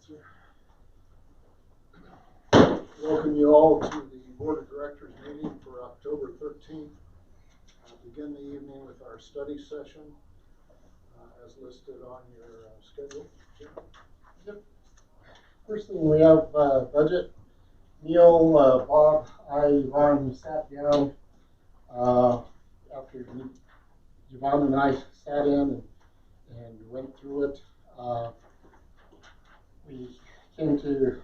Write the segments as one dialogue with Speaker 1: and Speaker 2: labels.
Speaker 1: sir. Welcome you all to the Board of Directors meeting for October 13th. Begin the evening with our study session as listed on your schedule. Jim?
Speaker 2: Yep. First thing we have budget. Neil, Bob, Yvonne, we sat down after Yvonne and I sat in and went through it. We came to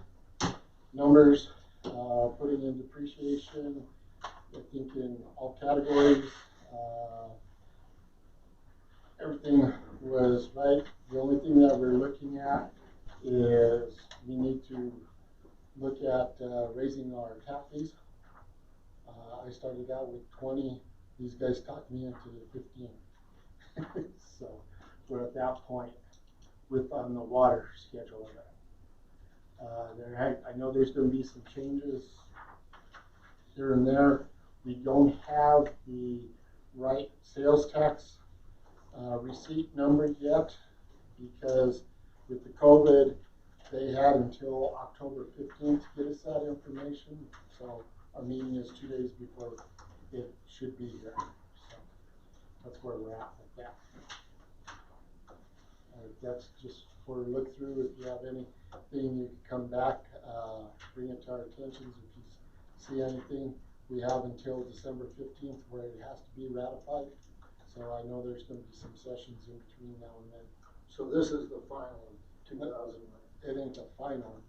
Speaker 2: numbers, putting in depreciation, I think in all categories. Everything was right. The only thing that we're looking at is we need to look at raising our tap fees. I started out with 20. These guys talked me into 15. So we're at that point on the water schedule. I know there's going to be some changes here and there. We don't have the right sales tax receipt number yet because with the COVID, they had until October 15th to get us that information. So our meeting is 2 days before it should be here. So that's where we're at with that. That's just for a look through. If you have anything, you can come back, bring it to our attention. If you see anything, we have until December 15th where it has to be ratified. So I know there's going to be some sessions in between now and then.
Speaker 1: So this is the final 2000.
Speaker 2: It ain't the final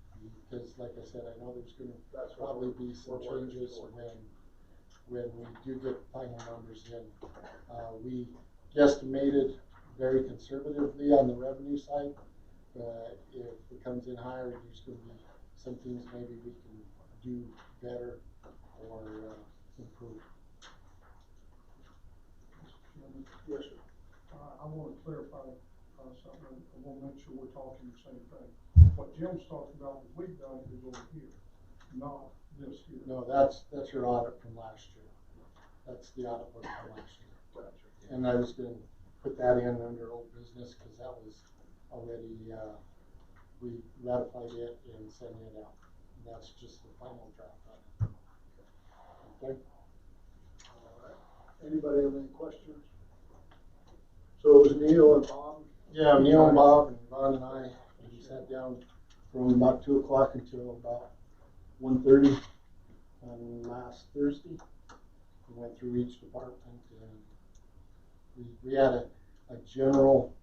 Speaker 2: because, like I said, I know there's going to probably be some changes when we do get final numbers in. We guesstimated very conservatively on the revenue side, but if it comes in higher, there's going to be some things maybe we can do better or improve.
Speaker 1: Yes, sir.
Speaker 3: I want to clarify something. I want to make sure we're talking the same thing. What Jim's talking about that we've done is over here, not this here.
Speaker 2: No, that's your audit from last year. That's the audit book from last year.
Speaker 1: Gotcha.
Speaker 2: And I was going to put that in under old business because that was already, we ratified it and sent it out. And that's just the final draft on it. Okay?
Speaker 1: All right. Anybody have any questions? So it was Neil and Bob?
Speaker 2: Yeah, Neil and Bob and Ron and I, we sat down from about 2 o'clock until about 1:30 on last Thursday. We went through each department and we had a general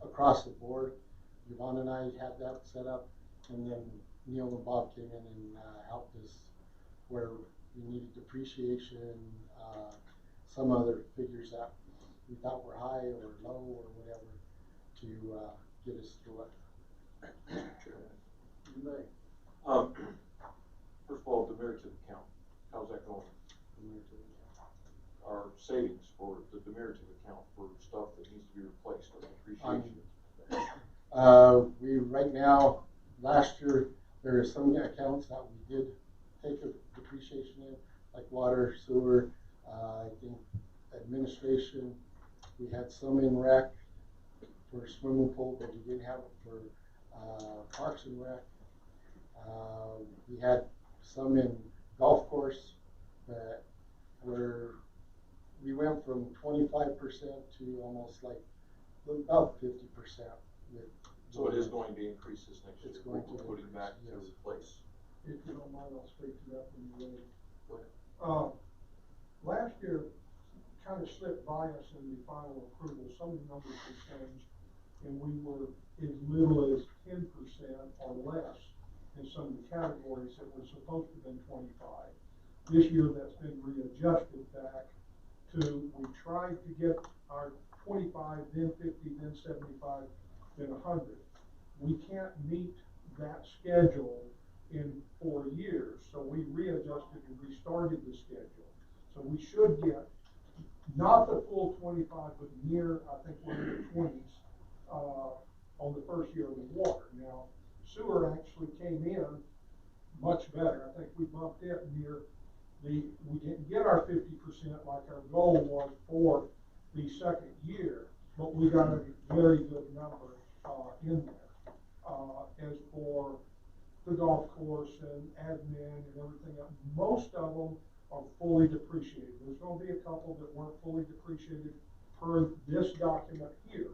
Speaker 2: across the board. Yvonne and I had that set up, and then Neil and Bob came in and helped us where we needed depreciation, some other figures that we thought were high or low or whatever to get us through it.
Speaker 1: You may.
Speaker 4: First of all, demeritive account, how's that going? Our savings for the demeritive account for stuff that needs to be replaced or depreciation.
Speaker 2: We right now, last year, there are some accounts that we did take a depreciation in, like water, sewer, I think administration. We had some in rec for swimming pool, but we didn't have it for parks and rec. We had some in golf course, but we went from 25% to almost like about 50% with.
Speaker 4: So it is going to increase this next year.
Speaker 2: It's going to
Speaker 4: put it back
Speaker 2: yes.
Speaker 4: to replace.
Speaker 3: If you don't mind, I'll speak to that when you're ready.
Speaker 4: Go ahead.
Speaker 3: Last year kind of slipped by us in the final approval. Some of the numbers were changed, and we were as little as 10% or less in some of the categories that were supposed to have been 25. This year, that's been readjusted back to, we tried to get our 25, then 50, then 75, then 100. We can't meet that schedule in 4 years, so we readjusted and restarted the schedule. So we should get not the full 25, but near, I think we're in the 20s on the first year of the water. Now, sewer actually came in much better. I think we bumped it near we didn't get our 50% like our goal was for the second year, but we got a very good number in there. as for the golf course and admin and everything else, most of them are fully depreciated. There's gonna be a couple that weren't fully depreciated per this document here,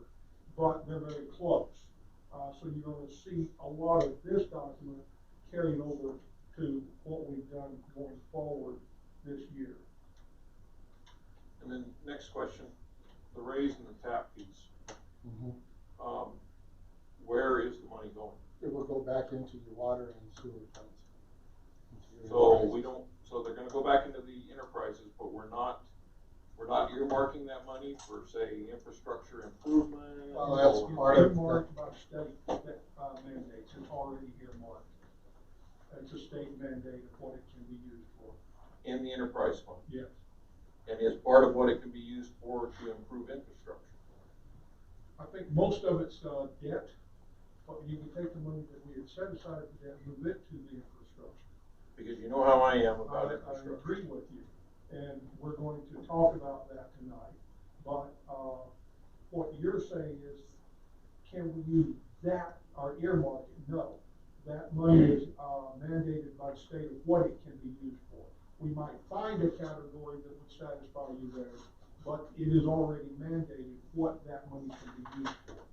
Speaker 3: but they're very close. So you're gonna see a lot of this document carried over to what we've done going forward this year.
Speaker 4: And then next question, the raise and the tap fees. Where is the money going?
Speaker 2: It will go back into your water and sewer funds.
Speaker 4: So we don't, so they're gonna go back into the enterprises, but we're not earmarking that money for, say, infrastructure improvement?
Speaker 2: Well, that's
Speaker 3: It's
Speaker 2: part of
Speaker 3: earmarked by state mandates, it's already earmarked. It's a state mandate of what it can be used for.
Speaker 4: In the enterprise fund?
Speaker 3: Yes.
Speaker 4: And is part of what it can be used for to improve infrastructure?
Speaker 3: I think most of it's debt, but you can take the money that we had set aside for debt, move it to the infrastructure.
Speaker 4: Because you know how I am about
Speaker 3: I
Speaker 4: infrastructure.
Speaker 3: agree with you, and we're going to talk about that tonight. But what you're saying is, can we use that or earmark it? No, that money is mandated by the state of what it can be used for. We might find a category that would satisfy you there, but it is already mandated what that money can be used for.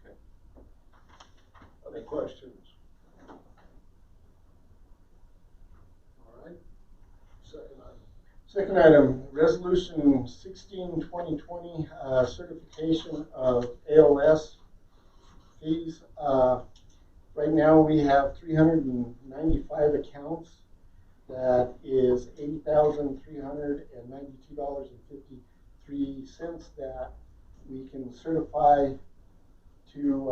Speaker 4: Okay.
Speaker 1: Other questions? All right, second item.
Speaker 2: Second item, resolution 16/2020, certification of ALS fees. Right now we have 395 accounts. That is $80,392.53 that we can certify to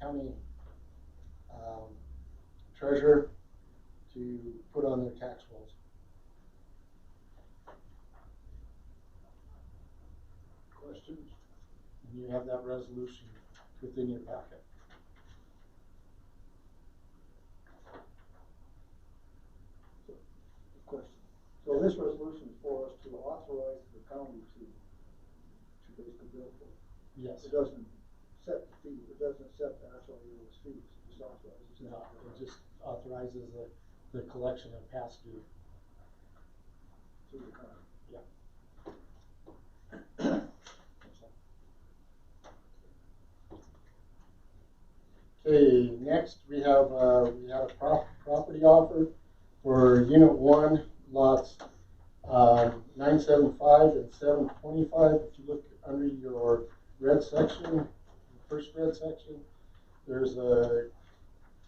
Speaker 2: county treasurer to put on their tax rolls.
Speaker 1: Questions?
Speaker 2: And you have that resolution within your packet.
Speaker 5: Question. So this resolution is for us to authorize the county to basically bill for it.
Speaker 2: Yes.
Speaker 5: It doesn't set the fee, it doesn't set the actual ALS fees, it just authorizes.
Speaker 2: No, it just authorizes the collection of past due.
Speaker 5: To the county.
Speaker 2: Okay, next we have a property offer for Unit 1, lots 975 and 725. If you look under your red section, first red section, there's a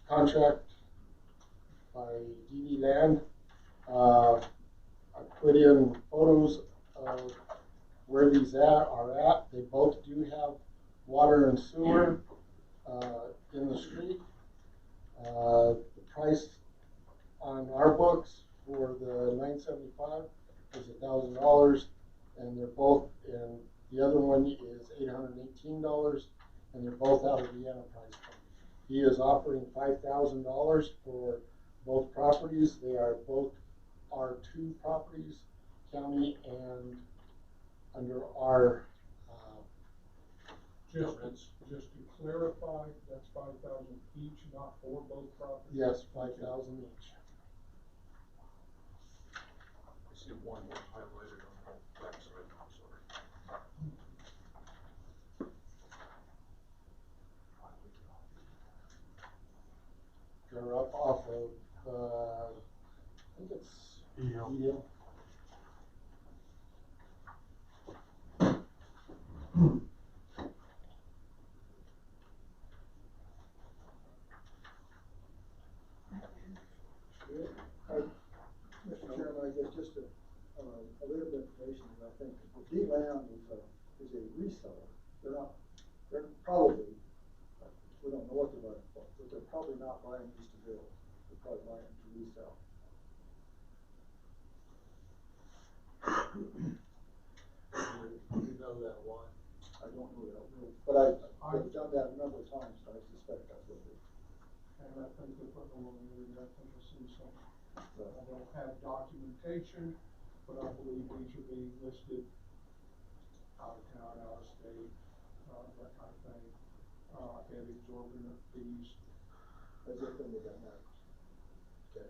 Speaker 2: contract by DD Land. I put in photos of where these are at. They both do have water and sewer in the street. The price on our books for the 975 is $1,000, and they're both in. The other one is $818, and they're both out of the enterprise fund. He is offering $5,000 for both properties. They are both R2 properties, county and under our.
Speaker 3: Just to clarify, that's 5,000 each, not for both properties?
Speaker 2: Yes, 5,000 each.
Speaker 4: I see one was highlighted on the back side, I'm sorry.
Speaker 2: They're up off of, I think it's Eel.
Speaker 5: Mr. Chairman, I guess just a little bit of information, I think the D-Land is a reseller. They're probably, we don't know what they're buying for, but they're probably not buying these to build. They're probably buying to resell.
Speaker 1: Do you know that why?
Speaker 5: I don't know that, but I've done that a number of times, so I suspect that's what it is.
Speaker 3: And I think they're putting them on the internet, I think I've seen some. I don't have documentation, but I believe these are being listed out of town, out of state, that kind of thing, at exorbitant fees.
Speaker 5: as if any of that matters.
Speaker 1: Okay.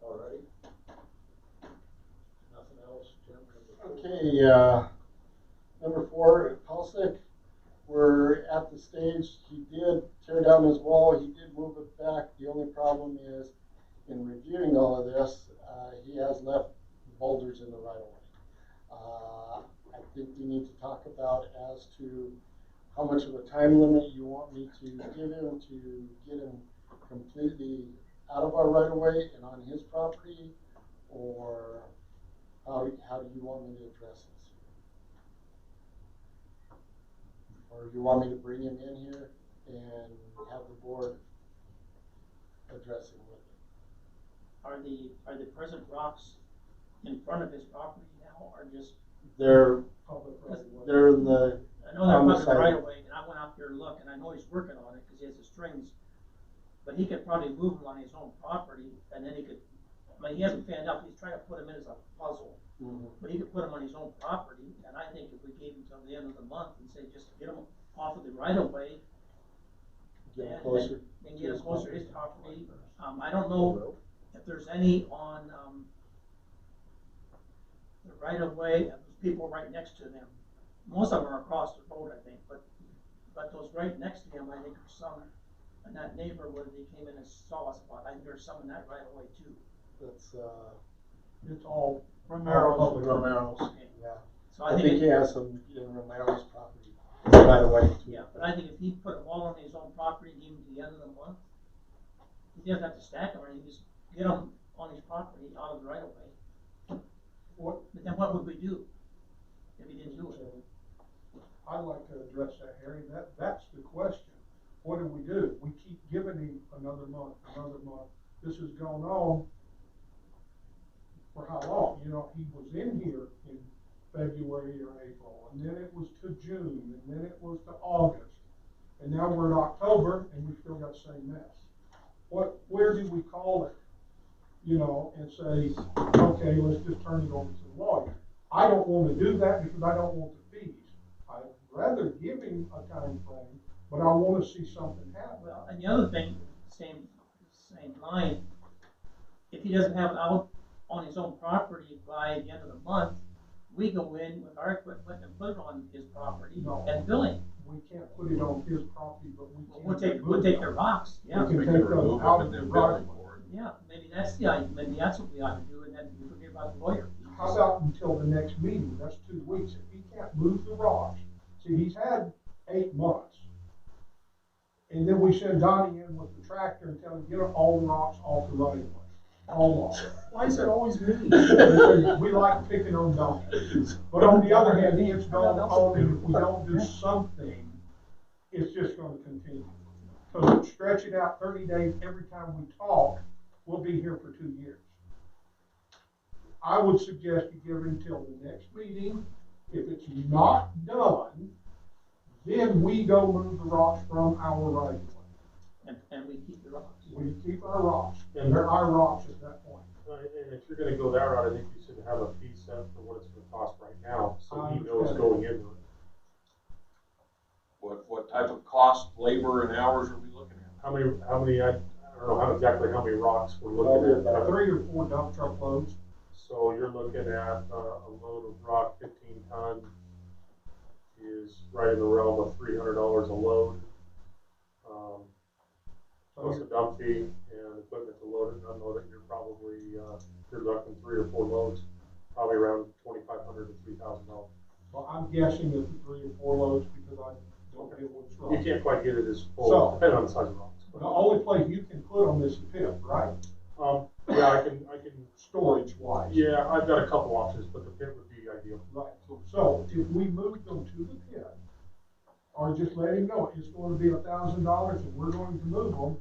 Speaker 1: All righty. Nothing else, Jim?
Speaker 2: Okay, number 4, Paulsick, we're at the stage, he did tear down his wall, he did move it back. The only problem is, in reviewing all of this, he has left boulders in the right of way. I think we need to talk about as to how much of a time limit you want me to give him to get him completely out of our right of way and on his property, or how do you want me to address this? Or do you want me to bring him in here and have the board address him with it?
Speaker 6: Are the present rocks in front of his property now, or just?
Speaker 2: They're
Speaker 3: Public right of way.
Speaker 2: they're in the,
Speaker 6: I know they're
Speaker 2: on the
Speaker 6: public
Speaker 2: side.
Speaker 6: right away, and I went out there to look, and I know he's working on it, cause he has the strings. But he could probably move them on his own property, and then he could, I mean, he hasn't fanned out, he's trying to put them in as a puzzle. But he could put them on his own property, and I think if we gave him till the end of the month and say, just get them off of the right of way.
Speaker 2: Get him closer.
Speaker 6: And get him closer to his property. I don't know if there's any on, the right of way, of those people right next to them. Most of them are across the road, I think, but those right next to him, I think there's some, and that neighborhood, they came in and saw us about, I think there's some in that right of way too.
Speaker 2: That's,
Speaker 3: It's all.
Speaker 6: Romero's.
Speaker 3: public.
Speaker 2: Romero's,
Speaker 6: Okay.
Speaker 2: yeah.
Speaker 6: So
Speaker 2: I think he
Speaker 6: it-
Speaker 2: has some in Romero's property right away too.
Speaker 6: Yeah, but I think if he put them all on his own property, and even to the end of the month, he doesn't have to stack them, or he just get them on his property out of the right of way.
Speaker 3: What,
Speaker 6: But then what would we do if he didn't do it?
Speaker 3: I'd like to address that, Harry, that's the question. What do? We keep giving him another month. This has gone on for how long? You know, he was in here in February or April, and then it was to June, and then it was to August. And now we're in October, and we've still got the same mess. Where do we call it? You know, and say, okay, let's just turn it over to the lawyer. I don't wanna do that because I don't want the fees. I'd rather give him a time frame, but I wanna see something happen.
Speaker 6: Well, and the other thing, same line, if he doesn't have it out on his own property by the end of the month, we go in with our equipment and put it on his property
Speaker 3: No.
Speaker 6: and bill him.
Speaker 3: We can't put it on his property, but we can.
Speaker 6: We'll take the rocks, yeah.
Speaker 3: We
Speaker 4: We
Speaker 3: can
Speaker 4: can
Speaker 3: take those
Speaker 4: remove
Speaker 3: out
Speaker 4: them
Speaker 3: of
Speaker 4: and
Speaker 3: the
Speaker 4: then
Speaker 3: right
Speaker 4: bill
Speaker 3: of
Speaker 4: him
Speaker 3: way.
Speaker 4: for it.
Speaker 6: Yeah, maybe that's the idea, maybe that's what we ought to do, and then we forget about the lawyer.
Speaker 3: How about until the next meeting? That's 2 weeks. If he can't move the rocks, see, he's had 8 months. And then we send Donnie in with the tractor and tell him, get all the rocks off the right of way. All of them.
Speaker 2: Why is it always me?
Speaker 3: We like picking on Donnie. But on the other hand, it's going on, and if we don't do something, it's just gonna continue. So stretch it out 30 days every time we talk, we'll be here for 2 years. I would suggest you give him till the next meeting. If it's not done, then we go move the rocks from our right of way.
Speaker 6: And we keep the rocks.
Speaker 3: We keep our rocks, and they're our rocks at that point.
Speaker 7: And if you're gonna go that route, I think you should have a fee set for what it's gonna cost right now, so
Speaker 3: I
Speaker 7: he knows
Speaker 3: understand.
Speaker 7: going into it.
Speaker 4: What type of cost, labor and hours are we looking at?
Speaker 7: How many, I don't know exactly how many rocks we're looking at.
Speaker 3: 3 or 4 dump truck loads.
Speaker 7: So you're looking at, a load of rock, 15 ton, is right in the realm of $300 a load. Plus a dump fee and equipment to load it and unload it, you're probably, you're looking 3 or 4 loads, probably around $2,500 to $3,000.
Speaker 3: Well, I'm guessing that the 3 or 4 loads, because I don't get what's wrong.
Speaker 7: You can't quite get it as full,
Speaker 3: So-
Speaker 7: depending on the size of rocks.
Speaker 3: The only place you can put them is the pit, right?
Speaker 7: Yeah, I can,
Speaker 3: Storage wise.
Speaker 7: yeah, I've got a couple options, but the pit would be ideal.
Speaker 3: Right, so if we move them to the pit, or just let him know it's going to be $1,000 and we're going to move them.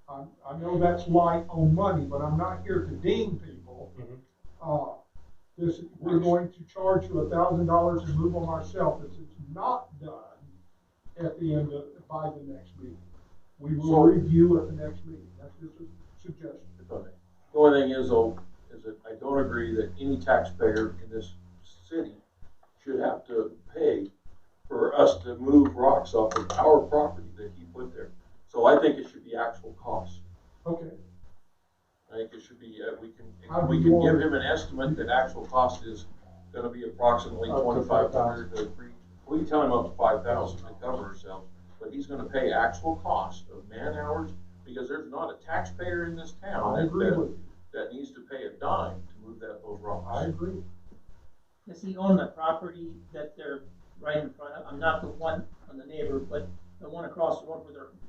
Speaker 3: I know that's light on money, but I'm not here to ding people. We're going to charge you $1,000 and move them ourselves if it's not done at the end of, by the next meeting. We will review at the next meeting, that's just a suggestion.
Speaker 8: The only thing is though, is that I don't agree that any taxpayer in this city should have to pay for us to move rocks off of our property that he put there. So I think it should be the actual cost.
Speaker 3: Okay,
Speaker 8: I think it should be,
Speaker 3: How do
Speaker 8: we
Speaker 3: you
Speaker 8: can
Speaker 3: want
Speaker 8: give
Speaker 3: it?
Speaker 8: him an estimate that actual cost is gonna be approximately
Speaker 2: Up to
Speaker 8: 2,500 to 3. We can tell him up to 5,000 to cover ourselves, but he's gonna pay actual cost of man hours, because there's not a taxpayer in this town
Speaker 3: I agree with
Speaker 8: that,
Speaker 3: you.
Speaker 8: that needs to pay a dime to move those rocks.
Speaker 3: I agree.
Speaker 6: Does he own the property that they're right in front of? I'm not the one on the neighbor, but the one across the road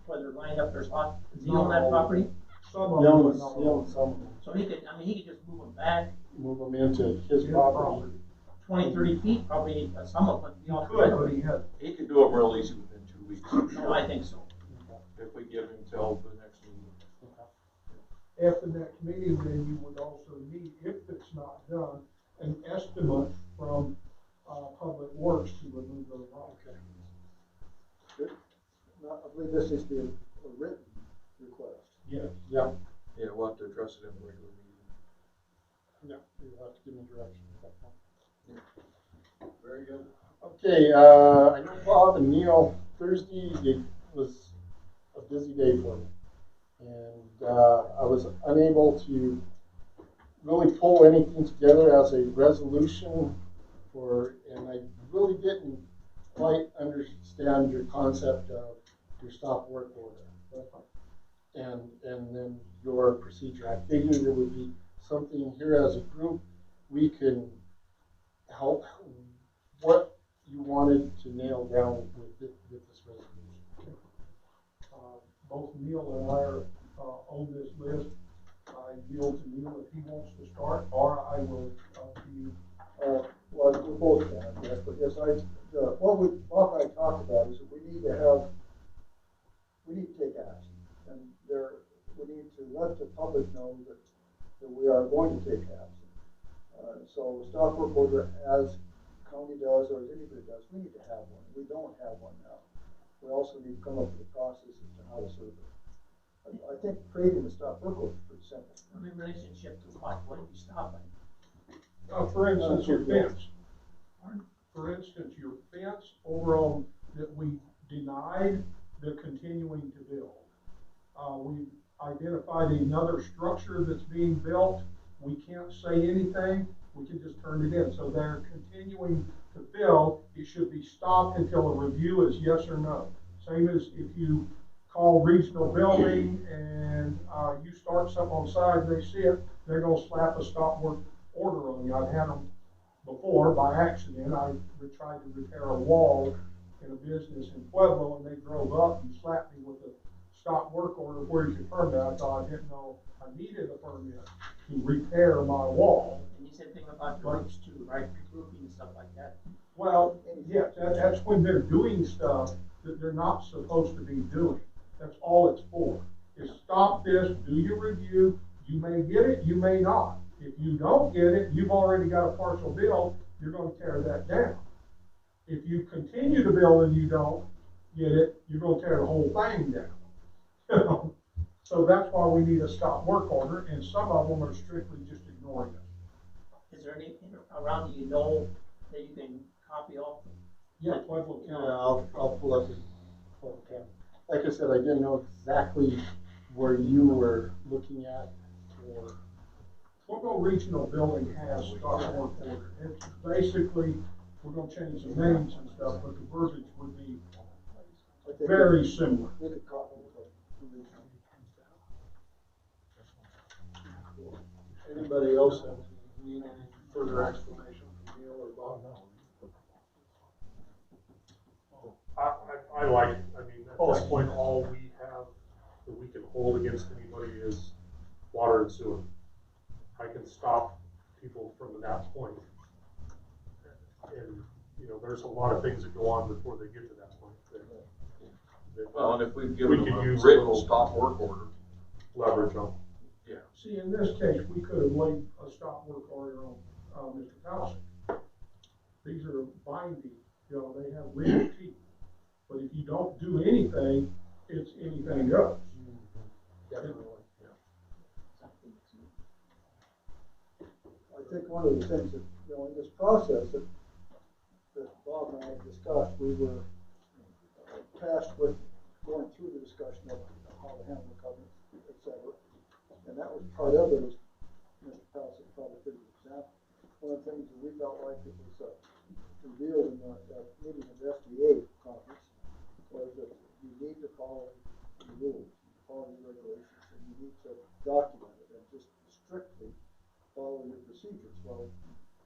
Speaker 6: where they're lined up their spot. Does he own that property?
Speaker 3: Some
Speaker 2: He
Speaker 3: of them,
Speaker 2: owns,
Speaker 3: but not
Speaker 2: he
Speaker 3: all.
Speaker 2: owns some,
Speaker 6: So he could, I mean, he could just move them back
Speaker 2: move them into his
Speaker 3: His
Speaker 2: property.
Speaker 6: 20, 30 feet, probably, some of them would be
Speaker 3: He
Speaker 6: off the
Speaker 3: could,
Speaker 6: right
Speaker 3: but
Speaker 6: of
Speaker 3: he
Speaker 6: way.
Speaker 3: had,
Speaker 8: He could do it real easy within 2 weeks,
Speaker 6: No, I think so.
Speaker 8: if we give him till the next meeting.
Speaker 3: at the next meeting, then you would also need, if it's not done, an estimate from, Public Works to remove those rocks.
Speaker 5: Good. Now, I believe this is the written request.
Speaker 3: Yes.
Speaker 2: Yeah,
Speaker 8: Yeah, we'll have to address it in the regular meeting.
Speaker 2: yeah, you'll have to give me direction at that point.
Speaker 1: Very good.
Speaker 2: Okay, I know Bob and Neil, Thursday it was a busy day for me. And I was unable to really pull anything together as a resolution and I really didn't quite understand your concept of your stop work order. And then your procedure. I figured there would be something here as a group we can help what you wanted to nail down with this resolution.
Speaker 3: Both Neil and I are, on this list. I yield to Neil if he wants to start, or I will, to you.
Speaker 5: Well, we both can, I guess, but yes, what Bob and I talked about is that we need to take action. And we need to let the public know that we are going to take action. So stop work order, as county does, or as anybody does, we need to have one. We don't have one now. We also need to come up with a process as to how to serve it. I think creating a stop work order is pretty simple.
Speaker 6: I mean, relationship to what are you stopping?
Speaker 3: For instance, your fence. For instance, your fence over on, that we denied, they're continuing to build. We've identified another structure that's being built. We can't say anything, we can just turn it in. So they're continuing to build. It should be stopped until a review is yes or no. Same as if you call regional building and you start something on the side and they see it, they're gonna slap a stop work order on you. I've had them before by accident. I tried to repair a wall in a business in Pueblo, and they drove up and slapped me with a stop work order. Where's your permit? I thought I didn't know I needed a permit to repair my wall.
Speaker 6: And you said thing about the roofs too, right? Roofing and stuff like that.
Speaker 3: Well, yes, that's when they're doing stuff that they're not supposed to be doing. That's all it's for. Is stop this, do your review. You may get it, you may not. If you don't get it, you've already got a partial bill, you're gonna tear that down. If you continue to build and you don't get it, you're gonna tear the whole thing down. So that's why we need a stop work order, and some of them are strictly just ignoring us.
Speaker 6: Is there anything around that you know that you can copy off?
Speaker 3: Yeah, Pueblo
Speaker 2: Yeah,
Speaker 3: County.
Speaker 2: I'll pull up like I said, I didn't know exactly where you were looking at or.
Speaker 3: Pueblo Regional Building has stop work order. It's basically, we're gonna change the names and stuff, but the verbiage would be
Speaker 5: I think
Speaker 3: very similar.
Speaker 5: we could copy it.
Speaker 1: Anybody else need any further explanation from Neil or Bob?
Speaker 7: I like it. I mean, at this point, all we have that we can hold against anybody is water and sewer. I can stop people from that point. And, you know, there's a lot of things that go on before they get to that point.
Speaker 8: Well, and if we've
Speaker 7: We
Speaker 8: given
Speaker 7: could
Speaker 8: them a
Speaker 7: use a
Speaker 8: written
Speaker 7: little
Speaker 8: stop work order,
Speaker 7: leverage on.
Speaker 8: yeah.
Speaker 3: See, in this case, we could have laid a stop work order on, Mr. Townsend. These are binding, you know, they have legal teeth. But if you don't do anything, it's anything goes.
Speaker 2: Definitely.
Speaker 5: I think one of the things that, you know, in this process that Bob and I discussed, we were tasked with going through the discussion of how to handle the and that was part of it, as Mr. Palacic probably could have example. One of the things that we felt like it was revealed in the meeting of the SBA conference was that you need to follow the rules, follow the regulations, and you need to document it and just strictly follow your procedures. Well,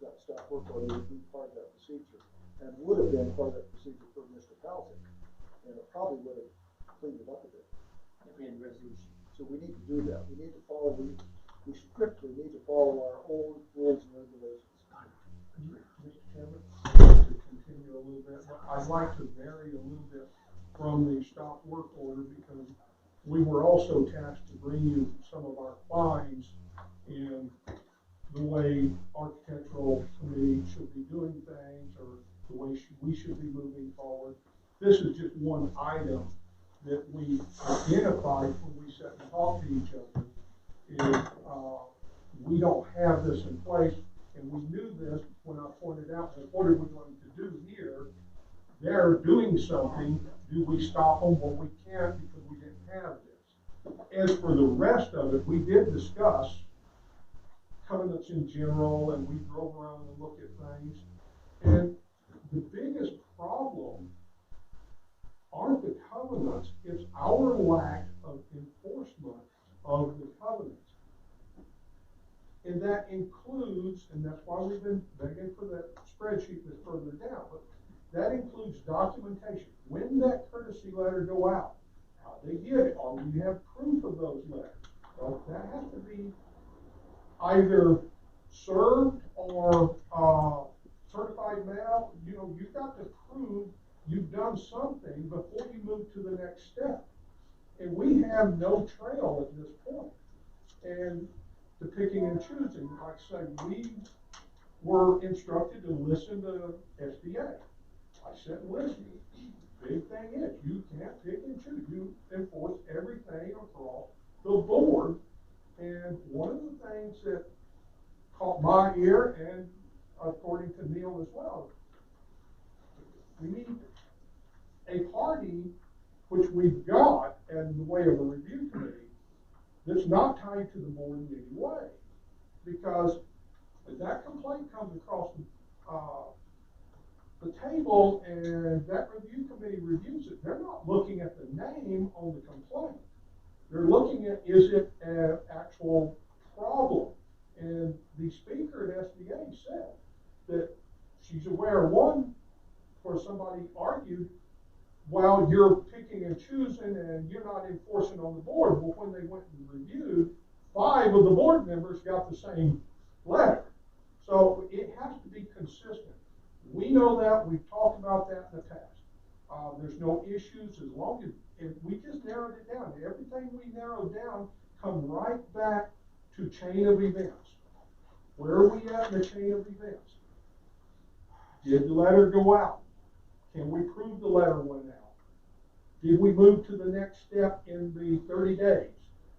Speaker 5: that stop work order would be part of that procedure and would have been part of that procedure for Mr. Palacic. And it probably would have cleaned it up a bit.
Speaker 6: If we had resolution.
Speaker 5: So we need to do that. We need to follow, we strictly need to follow our own rules and regulations.
Speaker 3: Mr. Chairman, to continue a little bit, I'd like to vary a little bit from the stop work order because we were also tasked to bring you some of our findings in the way architectural committee should be doing things or the way we should be moving forward. This is just one item that we identified when we sat and talked to each other. Is we don't have this in place, and we knew this when I pointed out, well, what are we going to do here? They're doing something. Do we stop them? Well, we can't because we didn't have this. As for the rest of it, we did discuss covenants in general, and we drove around and looked at things. And the biggest problem aren't the covenants, it's our lack of enforcement of the covenants. And that includes, and that's why we've been begging for that spreadsheet that's further down, but that includes documentation. When did that courtesy letter go out? How they get it? Or do you have proof of those letters? Well, that has to be either served or certified mail. You know, you've got to prove you've done something before you move to the next step. And we have no trail at this point. And the picking and choosing, like I said, we were instructed to listen to SBA. I said, listen, big thing is you can't pick and choose. You enforce everything across the board. And one of the things that caught my ear, and according to Neil as well, we need a party, which we've got in the way of a review committee, that's not tied to the board in any way. Because if that complaint comes across the table and that review committee reviews it, they're not looking at the name on the complaint. They're looking at, is it an actual problem? And the speaker at SBA said that she's aware of one where somebody argued, well, you're picking and choosing and you're not enforcing on the board. Well, when they went and reviewed, 5 of the board members got the same letter. So it has to be consistent. We know that. We've talked about that in the past. There's no issues as long as if we just narrowed it down. Everything we narrowed down come right back to chain of events. Where are we at in the chain of events? Did the letter go out? Can we prove the letter went out? Did we move to the next step in the 30 days?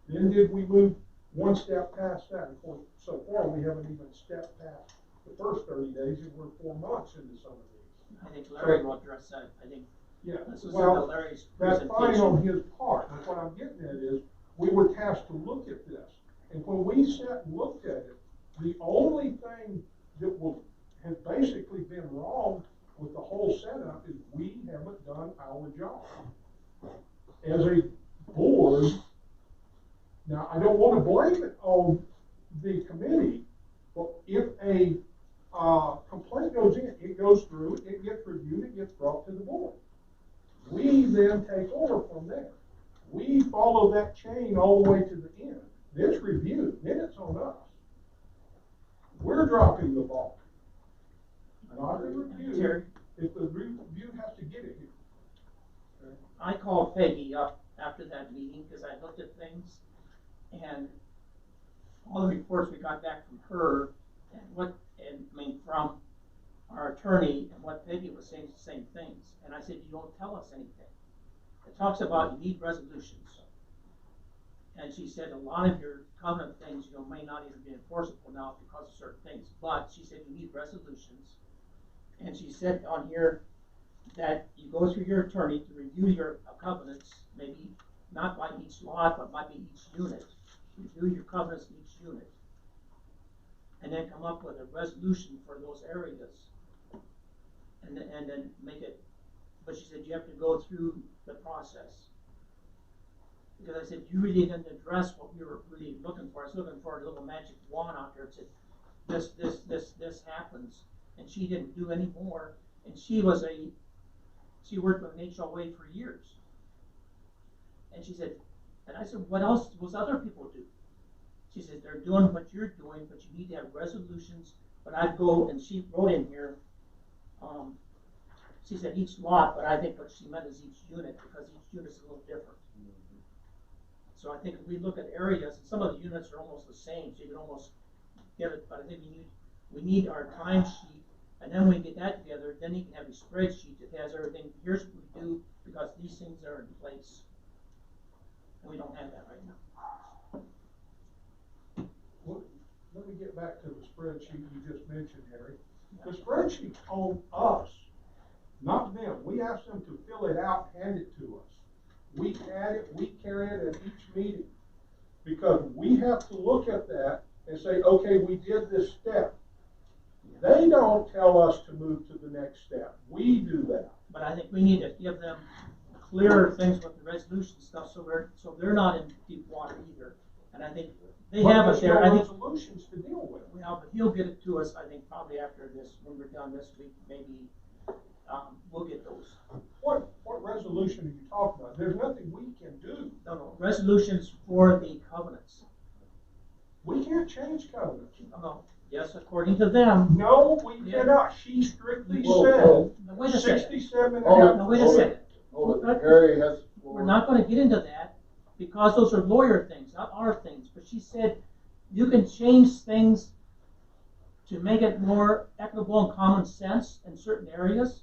Speaker 3: Then did we move one step past that? Of course, so far we haven't even stepped past the first 30 days, and we're 4 months into some of these.
Speaker 6: I think Larry will address that. I think
Speaker 3: yeah,
Speaker 6: this is
Speaker 3: well,
Speaker 6: Larry's
Speaker 3: that's
Speaker 6: presentation.
Speaker 3: fine on his part. But what I'm getting at is we were tasked to look at this, and when we sat and looked at it, the only thing that has basically been wrong with the whole setup is we haven't done our job. As a board, now I don't want to blame it on the committee, but if a complaint goes in, it goes through, it gets reviewed, it gets brought to the board. We then take over from there. We follow that chain all the way to the end. Then it's reviewed, then it's on us. We're dropping the ball. Not the review. If the review has to get it here.
Speaker 6: I called Peggy up after that meeting because I looked at things and all the reports we got back from her and from our attorney and what Peggy was saying is the same things. And I said, you don't tell us anything. It talks about you need resolutions. And she said a lot of your covenant things, may not even be enforceable now because of certain things. But she said you need resolutions. And she said on here that you go through your attorney to review your covenants, maybe not by each lot, but might be each unit. review your covenants in each unit, and then come up with a resolution for those areas. And then make it, but she said you have to go through the process. Because I said, you really didn't address what we were really looking for. I was looking for a little magic wand out there that said, this happens. And she didn't do any more. And she worked with an HOA for years. And she said, and I said, what else was other people do? She said, they're doing what you're doing, but you need to have resolutions. But I'd go, and she wrote in here, she said each lot, but I think what she meant is each unit, because each unit's a little different. So I think if we look at areas, and some of the units are almost the same, so you can almost get it, but I think we need our timesheet, and then when we get that together, then you can have a spreadsheet that has everything, here's what we do, because these things are in place. And we don't have that right now.
Speaker 3: Well, let me get back to the spreadsheet you just mentioned, Harry. The spreadsheet told us, not them, we asked them to fill it out, hand it to us. We add it, we carry it at each meeting. Because we have to look at that and say, okay, we did this step. They don't tell us to move to the next step. We do that.
Speaker 6: But I think we need to give them clearer things with the resolution stuff, so they're not in deep water either. And I think they have it there. I think
Speaker 3: resolutions to deal with.
Speaker 6: Well, but he'll get it to us, I think, probably after this, when we're done this week, maybe, we'll get those.
Speaker 3: What resolution are you talking about? There's nothing we can do.
Speaker 6: No, resolutions for the covenants.
Speaker 3: We can't change covenants.
Speaker 6: No, yes, according to them.
Speaker 3: No, we
Speaker 6: Yeah.
Speaker 3: cannot. She strictly
Speaker 1: Whoa,
Speaker 3: said
Speaker 1: whoa.
Speaker 6: Now, wait a second.
Speaker 3: 67 and a
Speaker 1: Hold
Speaker 3: half.
Speaker 1: it.
Speaker 6: Now, wait a
Speaker 1: Hold
Speaker 6: second.
Speaker 1: it. Hold it. Harry has.
Speaker 6: We're not gonna get into that, because those are lawyer things, not our things. But she said, you can change things to make it more equitable and common sense in certain areas.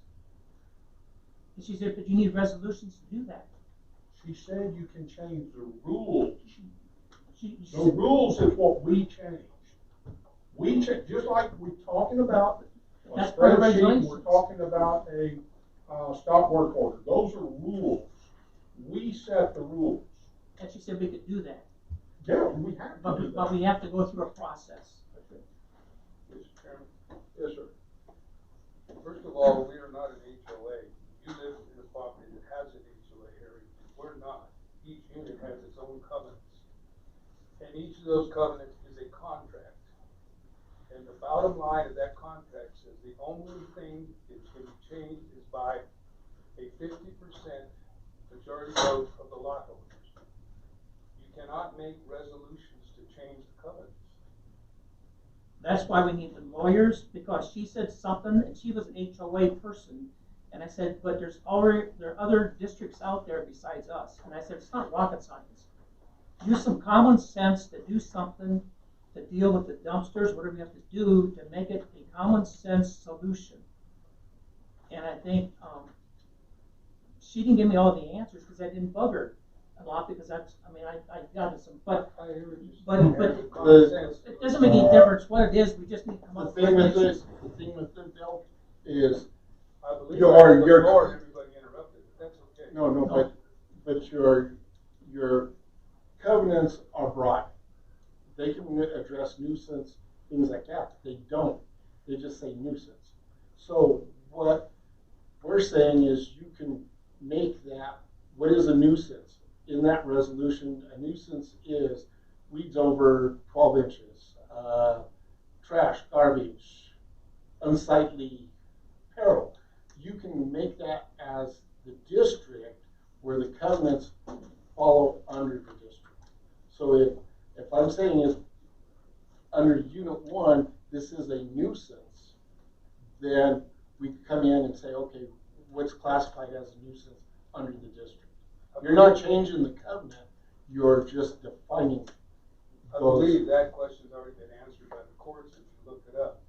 Speaker 6: And she said, but you need resolutions to do that.
Speaker 3: She said you can change the rules.
Speaker 6: She
Speaker 3: The rules is what we change. We change, just like we're talking about a
Speaker 6: That's part of
Speaker 3: spreadsheet,
Speaker 6: regulations.
Speaker 3: we're talking about a stop work order. Those are rules. We set the rules.
Speaker 6: And she said we could do that,
Speaker 3: Yeah, we have to do
Speaker 6: but
Speaker 3: that.
Speaker 6: we have to go through a process.
Speaker 9: Mr. Chairman,
Speaker 1: Yes, sir.
Speaker 9: first of all, we are not an HOA. You live in a property that has an HOA area. We're not. Each unit has its own covenants. And each of those covenants is a contract. And the bottom line of that contract says the only thing that can be changed is by a 50% majority vote of the lot owners. You cannot make resolutions to change the covenants.
Speaker 6: That's why we need the lawyers, because she said something, and she was an HOA person, and I said, but there are other districts out there besides us, and I said, it's not rocket science. Use some common sense to do something to deal with the dumpsters, whatever you have to do to make it a common sense solution. And I think, she didn't give me all the answers, because I didn't bug her a lot, because I got some, but
Speaker 9: I hear what you're saying.
Speaker 6: But-
Speaker 9: Having common sense.
Speaker 6: it doesn't make any difference what it is, we just need to come
Speaker 1: The
Speaker 6: up with
Speaker 1: thing with
Speaker 6: regulations.
Speaker 1: this, is,
Speaker 9: I believe
Speaker 1: Your-
Speaker 9: I was on the
Speaker 1: your-
Speaker 9: floor and everybody interrupted, but that's okay.
Speaker 1: no, but your covenants are broad. They can address nuisance, things like that. They don't. They just say nuisance. So what we're saying is you can make that, what is a nuisance? In that resolution, a nuisance is weeds over 12 inches, trash, garbage, unsightly apparel. You can make that as the district where the covenants follow under the district. So if I'm saying is under unit 1, this is a nuisance, then we come in and say, okay, what's classified as a nuisance under the district? You're not changing the covenant, you're just defining
Speaker 9: I
Speaker 1: those.
Speaker 9: believe that question's already been answered by the courts if you looked it up.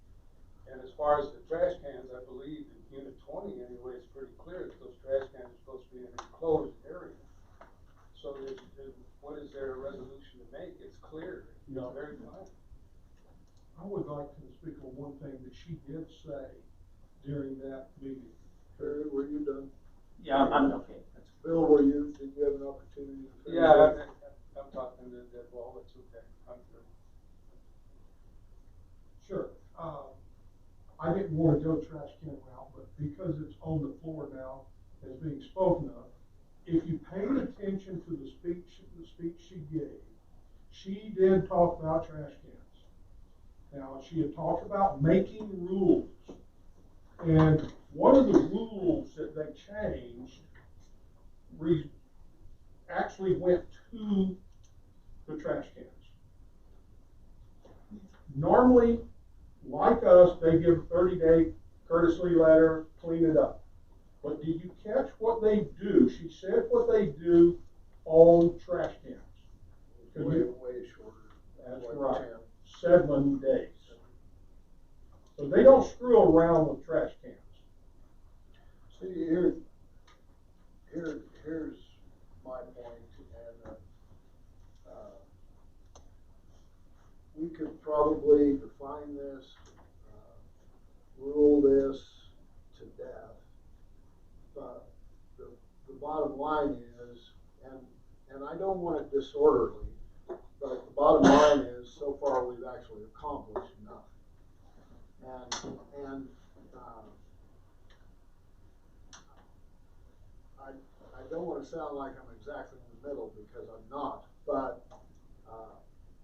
Speaker 9: And as far as the trash cans, I believe in unit 20 anyway, it's pretty clear that those trash cans are supposed to be in an enclosed area. So what is there a resolution to make? It's clear, it's
Speaker 1: No.
Speaker 9: very clear.
Speaker 3: I would like to speak on one thing that she did say during that meeting.
Speaker 1: Harry, were you done?
Speaker 6: Yeah, I'm okay.
Speaker 1: Bill, did you have an opportunity to finish?
Speaker 9: Yeah, I'm I'm talking to the wall, it's okay, I'm good.
Speaker 3: Sure. I didn't want to go trash can route, but because it's on the floor now, as being spoken of, if you paid attention to the speech she gave, she did talk about trash cans. Now, she had talked about making rules. And one of the rules that they changed actually went to the trash cans. Normally, like us, they give a 30-day courtesy letter, clean it up. But did you catch what they do? She said what they do on trash cans.
Speaker 1: Way shorter.
Speaker 3: That's
Speaker 1: like
Speaker 3: right.
Speaker 1: 10.
Speaker 3: 7 days. So they don't screw around with trash cans.
Speaker 1: See, here's my point, and we could probably define this, rule this to death, but the bottom line is, and I don't want it disorderly, but the bottom line is, so far we've actually accomplished nothing. And I don't want to sound like I'm exactly in the middle, because I'm not, but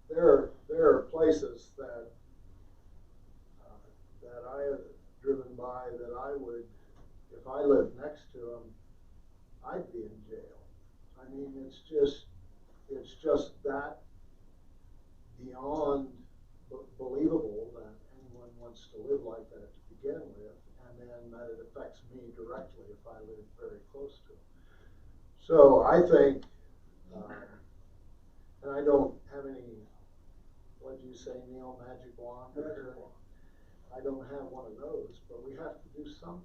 Speaker 1: there are places that I have driven by that I would, if I lived next to them, I'd be in jail. I mean, it's just that beyond believable that anyone wants to live like that to begin with, and then that it affects me directly if I live very close to it. So I think, and I don't have any, what do you say, Neil, magic wand? I don't have one of those, but we have to do something.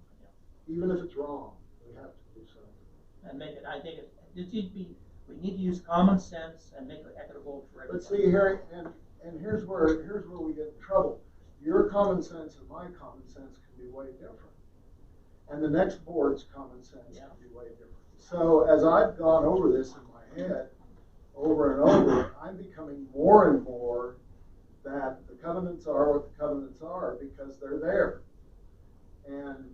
Speaker 1: Even if it's wrong, we have to do something.
Speaker 6: And make it, I think it needs to be, we need to use common sense and make it equitable for everybody.
Speaker 1: But see, here, and here's where we get in trouble. Your common sense and my common sense can be way different. And the next board's common sense can be way different. So as I've gone over this in my head, over and over, I'm becoming more and more that the covenants are what the covenants are because they're there. And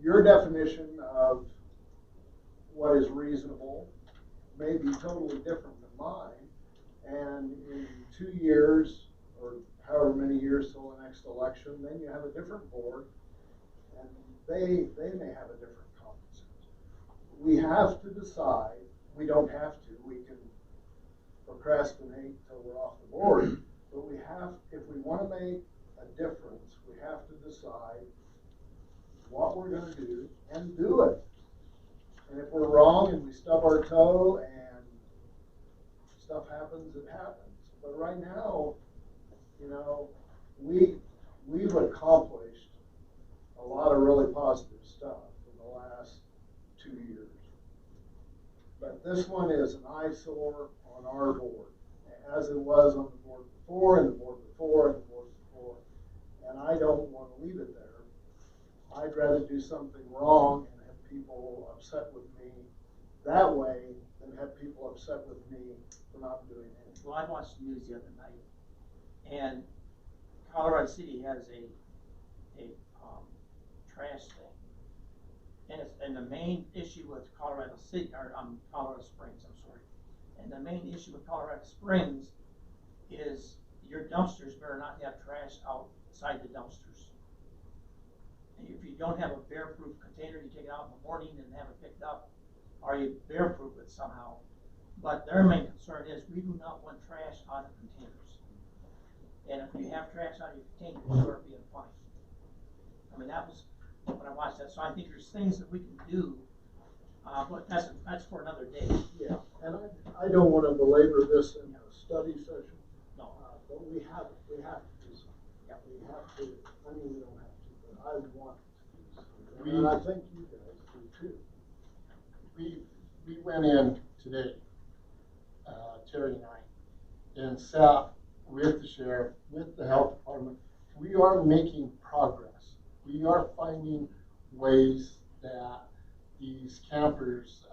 Speaker 1: your definition of what is reasonable may be totally different than mine. And in 2 years, or however many years till the next election, then you have a different board, and they may have a different common sense. We have to decide. We don't have to. We can procrastinate till we're off the board. But we have, if we want to make a difference, we have to decide what we're going to do and do it. And if we're wrong and we stub our toe and stuff happens, it happens. But right now, you know, we've accomplished a lot of really positive stuff in the last 2 years. But this one is an eyesore on our board, as it was on the board before, and the board before, and the board before. And I don't want to leave it there. I'd rather do something wrong and have people upset with me that way than have people upset with me for not doing anything.
Speaker 6: Well, I watched the news the other night, and Colorado City has a trash thing, and the main issue with Colorado City, or Colorado Springs, I'm sorry, and the main issue with Colorado Springs is your dumpsters better not have trash outside the dumpsters. And if you don't have a bear-proof container, you take it out in the morning and have it picked up, or you bear-proof it somehow. But their main concern is we do not want trash out of containers. And if you have trash out of your container, you start being fined. I mean, that was when I watched that. So I think there's things that we can do, but that's for another day.
Speaker 1: Yeah, and I don't want to belabor this in a study session.
Speaker 6: No.
Speaker 1: But we have to do something.
Speaker 6: Yeah.
Speaker 1: We have to. I mean, we don't have to, but I want to do something, and I think you guys do too.
Speaker 2: We went in today, Terry and I, and sat with the sheriff, with the health department. We are making progress. We are finding ways that these campers,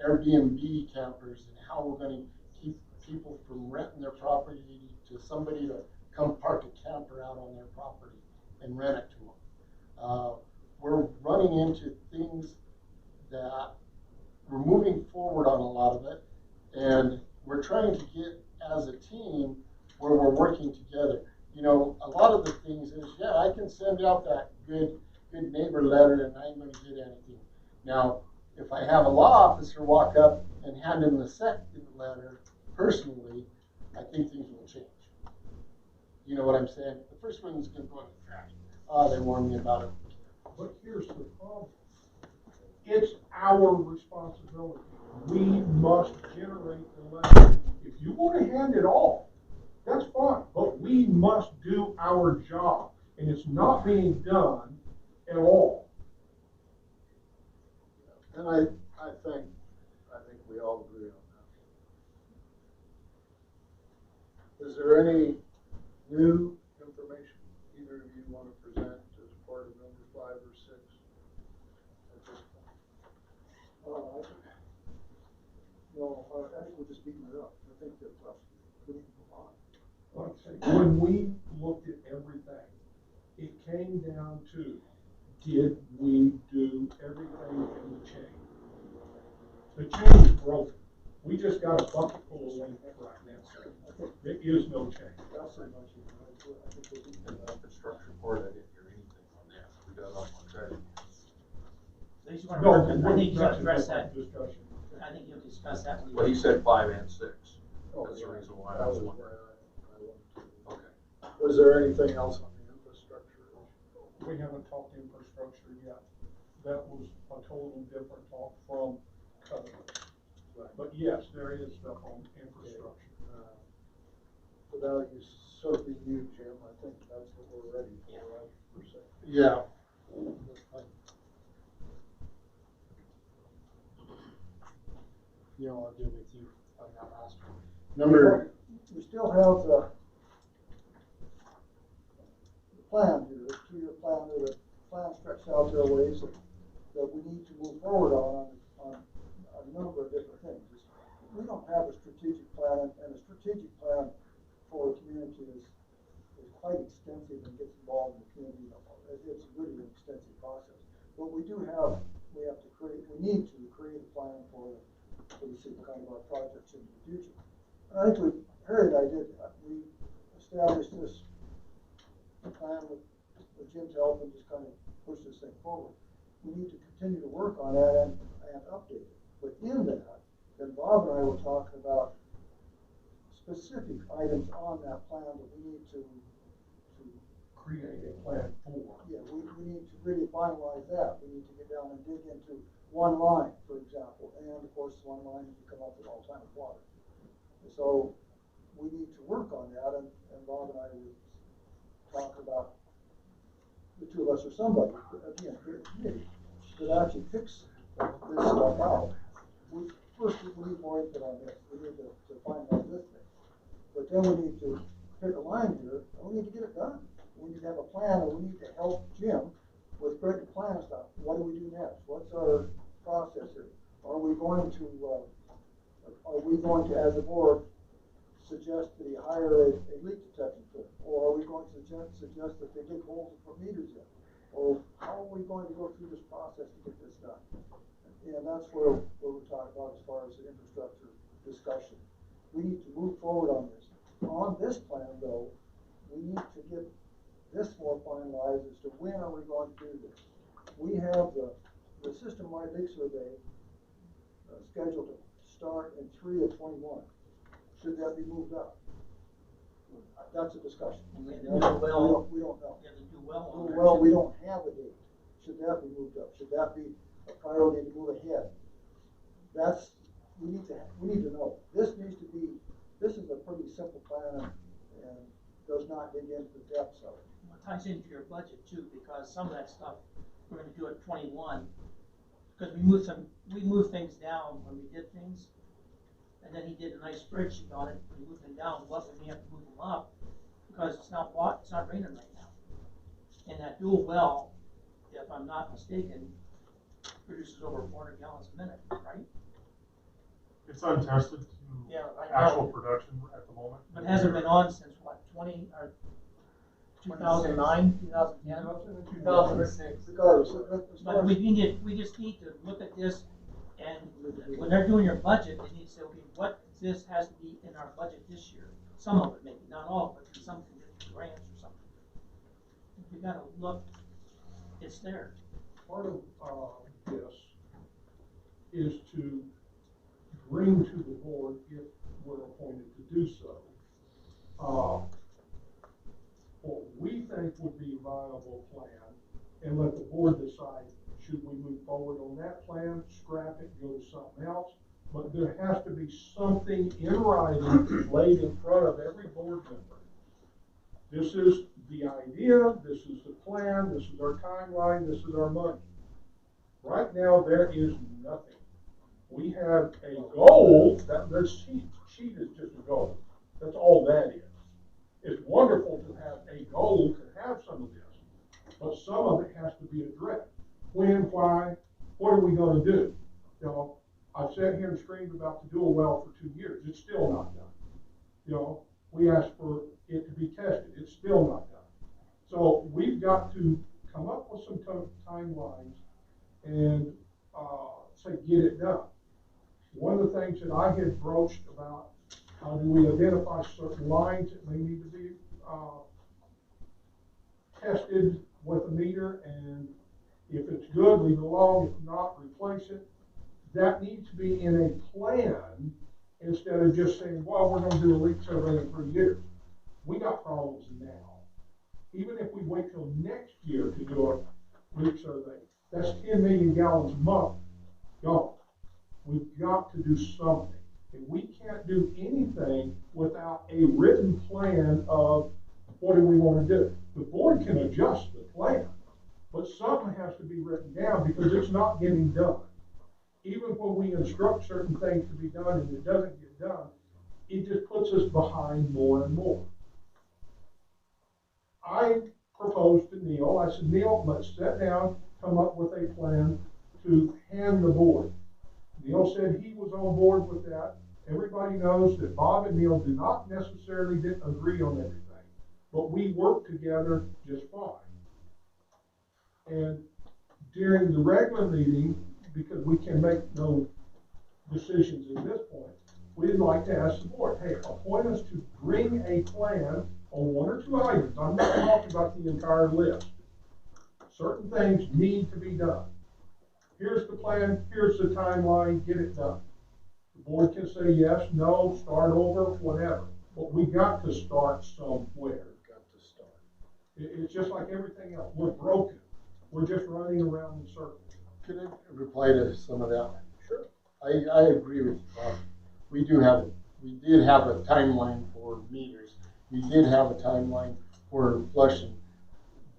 Speaker 2: Airbnb campers, and how we're going to keep people from renting their property to somebody to come park a camper out on their property and rent it to them. We're running into things that we're moving forward on a lot of it, and we're trying to get as a team where we're working together. You know, a lot of the things is, yeah, I can send out that good neighbor letter and I ain't gonna get anything. Now, if I have a law officer walk up and hand him the second letter personally, I think things will change. You know what I'm saying? The first one's gonna go in the trash. Oh, they warned me about it.
Speaker 3: But here's the problem. It's our responsibility. We must generate the letter. If you want to hand it off, that's fine, but we must do our job, and it's not being done at all.
Speaker 1: And I think we all agree on that. Is there any new information either of you want to present as part of number 5 or 6 at this point?
Speaker 5: No, I think we're just beating it up. I think that, we need to move on.
Speaker 3: Like I say, when we looked at everything, it came down to, did we do everything in the chain? The chain is broken. We just got a bucket full of lint right now. There is no chain.
Speaker 5: That's so much. I think we're beating
Speaker 8: In
Speaker 5: it
Speaker 8: the
Speaker 5: up.
Speaker 8: infrastructure report, I didn't hear anything on that. We got off on that.
Speaker 6: So you just wanna,
Speaker 3: No,
Speaker 6: I think you
Speaker 3: that's
Speaker 6: gotta
Speaker 3: a
Speaker 6: address
Speaker 3: different
Speaker 6: that,
Speaker 3: discussion.
Speaker 6: I think you'll discuss that when you.
Speaker 8: Well, he said 5 and 6.
Speaker 1: Oh,
Speaker 8: That's the
Speaker 1: yeah.
Speaker 8: reason why I
Speaker 1: That
Speaker 8: was
Speaker 1: was
Speaker 8: wondering.
Speaker 1: where I wanted to.
Speaker 8: Okay.
Speaker 1: Was there anything else on the infrastructure issue?
Speaker 3: We haven't talked infrastructure yet. That was a totally different talk from covenant.
Speaker 1: Right.
Speaker 3: But yes, there is stuff on infrastructure.
Speaker 1: Without you circling you, Jim, I think that's what we're ready for, right, per se.
Speaker 2: Yeah. You know, I'll deal with you on that last one. Number,
Speaker 5: We still have the plan here, the 2-year plan, the plan stretched out there ways that we need to move forward on a number of different things. We don't have a strategic plan, and a strategic plan for a community is quite extensive and gets involved in the community. It's really an extensive process. But we need to create a plan for the city, kind of our projects in the future. And I think Harry and I we established this plan with Jim's help and just kind of push this thing forward. We need to continue to work on that and update it. But in that, then Bob and I were talking about specific items on that plan that we need to
Speaker 3: Create a plan for.
Speaker 5: yeah, we need to really finalize that. We need to get down and dig into one line, for example, and of course, one line that we come up with all the time with water. So we need to work on that, and Bob and I were talking about the two of us or somebody, again, here at the committee, that actually fix this stuff out. First, we need more input on this. We need to finalize this thing. But then we need to pick a line here, and we need to get it done. We need to have a plan, and we need to help Jim with creating a plan stuff. What do we do next? What's our process here? Are we going to, as a board, suggest that he hire a leak detection firm? Or are we going to suggest that they dig holes and put meters in? Or how are we going to go through this process to get this done? And that's where we're talking about as far as the infrastructure discussion. We need to move forward on this. On this plan, though, we need to get this more finalized as to when are we going to do this. We have the system-wide leak survey scheduled to start in 3 of 21. Should that be moved up? That's a discussion.
Speaker 6: We have to
Speaker 5: We
Speaker 6: do well.
Speaker 5: don't know.
Speaker 6: You have to do well on
Speaker 5: Do
Speaker 6: that.
Speaker 5: well, we don't have a date. Should that be moved up? Should that be a priority to move ahead? We need to know. This is a pretty simple plan and does not dig into the depths of it.
Speaker 6: Well, it ties into your budget too, because some of that stuff we're gonna do at 21, because we moved things down when we did things, and then he did a nice spreadsheet on it. We moved them down, what we may have to move them up, because it's not raining right now. And that dual well, if I'm not mistaken, produces over 400 gallons a minute, right?
Speaker 7: It's untested to
Speaker 6: Yeah, I know.
Speaker 7: actual production at the moment.
Speaker 6: But it hasn't been on since what, 2009, 2010?
Speaker 5: 2006. Regardless,
Speaker 6: But we just need to look at this, and when they're doing your budget, they need to say, okay, what this has to be in our budget this year. Some of it maybe, not all of it, something, grants or something. We gotta look, it's there.
Speaker 3: Part of, this is to bring to the board, if we're appointed to do so, what we think would be a viable plan, and let the board decide, should we move forward on that plan, scrap it, go to something else? But there has to be something in writing laid in front of every board member. This is the idea, this is the plan, this is our timeline, this is our money. Right now, there is nothing. We have a goal, that there's sheet is just a goal. That's all that is. It's wonderful to have a goal to have some of this, but some of it has to be addressed. When, why, what are we gonna do? You know, I've sat here and screamed about the dual well for 2 years, it's still not done. You know, we asked for it to be tested, it's still not done. So we've got to come up with some timelines and say, get it done. One of the things that I had broached about, how do we identify certain lines that may need to be tested with a meter, and if it's good, leave it alone, if not, replace it. That needs to be in a plan instead of just saying, well, we're gonna do a leak survey in 3 years. We got problems now. Even if we wait till next year to do a leak survey, that's 10 million gallons a month gone. We've got to do something. And we can't do anything without a written plan of what do we want to do. The board can adjust the plan, but something has to be written down because it's not getting done. Even when we instruct certain things to be done and it doesn't get done, it just puts us behind more and more. I proposed to Neil, I said, Neil, let's sit down, come up with a plan to hand the board. Neil said he was on board with that. Everybody knows that Bob and Neil do not necessarily agree on everything, but we work together just fine. And during the regular meeting, because we can make no decisions at this point, we'd like to ask the board, hey, appoint us to bring a plan on 1 or 2 items. I'm not talking about the entire list. Certain things need to be done. Here's the plan, here's the timeline, get it done. The board can say yes, no, start over, whatever. But we got to start somewhere. It's just like everything else. We're broken. We're just running around in circles.
Speaker 2: Can I reply to some of that?
Speaker 1: Sure.
Speaker 2: I agree with you, Bob. We did have a timeline for meters. We did have a timeline for flushing.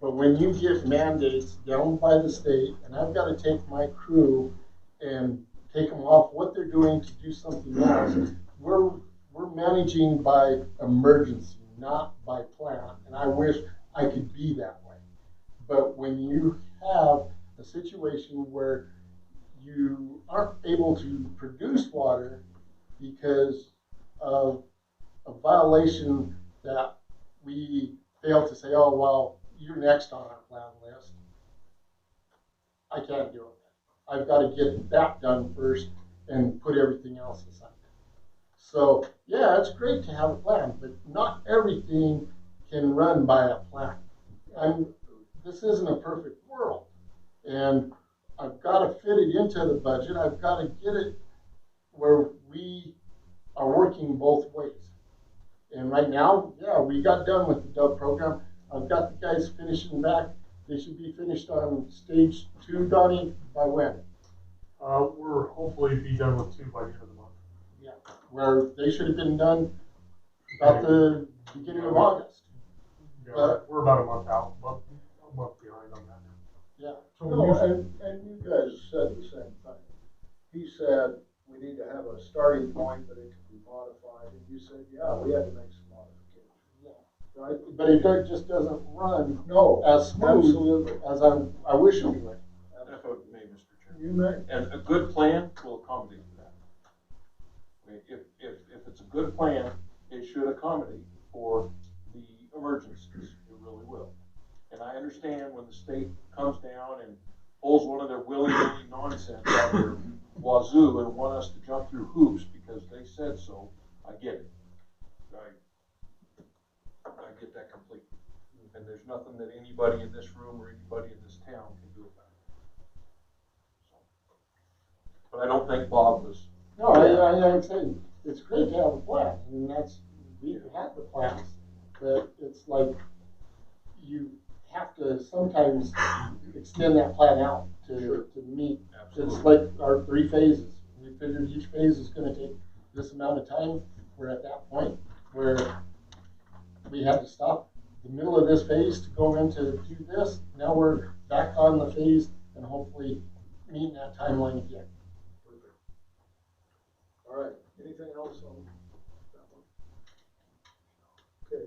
Speaker 2: But when you get mandates down by the state, and I've got to take my crew and take them off what they're doing to do something else, we're managing by emergency, not by plan. And I wish I could be that way. But when you have a situation where you aren't able to produce water because of a violation that we fail to say, oh, well, you're next on our plan list, I can't do it. I've got to get that done first and put everything else aside. So, yeah, it's great to have a plan, but not everything can run by a plan. This isn't a perfect world. And I've got to fit it into the budget. I've got to get it where we are working both ways. And right now, yeah, we got done with the Dove program. I've got the guys finishing back. They should be finished on stage 2, Donnie, by when?
Speaker 7: We're hopefully be done with 2 by the end of the month.
Speaker 2: Yeah, where they should have been done about the beginning of August.
Speaker 7: Yeah, we're about a month out, a month behind on that.
Speaker 2: Yeah.
Speaker 3: So
Speaker 1: No, and you guys said the same thing. He said we need to have a starting point, but it can be modified. And you said, yeah, we had to make some modifications. Yeah. Right?
Speaker 2: But it just doesn't run
Speaker 1: No,
Speaker 2: as smooth
Speaker 1: absolutely.
Speaker 2: as I wish it would.
Speaker 8: If I may, Mr. Chairman.
Speaker 1: You may.
Speaker 8: And a good plan will accommodate that.
Speaker 4: a good plan. It should accommodate for the emergencies. It really will. And I understand when the state comes down and pulls one of their willy-nilly nonsense out of their wazoo and want us to jump through hoops because they said so. I get it. I get that completely. And there's nothing that anybody in this room or anybody in this town can do about it. So. But I don't think Bob was.
Speaker 2: No, I'm saying, it's great to have a plan, and we've had the plans, but it's like, you have to sometimes extend that plan out to meet.
Speaker 4: Absolutely.
Speaker 2: It's like our 3 phases. We figured each phase is gonna take this amount of time. We're at that point where we had to stop the middle of this phase to go in to do this. Now we're back on the phase and hopefully meeting that timeline again.
Speaker 1: Perfect. All right, anything else on that one? Okay.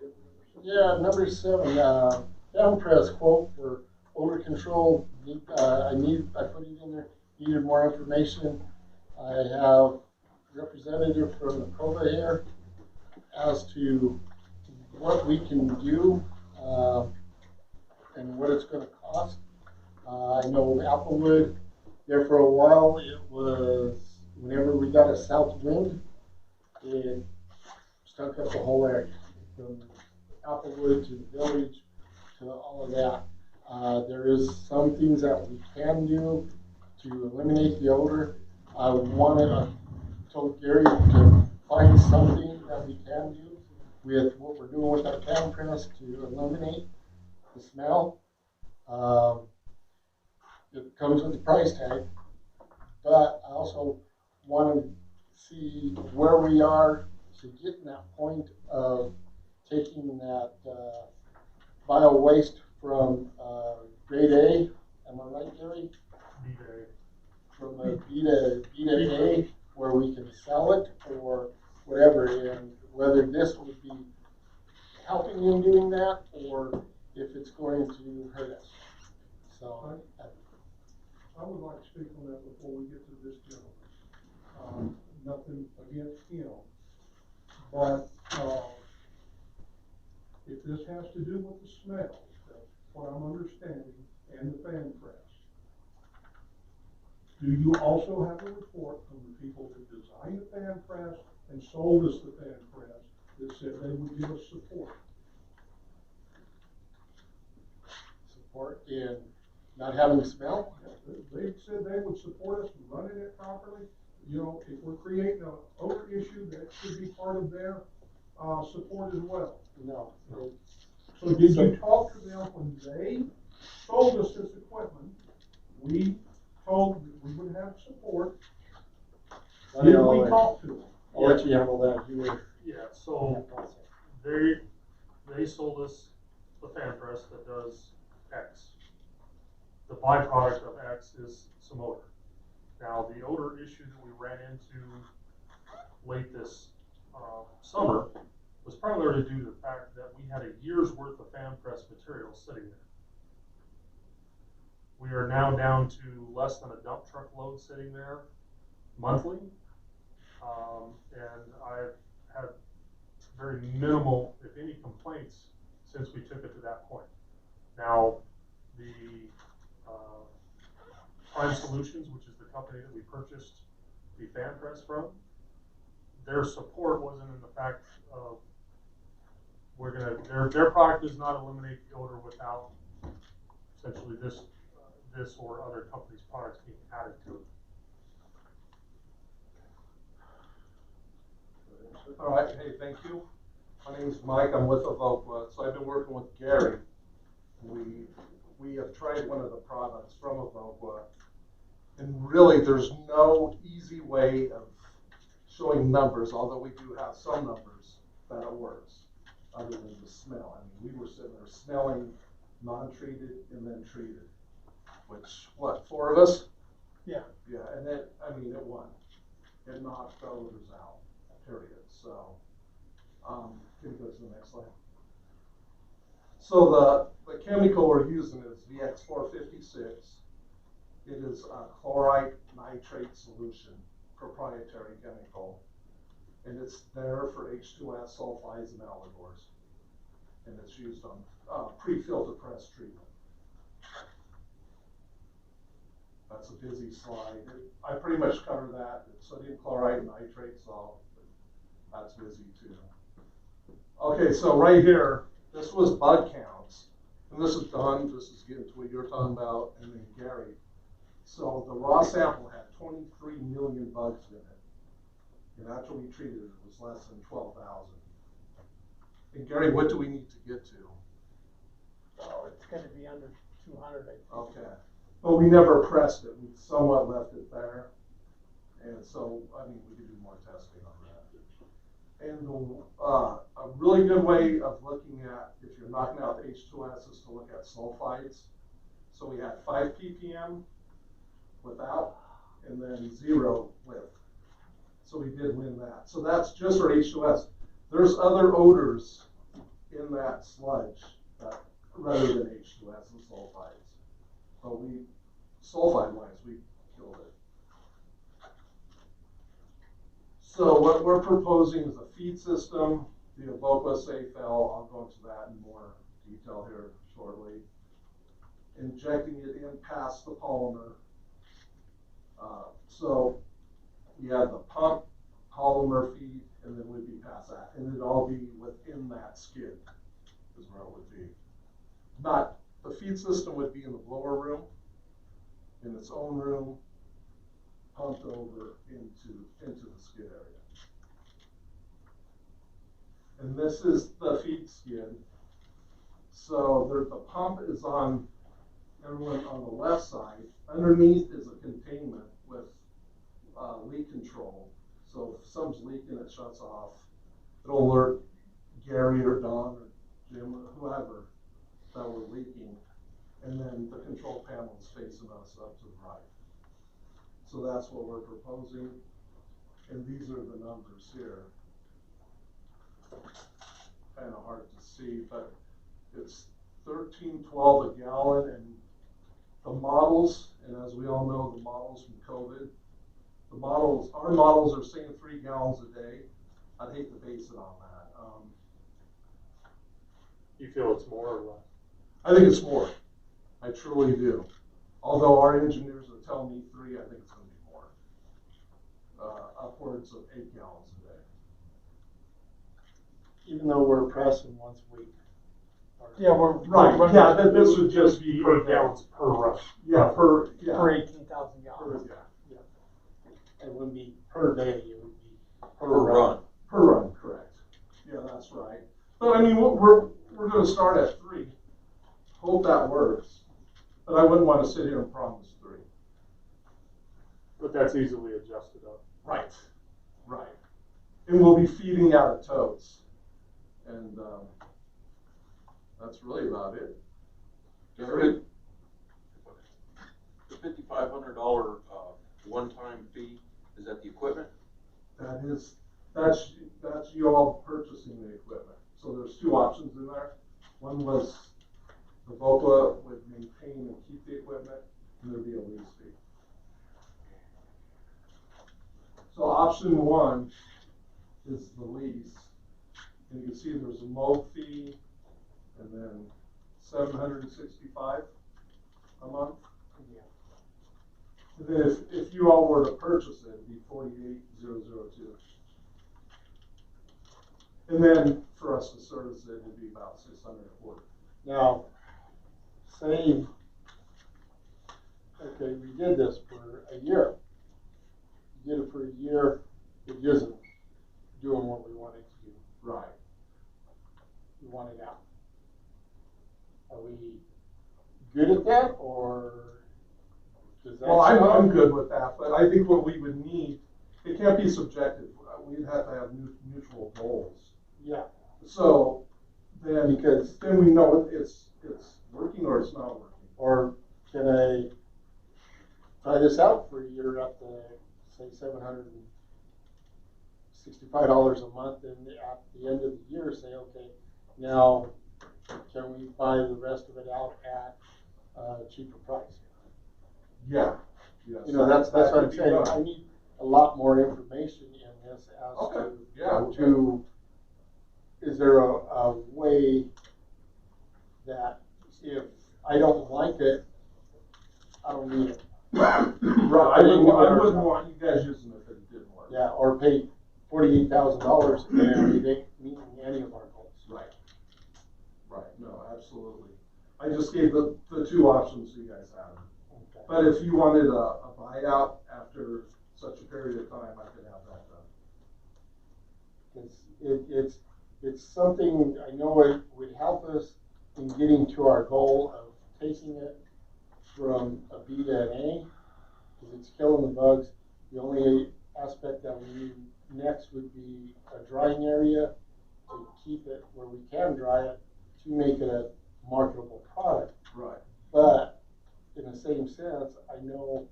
Speaker 1: Number 7.
Speaker 2: Yeah, number 7, down press quote for odor control. I put it in there, needed more information. I have representative from the COVA here as to what we can do and what it's going to cost. I know Applewood, there for a while, it was, whenever we got a south wind, it stunk up the whole area, from Applewood to the village to all of that. There is some things that we can do to eliminate the odor. I told Gary to find something that we can do with what we're doing with our can press to eliminate the smell. It comes with a price tag, but I also want to see where we are to get in that point of taking that bio waste from grade A. Am I right, Gary? From a B to A, where we can sell it or whatever, and whether this would be helping in doing that or if it's going to hurt us. So
Speaker 3: I would like to speak on that before we get to this gentleman. Nothing against him, but if this has to do with the smell, that's what I'm understanding, and the fan press. Do you also have a report from the people who designed the fan press and sold us the fan press that said they would give us support?
Speaker 2: Support in not having a smell?
Speaker 3: They said they would support us in running it properly. You know, if we're creating an odor issue, that should be part of their support as well.
Speaker 2: No.
Speaker 3: So did you talk to them when they sold us this equipment? We told that we would have support. Did we talk to them?
Speaker 2: I'll let you handle that. You were.
Speaker 7: Yeah, so they sold us the fan press that does X. The byproduct of X is some odor. Now, the odor issue that we ran into late this summer was primarily due to the fact that we had a year's worth of fan press material sitting there. We are now down to less than a dump truck load sitting there monthly, and I've had very minimal, if any, complaints since we took it to that point. Now, the Prime Solutions, which is the company that we purchased the fan press from, their support wasn't in the fact of their product does not eliminate the odor without essentially this or other companies' products being added to it.
Speaker 10: All right, hey, thank you. My name is Mike, I'm with Evoqua. So I've been working with Gary. We have tried one of the products from Evoqua, and really there's no easy way of showing numbers, although we do have some numbers that it works, other than the smell. I mean, we were sitting there smelling non-treated and then treated, which, what, 4 of us?
Speaker 3: Yeah.
Speaker 10: Yeah, and then, I mean, it won. It knocked the odors out, period. So, can you go to the next slide? So the chemical we're using is VX456. It is a chloride nitrate solution, proprietary chemical. And it's there for H2S, sulfides, and alloys. And it's used on pre-filter press treatment. That's a busy slide. I pretty much cover that. It's sodium chloride and nitrate salt. That's busy too. Okay, so right here, this was bug counts. And this is done, this is getting to what you're talking about, and then Gary. So the raw sample had 23 million bugs in it. And after we treated it, it was less than 12,000. And Gary, what do we need to get to?
Speaker 6: Oh, it's gonna be under 200, I think.
Speaker 10: Okay. But we never pressed it. We somewhat left it there. And so, I mean, we could do more testing on that. And a really good way of looking at, if you're knocking out the H2S, is to look at sulfides. So we had 5 ppm without, and then 0 with. So we did win that. So that's just for H2S. There's other odors in that sludge rather than H2S and sulfides. But sulfide wise, we killed it. So what we're proposing is a feed system, the Evoqua Safe L. I'll go into that in more detail here shortly. Injecting it in past the polymer. So you have the pump, polymer feed, and then we'd be past that. And it'd all be within that skid is where it would be. Not, the feed system would be in the blower room, in its own room, pumped over into the skid area. And this is the feed skid. So the pump is on everyone on the left side. Underneath is a containment with leak control. So if something's leaking, it shuts off. It'll alert Gary or Don or Jim or whoever that we're leaking. And then the control panel is facing us up to the right. So that's what we're proposing. And these are the numbers here. Kind of hard to see, but it's $13.12 a gallon. And the models, and as we all know, the models from COVID, our models are saying 3 gallons a day. I'd hate to base it on that.
Speaker 7: You feel it's more or less?
Speaker 10: I think it's more. I truly do. Although our engineers are telling me 3, I think it's going to be more. Upwards of 8 gallons a day.
Speaker 2: Even though we're pressing once a week.
Speaker 6: Yeah, we're
Speaker 10: Right.
Speaker 6: running
Speaker 10: Yeah, this would just
Speaker 7: be
Speaker 10: be
Speaker 7: 8 gallons per run.
Speaker 10: Yeah, per
Speaker 6: 18,000 gallons.
Speaker 10: Yeah.
Speaker 2: It wouldn't be per day, it would be
Speaker 8: Per run.
Speaker 10: Per run, correct. Yeah, that's right. But I mean, we're going to start at 3. Hope that works. But I wouldn't want to sit here and promise 3.
Speaker 7: But that's easily adjusted up.
Speaker 10: Right. Right. And we'll be feeding out of totes. And that's really about it.
Speaker 8: Gary, the $5,500 one-time fee, is that the equipment?
Speaker 10: That's you all purchasing the equipment. So there's 2 options in there. One was the Evoqua would maintain and keep the equipment, and there'd be a lease fee. So option 1 is the lease, and you can see there's a mold fee, and then $765 a month.
Speaker 6: Yeah.
Speaker 10: And then if you all were to purchase it, it'd be $48,002. And then for us to service it, it'd be about $640.
Speaker 2: Now, say, okay, we did this for a year. You did it for a year, it isn't doing what we want it to do.
Speaker 10: Right.
Speaker 2: We want it out. Are we good at that, or does that?
Speaker 10: Well, I'm
Speaker 2: sound-
Speaker 10: good with that, but I think what we would need, it can't be subjective. We'd have to have mutual goals.
Speaker 2: Yeah,
Speaker 10: So then,
Speaker 2: Because-
Speaker 10: then we know it's working or it's not working.
Speaker 2: or can I try this out for a year up to, say, $765 a month, and at the end of the year say, okay, now can we buy the rest of it out at a cheaper price?
Speaker 10: Yeah. Yes.
Speaker 2: You know, that's
Speaker 10: That
Speaker 2: what I'm
Speaker 10: could be
Speaker 2: saying.
Speaker 10: done.
Speaker 2: I need a lot more information in this as
Speaker 10: Okay.
Speaker 2: to
Speaker 10: Yeah.
Speaker 2: Is there a way that if I don't like it, I don't need it?
Speaker 10: Right, I wouldn't want you guys using it if it didn't work.
Speaker 2: Yeah, or pay $48,000 and it ain't meeting any of our goals.
Speaker 10: Right. Right, no, absolutely. I just gave the two options you guys had.
Speaker 2: Okay.
Speaker 10: But if you wanted a buyout after such a period of time, I could have that done.
Speaker 2: It's something, I know it would help us in getting to our goal of taking it from a B to an A, because it's killing the bugs. The only aspect that we need next would be a drying area to keep it where we can dry it to make it a marketable product.
Speaker 10: Right.
Speaker 2: But in the same sense, I know,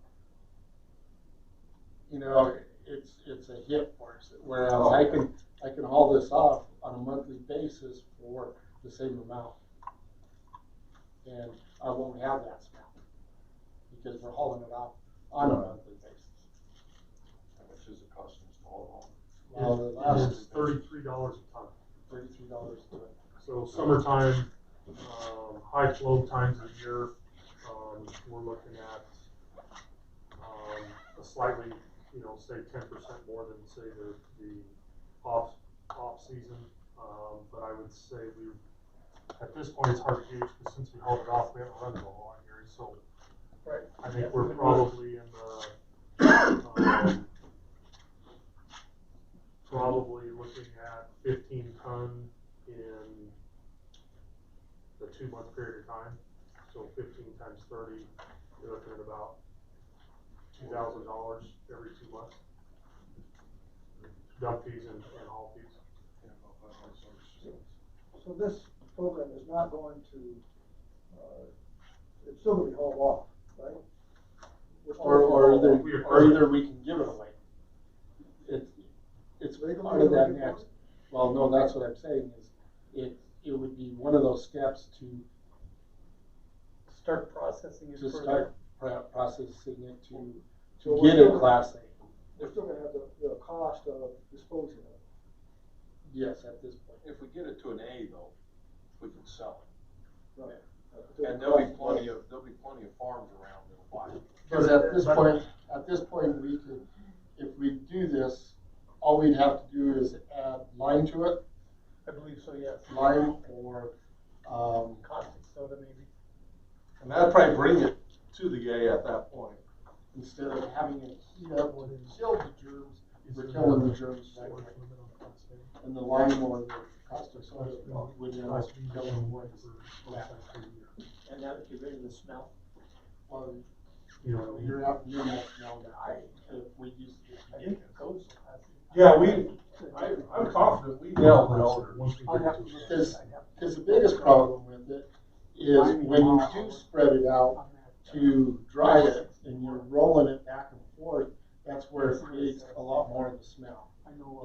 Speaker 2: it's a hit for us. Whereas I can haul this off on a monthly basis for the same amount. And I won't have that smell because we're hauling it off on a monthly basis.
Speaker 8: How much does it cost us to haul
Speaker 2: Well, the
Speaker 7: It
Speaker 2: last
Speaker 7: is $33 a ton.
Speaker 2: $33 to it.
Speaker 7: So summertime, high flow times of the year, we're looking at, a slightly, say 10% more than say the off season. But I would say at this point, it's hard to gauge because since we hauled it off, we haven't run it a whole lot, Gary. So
Speaker 6: Right.
Speaker 7: I think we're probably in the, probably looking at 15 ton in the 2-month period of time. So 15 times 30, you're looking at about $2,000 every 2 months. Dump fees and haul fees.
Speaker 5: So this program is not going to, it's still gonna be hauled off, right?
Speaker 2: Or either we can give it away. It's part of that next. Well, no, that's what I'm saying is it would be one of those steps to
Speaker 11: Start processing it
Speaker 2: to
Speaker 11: further.
Speaker 2: start processing it to
Speaker 5: So
Speaker 2: get it Class A.
Speaker 5: We're still gonna have the cost of disposing of it.
Speaker 2: Yes, at this point.
Speaker 8: If we get it to an A though, we can sell it.
Speaker 5: Right.
Speaker 8: And there'll be plenty of farms around that'll buy it.
Speaker 2: Because at this point, we could, if we do this, all we'd have to do is add lime to it,
Speaker 11: I believe so, yes.
Speaker 2: lime or,
Speaker 11: Caustic soda maybe.
Speaker 10: And that'd probably bring it to the A at that point.
Speaker 2: instead of having it heat up when it kills the germs, we're killing the germs that way. And the lime or the caustic soda would end up killing what is left.
Speaker 6: And that would get rid of the smell.
Speaker 2: Well, you're out, you're not smell that. If we use.
Speaker 11: I think it goes.
Speaker 10: Yeah, I'm confident we nailed the odor.
Speaker 2: Because the biggest problem with it is when you do spread it out to dry it and you're rolling it back and forth, that's where it creates a lot more of the smell.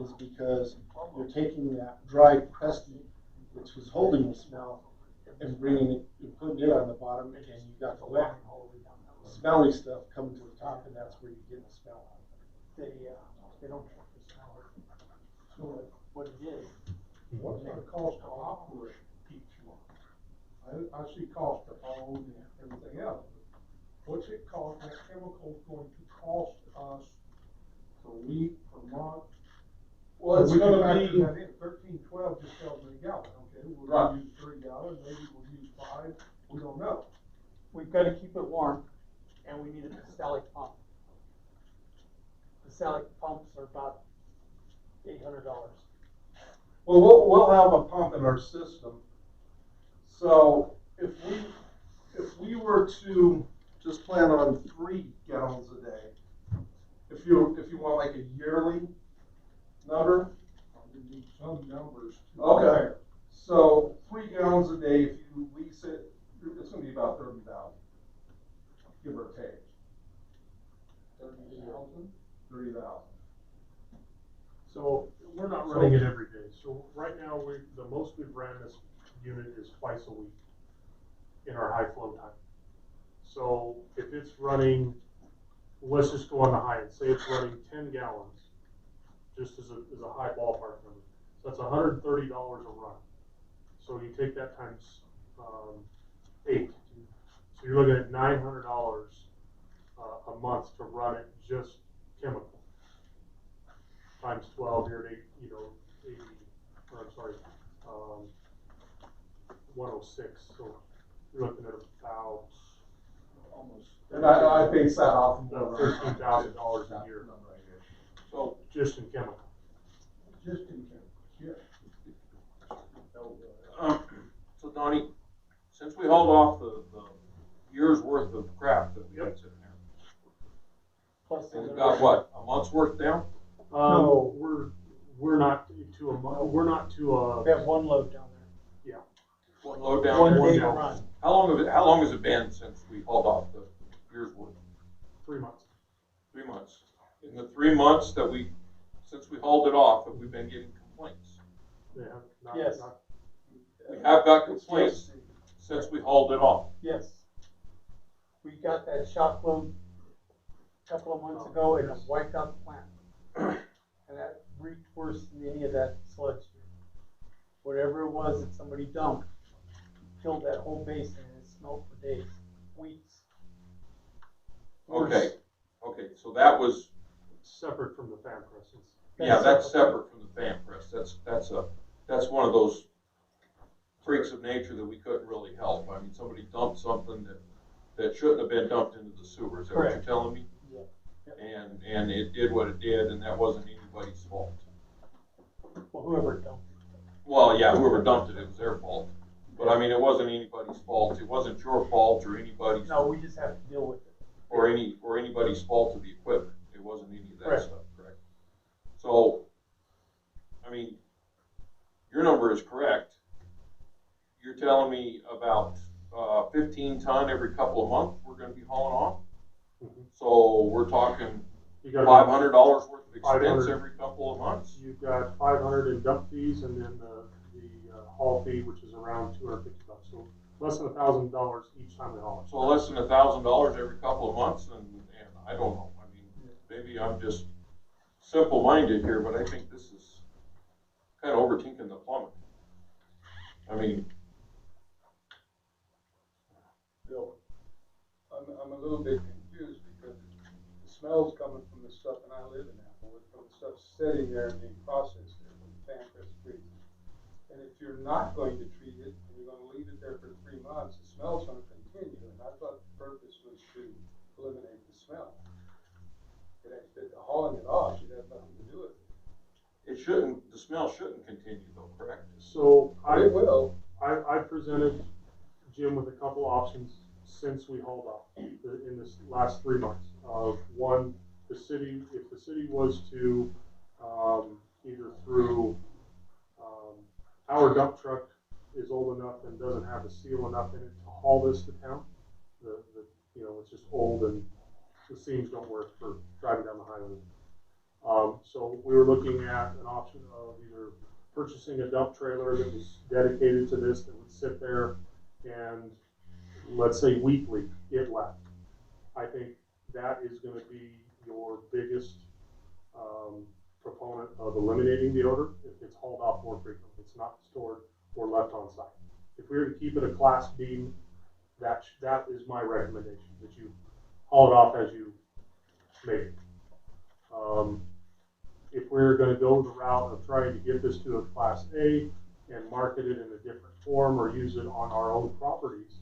Speaker 2: Is because you're taking that dry crusty, which is holding the smell, and bringing it, you're putting it on the bottom, and you got the wet, smelly stuff coming to the top, and that's where you get the smell out of it.
Speaker 11: They don't check the smell. So what it is.
Speaker 3: What's the cost to operate each one? I see cost to own and everything else. What's it cost, that chemical's going to cost us per week, per month?
Speaker 10: Well, it's
Speaker 3: We can
Speaker 10: gonna
Speaker 3: factor
Speaker 10: be,
Speaker 3: that in. 1312 just tells me a gallon, okay, we're
Speaker 10: Right.
Speaker 3: gonna use 3 gallons, maybe we'll use 5, we don't know.
Speaker 11: We've got to keep it warm, and we need a Salic pump. The Salic pumps are about $800.
Speaker 10: well, we'll have a pump in our system. So if we were to just plan on 3 gallons a day, if you want like a yearly number,
Speaker 3: We need some numbers to
Speaker 10: okay.
Speaker 3: compare.
Speaker 10: So 3 gallons a day, if you lease it, it's gonna be about 30,000, give or take.
Speaker 3: 30,000?
Speaker 10: 30,000.
Speaker 7: So we're not running it every day. So right now, the most we've ran this unit is twice a week in our high flow time. So if it's running, let's just go on the high end, say it's running 10 gallons just as a high ballpark number. So that's $130 a run. So you take that times 8. So you're looking at $900 a month to run it just chemical. Times 12, you're at 80, or I'm sorry, 106. So you're looking at about
Speaker 1: Almost.
Speaker 10: And I base that off of
Speaker 7: about
Speaker 10: more
Speaker 7: $13,000 a year.
Speaker 8: So,
Speaker 7: Just in chemical.
Speaker 3: Just in case, yes.
Speaker 8: so Donnie, since we hauled off the year's worth of crap that we had sitting there,
Speaker 11: Plus
Speaker 8: and we've
Speaker 11: the-
Speaker 8: got what, a month's worth down?
Speaker 11: No.
Speaker 7: We're not to a.
Speaker 11: We have one load down there.
Speaker 8: One load down
Speaker 11: One
Speaker 8: there?
Speaker 11: day
Speaker 7: down.
Speaker 11: run.
Speaker 8: How long has it been since we hauled off the year's worth?
Speaker 7: 3 months.
Speaker 8: 3 months. In the 3 months since we hauled it off, have we been getting complaints?
Speaker 7: Yeah,
Speaker 11: Yes.
Speaker 8: We have got complaints since we hauled it off.
Speaker 11: Yes. We got that shock load a couple of months ago and it wiped out the plant. And that reeked worse than any of that sludge. Whatever it was that somebody dumped, filled that whole basin and it smelled for days, weeks.
Speaker 8: Okay, so that was,
Speaker 7: Separate from the fan presses.
Speaker 8: yeah, that's separate from the fan press. That's one of those freaks of nature that we couldn't really help. I mean, somebody dumped something that shouldn't have been dumped into the sewer. Is that what you're
Speaker 11: Correct.
Speaker 8: telling me?
Speaker 11: Yeah.
Speaker 8: And it did what it did, and that wasn't anybody's fault.
Speaker 11: Well, whoever dumped it.
Speaker 8: Well, yeah, whoever dumped it, it was their fault. But I mean, it wasn't anybody's fault. It wasn't your fault or anybody's.
Speaker 11: No, we just have to deal with it.
Speaker 8: Or anybody's fault of the equipment. It wasn't any of that
Speaker 11: Correct.
Speaker 8: stuff, correct? So, I mean, your number is correct. You're telling me about 15 ton every couple of months we're gonna be hauling off?
Speaker 7: Mhm.
Speaker 8: So we're talking
Speaker 7: You got
Speaker 8: $500 worth of expense
Speaker 7: 500.
Speaker 8: every couple of months?
Speaker 7: You've got 500 in dump fees and then the haul fee, which is around $250. So less than $1,000 each time we haul it.
Speaker 8: So less than $1,000 every couple of months, and I don't know. I mean, maybe I'm just simple-minded here, but I think this is kind of overthinking the plumbing. I mean,
Speaker 9: Bill, I'm a little bit confused because the smell's coming from the stuff, and I live in Applewood, from the stuff sitting there and being processed there when the fan press freezes. And if you're not going to treat it, and you're gonna leave it there for 3 months, the smell's gonna continue, and I thought the purpose was to eliminate the smell. Hauling it off should have nothing to do with it.
Speaker 8: the smell shouldn't continue though, correct?
Speaker 7: So
Speaker 9: It will.
Speaker 7: I presented Jim with a couple options since we hauled off in this last 3 months. One, if the city was to, either through, our dump truck is old enough and doesn't have a seal enough in it to haul this to town. It's just old and the seams don't work for driving down the highway. So we were looking at an option of either purchasing a dump trailer that was dedicated to this, that would sit there and, let's say weekly, get left. I think that is gonna be your biggest, proponent of eliminating the odor if it's hauled off more frequently. It's not stored or left on site. If we were to keep it a class B, that is my recommendation, that you haul it off as you make it. If we're gonna go the route of trying to get this to a class A and market it in a different form or use it on our own properties,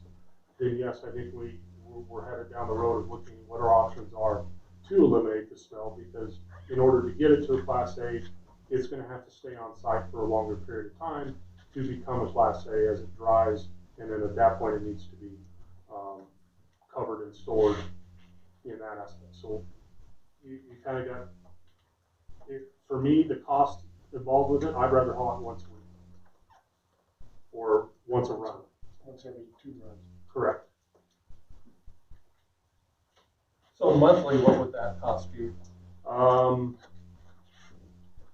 Speaker 7: then yes, I think we're headed down the road of looking at what our options are to eliminate the smell, because in order to get it to a class A, it's gonna have to stay on site for a longer period of time to become a class A as it dries, and then at that point it needs to be covered and stored in that aspect. So you kind of got, for me, the cost involved with it, I'd rather haul it once a week or once a run.
Speaker 2: Once every 2 runs.
Speaker 7: Correct.
Speaker 10: So monthly, what would that cost be?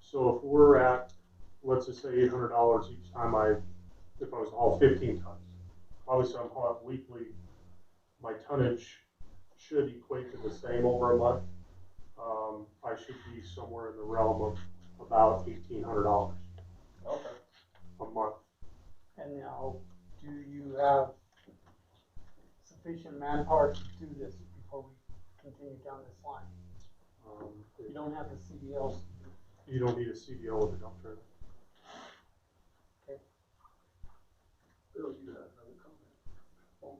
Speaker 7: So if we're at, let's just say $800 each time if I was to haul 15 tons. Obviously I'm hauling weekly, my tonnage should equate to the same over a month. I should be somewhere in the realm of about $1,800
Speaker 9: Okay.
Speaker 7: a month.
Speaker 11: And now, do you have sufficient manpower to do this before we continue down this line? You don't have the CDLs.
Speaker 7: You don't need a CDL with a dump trailer.
Speaker 1: Bill, you had another comment?
Speaker 9: Well,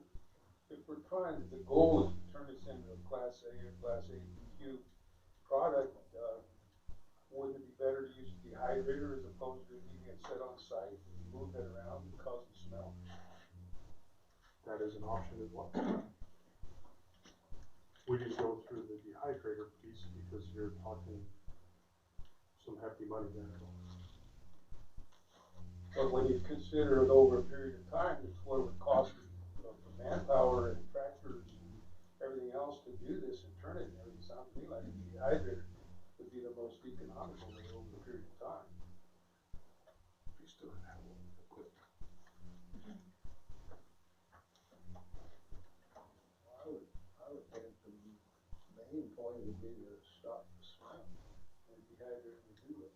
Speaker 9: if we're trying, the goal is to turn this into a Class A or Class A BQ product, wouldn't it be better to use a dehydrator as opposed to leaving it set on site and move it around and cause the smell?
Speaker 7: That is an option as well. We just go through the dehydrator piece because you're talking some hefty money there.
Speaker 9: But when you consider it over a period of time, it's what it would cost for manpower and tractors and everything else to do this and turn it and everything. Sounds to me like a dehydrator would be the most economical way over a period of time.
Speaker 8: We still have equipment.
Speaker 5: I would think the main point would be to stop the smell, and dehydrator would do it.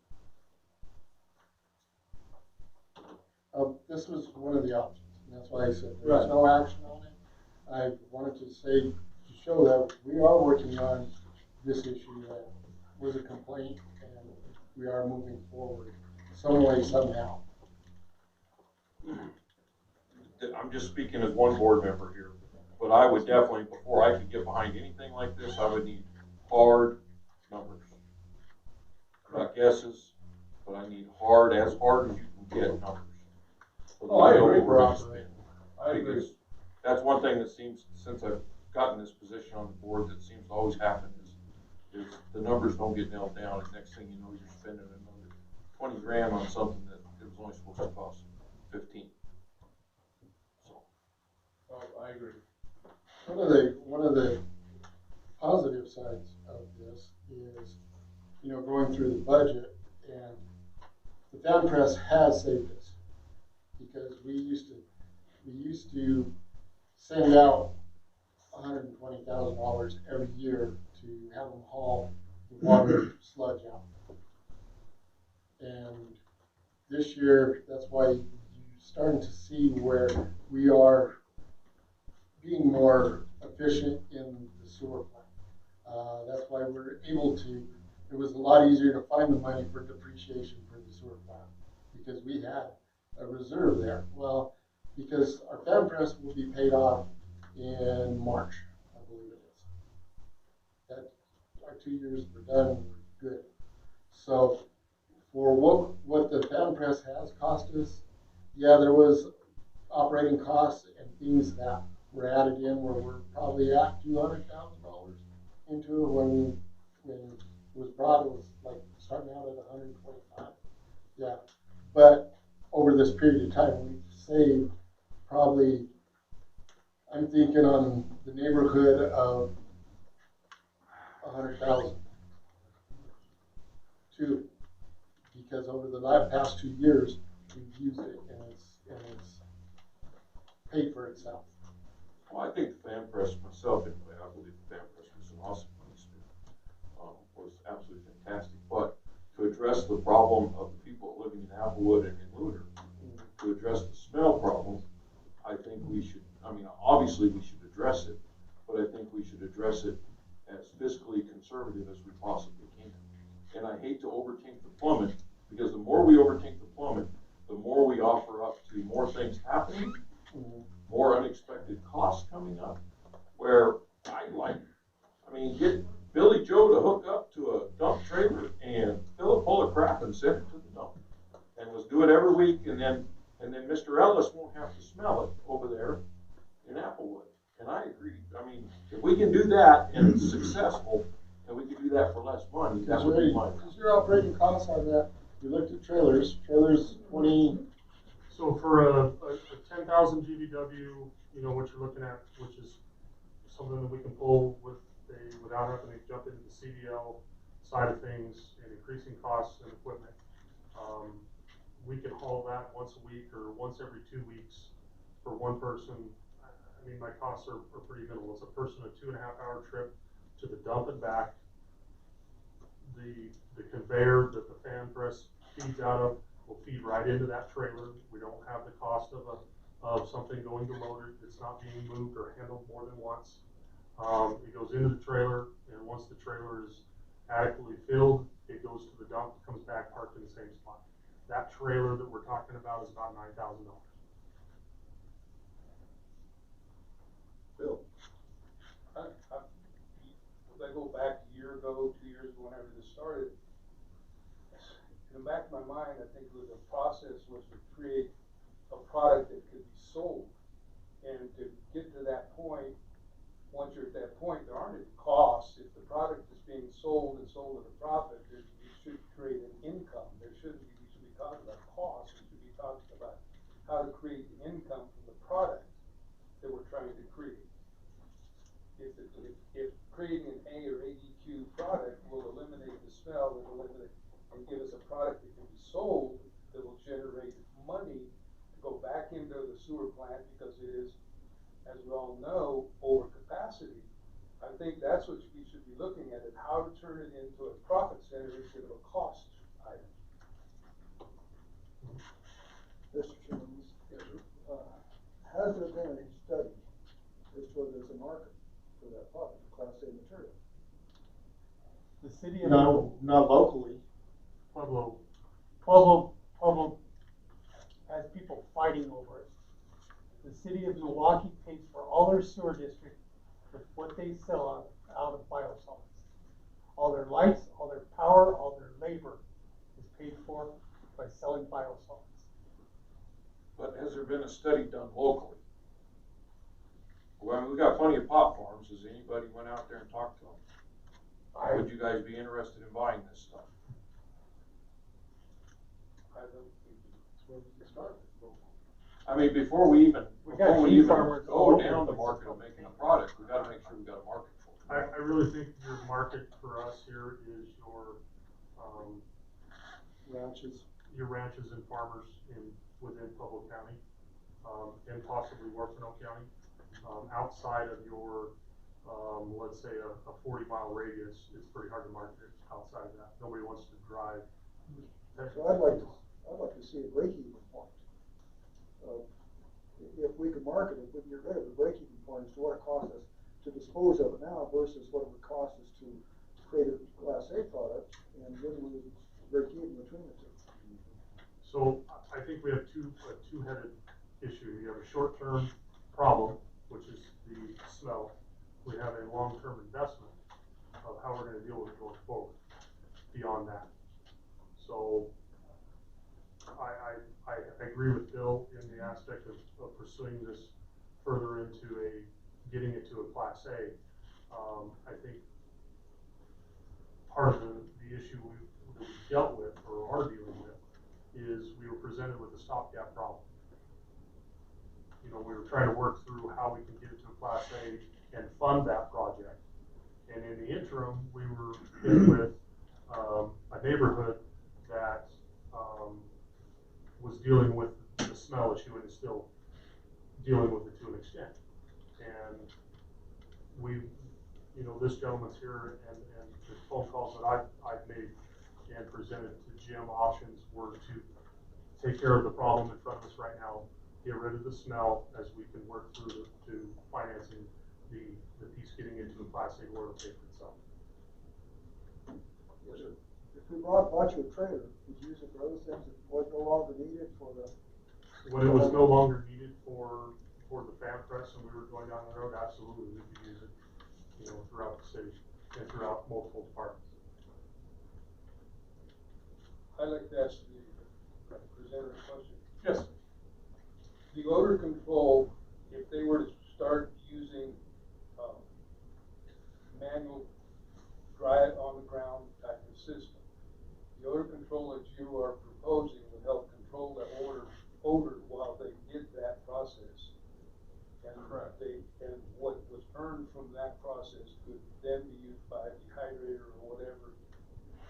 Speaker 2: This was one of the options, and that's why I said there's no action on it. I wanted to say, to show that we are working on this issue that was a complaint, and we are moving forward some way, somehow.
Speaker 8: I'm just speaking as one board member here, but I would definitely, before I could get behind anything like this, I would need hard numbers. Not guesses, but I need hard as you can get numbers.
Speaker 9: Oh, I agree,
Speaker 8: We're gonna
Speaker 9: Rob.
Speaker 8: spend.
Speaker 9: I agree.
Speaker 8: Because that's one thing that seems, since I've gotten this position on the board, that seems to always happen is the numbers don't get nailed down, and next thing you know, you're spending another 20 grand on something that it was only supposed to cost 15. So.
Speaker 9: Oh, I agree.
Speaker 2: One of the positive sides of this is, going through the budget, and the fan press has saved us, because we used to send out $120,000 every year to have them haul the water sludge out. And this year, that's why you're starting to see where we are being more efficient in the sewer plant. That's why we're able to, it was a lot easier to find the money for depreciation for the sewer plant, because we had a reserve there. Well, because our fan press will be paid off in March, I believe it is. That our 2 years were done, and we're good. So for what the fan press has cost us, yeah, there was operating costs and things that were added in where we're probably at $200,000 into it. When it was brought, it was like starting out at 125. Yeah, but over this period of time, we've saved probably, I'm thinking on the neighborhood of 100,000 too, because over the past 2 years, we've used it, and it's paid for itself.
Speaker 8: Well, I think the fan press myself, anyway, I believe the fan press was an awesome initiative. Was absolutely fantastic. But to address the problem of the people living in Applewood and in Lunar, to address the smell problem, I think we should, obviously we should address it, but I think we should address it as fiscally conservative as we possibly can. And I hate to overthink the plummet, because the more we overthink the plummet, the more we offer up to more things happening, more unexpected costs coming up, where get Billy Joe to hook up to a dump trailer and fill it full of crap and send it to the dump. And let's do it every week, and then Mr. Ellis won't have to smell it over there in Applewood. And I agree. If we can do that and it's successful, and we can do that for less money, that would be my.
Speaker 2: Because your operating costs on that, you looked at trailers 20.
Speaker 7: So for a 10,000 GVW, what you're looking at, which is something that we can pull without having to jump into the CDL side of things and increasing costs and equipment. We can haul that once a week or once every 2 weeks for one person. My costs are pretty minimal. It's a person a 2.5 hour trip to the dump and back. the conveyor that the fan press feeds out of will feed right into that trailer. We don't have the cost of something going to loader. It's not being moved or handled more than once. It goes into the trailer, and once the trailer is adequately filled, it goes to the dump, comes back parked in the same spot. That trailer that we're talking about is about $9,000.
Speaker 1: Bill?
Speaker 9: If I go back a year ago, 2 years ago, whenever this started, in the back of my mind, I think the process was to create a product that could be sold. And to get to that point, once you're at that point, there aren't any costs. If the product is being sold and sold at a profit, you should create an income. We shouldn't be talking about costs. We should be talking about how to create the income from the product that we're trying to create. If creating an A or ADQ product will eliminate the smell, will eliminate and give us a product that can be sold, that will generate money to go back into the sewer plant because it is, as we all know, over capacity. I think that's what we should be looking at, and how to turn it into a profit center instead of a cost item.
Speaker 5: Mr. Chairman, has there been a study as to whether there's a market for that product, Class A material?
Speaker 11: The city of.
Speaker 2: No, not locally.
Speaker 7: Pueblo,
Speaker 11: Pueblo has people fighting over it. The city of Milwaukee pays for all their sewer district with what they sell out of biosolids. All their lights, all their power, all their labor is paid for by selling biosolids.
Speaker 8: But has there been a study done locally? Well, we got plenty of pot farms. Has anybody went out there and talked to them? Would you guys be interested in buying this stuff? I mean, before we even
Speaker 11: farmers
Speaker 8: go down the market of making a product, we gotta make sure we got a market for it.
Speaker 7: I really think your market for us here is your ranches and farmers within Pueblo County, and possibly Warpino County. Outside of your, let's say a 40-mile radius, it's pretty hard to market outside of that. Nobody wants to drive.
Speaker 5: So I'd like to see a break-even point. If we could market it, we can get rid of the break-even point as to what it costs us to dispose of it now versus what it would cost us to create a Class A product, and then we would break even between the two.
Speaker 7: So I think we have a two-headed issue. You have a short-term problem, which is the smell. We have a long-term investment of how we're going to deal with it going forward beyond that. So I agree with Bill in the aspect of pursuing this further into getting it to a Class A. I think part of the issue that we dealt with or are dealing with is we were presented with a stopgap problem. You know, we were trying to work through how we can get it to a Class A and fund that project. And in the interim, we were hit with a neighborhood that was dealing with the smell issue and is still dealing with it to an extent. And this gentleman's here, and the phone calls that I've made and presented to Jim, options were to take care of the problem in front of us right now, get rid of the smell as we can work through to financing the piece getting into a Class A order pay for itself.
Speaker 5: Yes, sir. If we bought you a trailer, would you use it for other things that was no longer needed for the?
Speaker 7: When it was no longer needed for the fan press and we were going down the road, absolutely we could use it, throughout the city and throughout multiple departments.
Speaker 9: I'd like to ask the presenter a question.
Speaker 7: Yes.
Speaker 9: The odor control, if they were to start using manual dry it on the ground type of system, the odor control that you are proposing would help control the odor while they did that process. And
Speaker 10: correct.
Speaker 9: And what was earned from that process could then be used by a dehydrator or whatever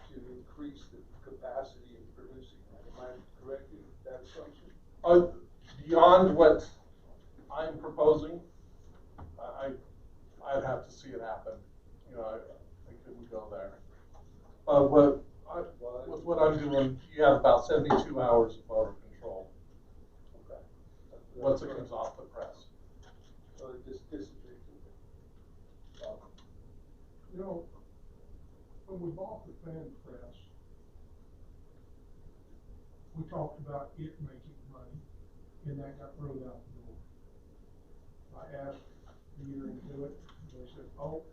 Speaker 9: to increase the capacity of producing that. Am I correct in that assumption?
Speaker 10: Beyond what I'm proposing, I'd have to see it happen. I couldn't go there. With what I'm doing, you have about 72 hours of motor control,
Speaker 9: Okay.
Speaker 10: once it comes off the press.
Speaker 9: So it just dissipates.
Speaker 3: You know, when we bought the fan press, we talked about it making money, and that got thrown out the door. I asked the year into it, they said, oh,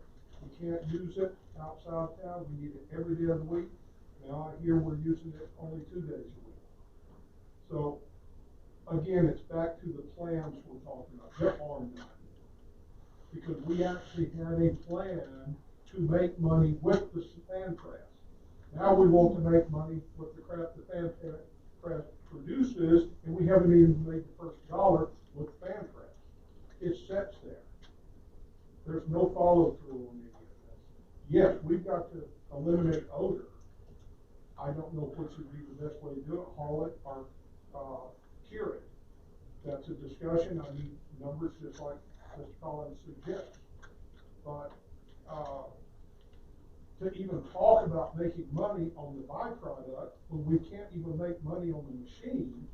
Speaker 3: we can't use it outside of town, we need it every day of the week. Now I hear we're using it only 2 days a week. So, again, it's back to the plans we're talking about, there are none. Because we actually had a plan to make money with the fan press. Now we want to make money with the crap the fan press produces, and we haven't even made the first dollar with the fan press. It sits there. There's no follow through on any of this. Yes, we've got to eliminate odor. I don't know which would be the best way to do it, haul it or cure it. That's a discussion. I need numbers just like Mr. Collins suggests. But to even talk about making money on the byproduct when we can't even make money on the machine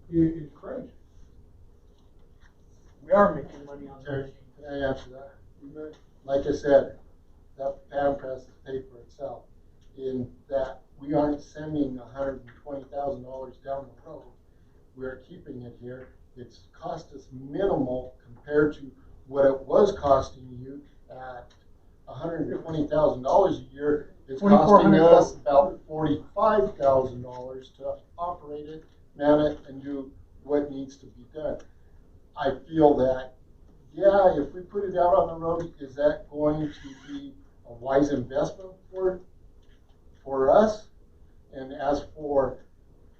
Speaker 3: is crazy.
Speaker 11: We are making money on the
Speaker 2: Terry,
Speaker 11: machine.
Speaker 2: can I answer that? Like I said, that fan press is paid for itself in that we aren't sending $120,000 down the road. We're keeping it here. It's cost us minimal compared to what it was costing you at $120,000 a year. It's costing us about $45,000 to operate it, man it, and do what needs to be done. I feel that, yeah, if we put it out on the road, is that going to be a wise investment for us? And as for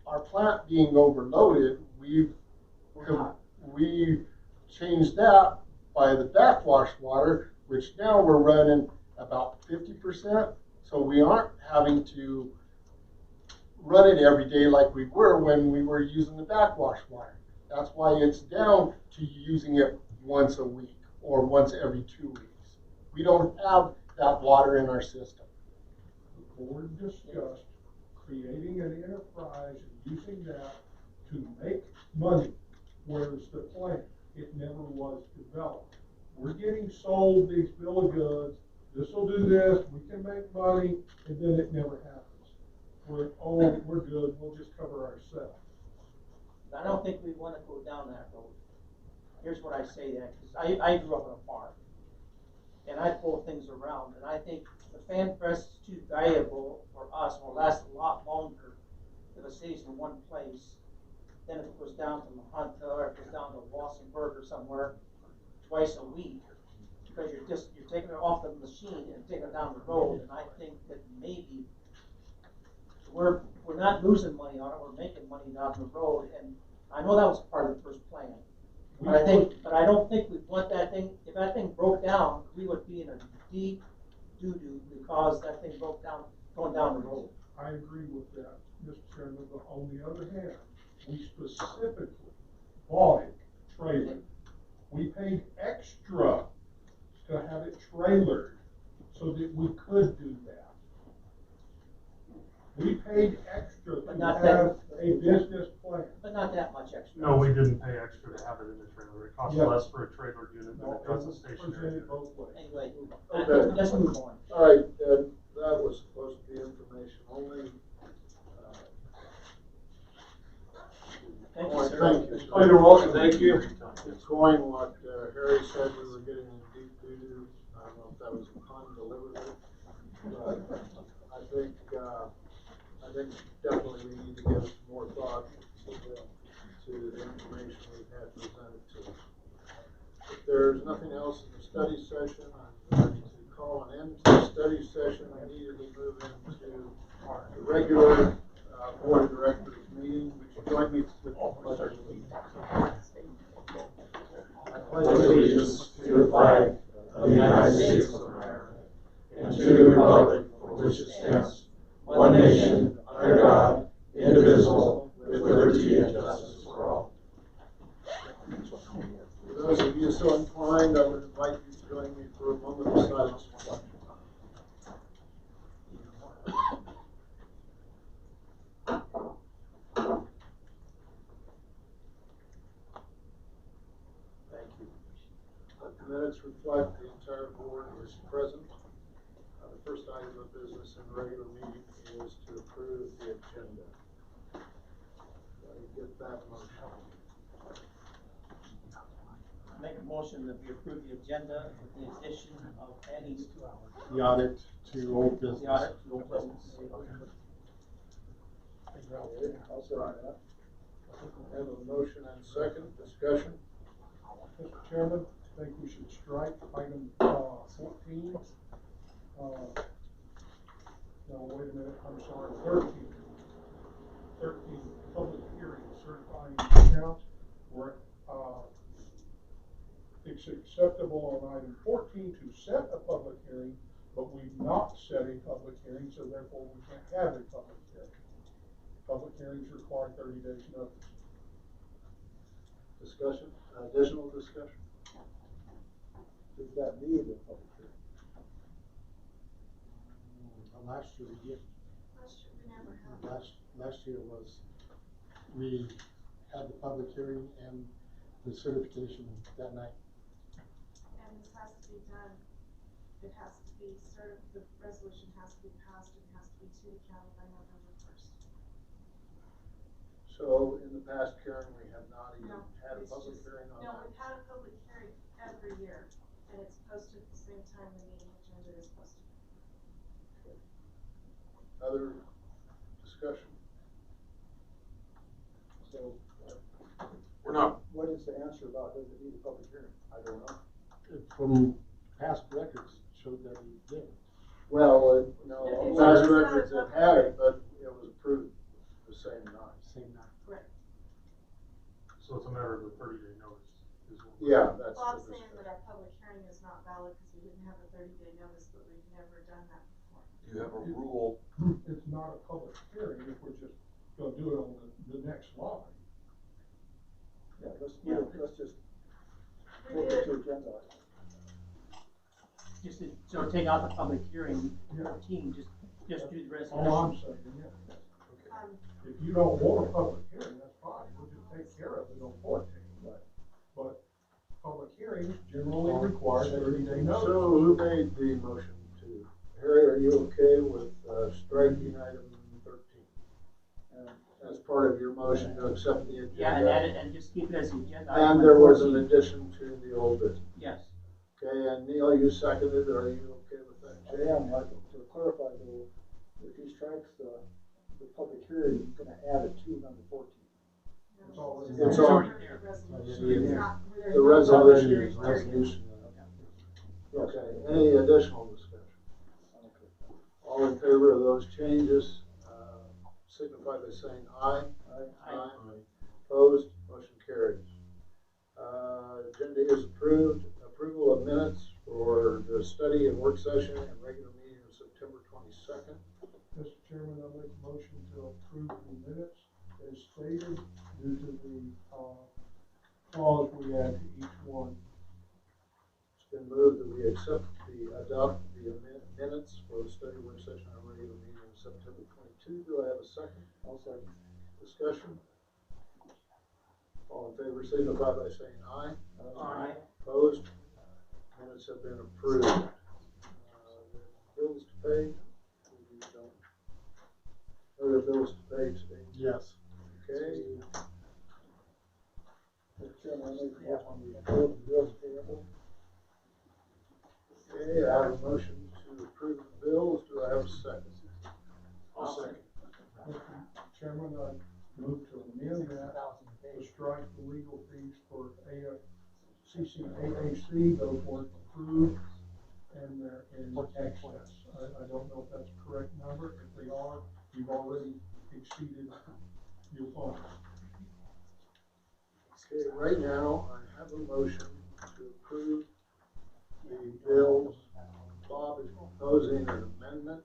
Speaker 2: our plant being overloaded, we've changed that by the backwash water, which now we're running about 50%. So we aren't having to run it every day like we were when we were using the backwash water. That's why it's down to using it once a week or once every 2 weeks. We don't have that water in our system.
Speaker 3: The board discussed creating an enterprise and using that to make money. Where's the plan? It never was developed. We're getting sold these bill of goods. This will do this, we can make money, and then it never happens. We're good, we'll just cover ourselves.
Speaker 6: I don't think we wanna go down that road. Here's what I say that, cause I grew up on a farm. And I pull things around, and I think the fan press is too valuable for us, will last a lot longer if it stays in one place than if it goes down to Mahanta or if it goes down to Wassenberg or somewhere twice a week. Because you're taking it off the machine and taking it down the road, and I think that maybe we're not losing money on it, we're making money down the road, and I know that was part of the first plan. But I don't think we want that thing, if that thing broke down, we would be in a deep doo-doo because that thing broke down, going down the road.
Speaker 3: I agree with that, Mr. Chairman, but on the other hand, we specifically bought it trailer. We paid extra to have it trailered so that we could do that. We paid extra to have a business plan.
Speaker 6: But not that much extra.
Speaker 7: No, we didn't pay extra to have it in the trailer. It costs less for a trailer unit than it does a stationary
Speaker 3: Presented
Speaker 7: unit.
Speaker 3: both ways.
Speaker 6: Anyway,
Speaker 1: Okay.
Speaker 6: let's move on.
Speaker 1: All right, Ed, that was supposed to be information only.
Speaker 6: Thank you, sir.
Speaker 1: Thank you, sir.
Speaker 4: Oh, you're welcome, thank you.
Speaker 1: It's going what Harry said, we were getting in deep doo-doo. I don't know if that was a pun deliberately, but I think definitely we need to give some more thought to the information we've had presented to us. If there's nothing else in the study session, I'm ready to call an end to the study session. I immediately move into the regular board of directors meeting. Would you join me with the pledge of allegiance? I pledge
Speaker 12: allegiance to the flag of the United States of America and to the republic for which it stands, one nation, under God, indivisible, with liberty and justice for all.
Speaker 1: For those of you so inclined, I would invite you to join me for a moment of silence. present. The first item of business in the regular meeting is to approve the agenda. Do I get that motion?
Speaker 6: Make a motion that we approve the agenda with the addition of adding
Speaker 2: The audit to old business.
Speaker 6: the audit to old business.
Speaker 5: Okay, I'll second that.
Speaker 1: I have a motion and second discussion.
Speaker 3: Mr. Chairman, I think we should strike item, 14. No, wait a minute, I'm sorry, 13. 13, public hearing certifying accounts where, it's acceptable on item 14 to set a public hearing, but we've not set a public hearing, so therefore we can't have a public hearing. Public hearings require 30 days notice.
Speaker 1: Discussion, additional discussion.
Speaker 5: Does that need a public hearing?
Speaker 2: Last year we did.
Speaker 13: Last year we never had.
Speaker 2: Last year was, we had the public hearing and the certification that night.
Speaker 13: And this has to be done, it has to be the resolution has to be passed and has to be to the county by November 1st.
Speaker 1: So in the past, Karen, we have not even
Speaker 13: No,
Speaker 1: had a
Speaker 13: it's
Speaker 1: public
Speaker 13: just-
Speaker 1: hearing on
Speaker 13: No,
Speaker 1: that?
Speaker 13: we've had a public hearing every year, and it's posted at the same time the meeting agenda is posted.
Speaker 1: Other discussion?
Speaker 5: So,
Speaker 8: We're not,
Speaker 5: what is the answer about, does it need a public hearing? I don't know.
Speaker 2: From past records showed that we did.
Speaker 1: Well, no,
Speaker 13: It's
Speaker 1: last
Speaker 13: not a
Speaker 1: records have
Speaker 13: public
Speaker 1: had
Speaker 13: hearing.
Speaker 1: it, but it was approved the same night.
Speaker 2: Same night.
Speaker 13: Correct.
Speaker 7: So it's a matter of the 30-day notice is what.
Speaker 1: Yeah, that's.
Speaker 13: Bob's
Speaker 1: the
Speaker 13: saying that
Speaker 1: discussion.
Speaker 13: our public hearing is not valid because we didn't have a 30-day notice, but we've never done that before.
Speaker 8: you have a rule,
Speaker 3: It's not a public hearing if we're just gonna do it on the next line.
Speaker 5: Yeah, let's just
Speaker 13: We
Speaker 5: take
Speaker 13: did
Speaker 5: it to agenda.
Speaker 6: Just to, so take out the public hearing,
Speaker 3: Yeah.
Speaker 6: 14, just do the resolution.
Speaker 3: All I'm saying, yeah.
Speaker 13: Um,
Speaker 3: If you don't want a public hearing, that's fine, we'll just take care of it on 14.
Speaker 5: Right.
Speaker 3: But public hearings generally require 30-day notice.
Speaker 1: So who made the motion to, Harry, are you okay with striking item 13? As part of your motion to accept the agenda?
Speaker 6: Yeah, and add it, and just keep it as the agenda.
Speaker 1: And
Speaker 6: item
Speaker 1: there was an
Speaker 6: 14.
Speaker 1: addition to the old business.
Speaker 6: Yes.
Speaker 1: Okay, and Neil, you seconded, are you okay with that?
Speaker 5: I am, Michael, to clarify though, if he strikes the public hearing, he's gonna add it to number 14.
Speaker 3: It's already
Speaker 1: It's
Speaker 3: there.
Speaker 1: already
Speaker 13: the
Speaker 1: there.
Speaker 13: resolution. It's not- there's
Speaker 1: The
Speaker 13: no
Speaker 1: resolution
Speaker 13: public
Speaker 1: is
Speaker 13: hearing.
Speaker 1: resolution.
Speaker 5: Yes.
Speaker 1: Okay, any additional discussion?
Speaker 5: Okay.
Speaker 1: All in favor of those changes, signify by saying aye.
Speaker 6: Aye.
Speaker 1: Opposed, motion carries. Agenda is approved. Approval of minutes for the study and work session and regular meeting of September 22nd.
Speaker 3: Mr. Chairman, I make a motion to approve the minutes as stated due to the, clause we add to each one.
Speaker 1: It's been moved that we adopt the minutes for the study work session and regular meeting of September 22. Do I have a second?
Speaker 5: I'll second.
Speaker 1: Discussion? All in favor signify by saying aye.
Speaker 6: Aye.
Speaker 1: Opposed? Minutes have been approved. Bills to pay? We don't. Other bills to pay today?
Speaker 2: Yes.
Speaker 1: Okay.
Speaker 5: Mr. Chairman, I make a motion we approve the bills payable.
Speaker 1: Okay, I have a motion to approve the bills. Do I have a second?
Speaker 6: I'll second.
Speaker 3: Mr. Chairman, I move to amend that to strike the legal fees for CCAAC, those weren't approved, and they're in excess. I don't know if that's a correct number, if they are, you've already exceeded your funds.
Speaker 1: Okay, right now, I have a motion to approve the bills. Bob is proposing an amendment.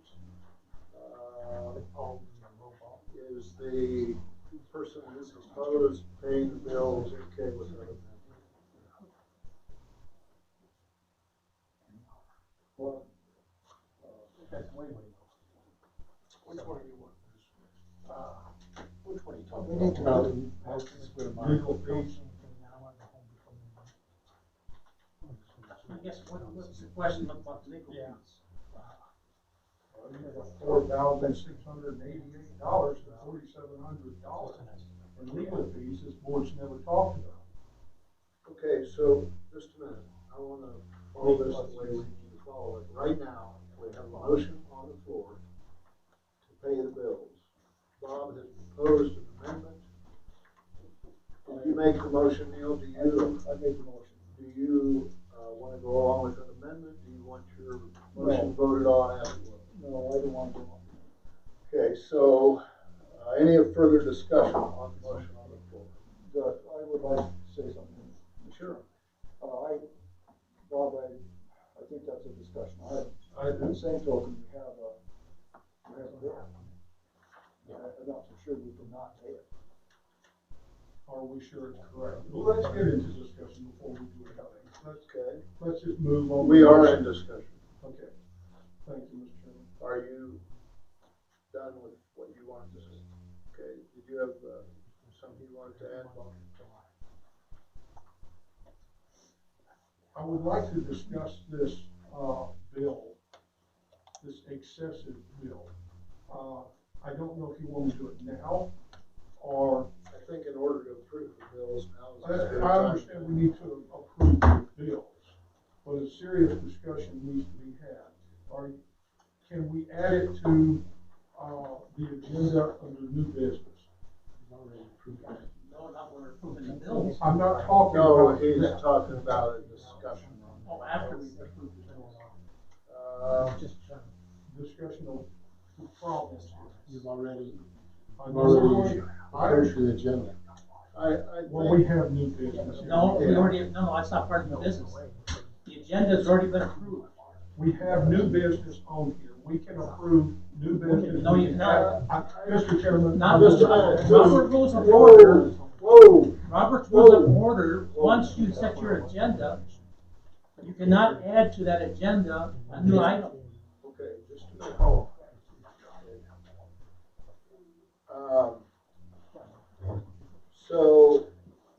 Speaker 1: Is the person who proposed paying the bills okay with that amendment?
Speaker 5: Well,
Speaker 6: That's way, way low.
Speaker 4: which one do you want? Which one are you talking
Speaker 2: We
Speaker 4: about?
Speaker 2: need to know. I'll split them up.
Speaker 3: Legal fees.
Speaker 6: I guess what's the question about the legal fees?
Speaker 3: $4,688 to $4,700 in legal fees this board's never talked about.
Speaker 1: Okay, so just a minute, I wanna follow this the way we need to follow it. Right now, we have a motion on the floor to pay the bills. Bob has proposed an amendment. Did you make the motion, Neil? Do you?
Speaker 5: I made the motion.
Speaker 1: Do you, wanna go along with an amendment? Do you want your motion voted on as it was?
Speaker 5: No, I don't want to.
Speaker 1: Okay, so, any further discussion on the motion on the floor?
Speaker 5: Judge, I would like to say something.
Speaker 1: Sure.
Speaker 5: Bob, I think that's a discussion. On the same token, we have a bill. I'm not so sure we cannot pay it.
Speaker 3: Are we sure it's correct? Well, let's get into discussion before we do anything. Let's just move on.
Speaker 1: We are in discussion.
Speaker 3: Okay. Thank you, Mr. Chairman.
Speaker 1: Are you done with what you wanted to say? Okay, did you have, something you wanted to add, Bob?
Speaker 3: I would like to discuss this, bill, this excessive bill. I don't know if you want to do it now, or.
Speaker 1: I think in order to approve the bills, now is
Speaker 3: I
Speaker 1: as good a time.
Speaker 3: understand we need to approve the bills, but a serious discussion needs to be had. Can we add it to, the agenda under new business?
Speaker 6: No, not when we're approving the bills.
Speaker 3: I'm not talking
Speaker 1: No,
Speaker 3: about
Speaker 1: he's
Speaker 3: that.
Speaker 1: talking about a discussion.
Speaker 6: Oh, after we approve the bills.
Speaker 3: Discussion of the problems.
Speaker 2: You've already
Speaker 3: I
Speaker 2: prepared the agenda.
Speaker 3: Well, we have new business.
Speaker 6: No, we already, no, that's not part of the business. The agenda's already been approved.
Speaker 3: We have new business on here. We can approve new business.
Speaker 6: No, you cannot.
Speaker 3: Mr. Chairman.
Speaker 6: Not
Speaker 1: Just a minute.
Speaker 6: Robert Rules of Order.
Speaker 1: Whoa,
Speaker 6: Robert's Rules of Order, once you set your agenda, you cannot add to that agenda a new item.
Speaker 1: okay, just a minute. So,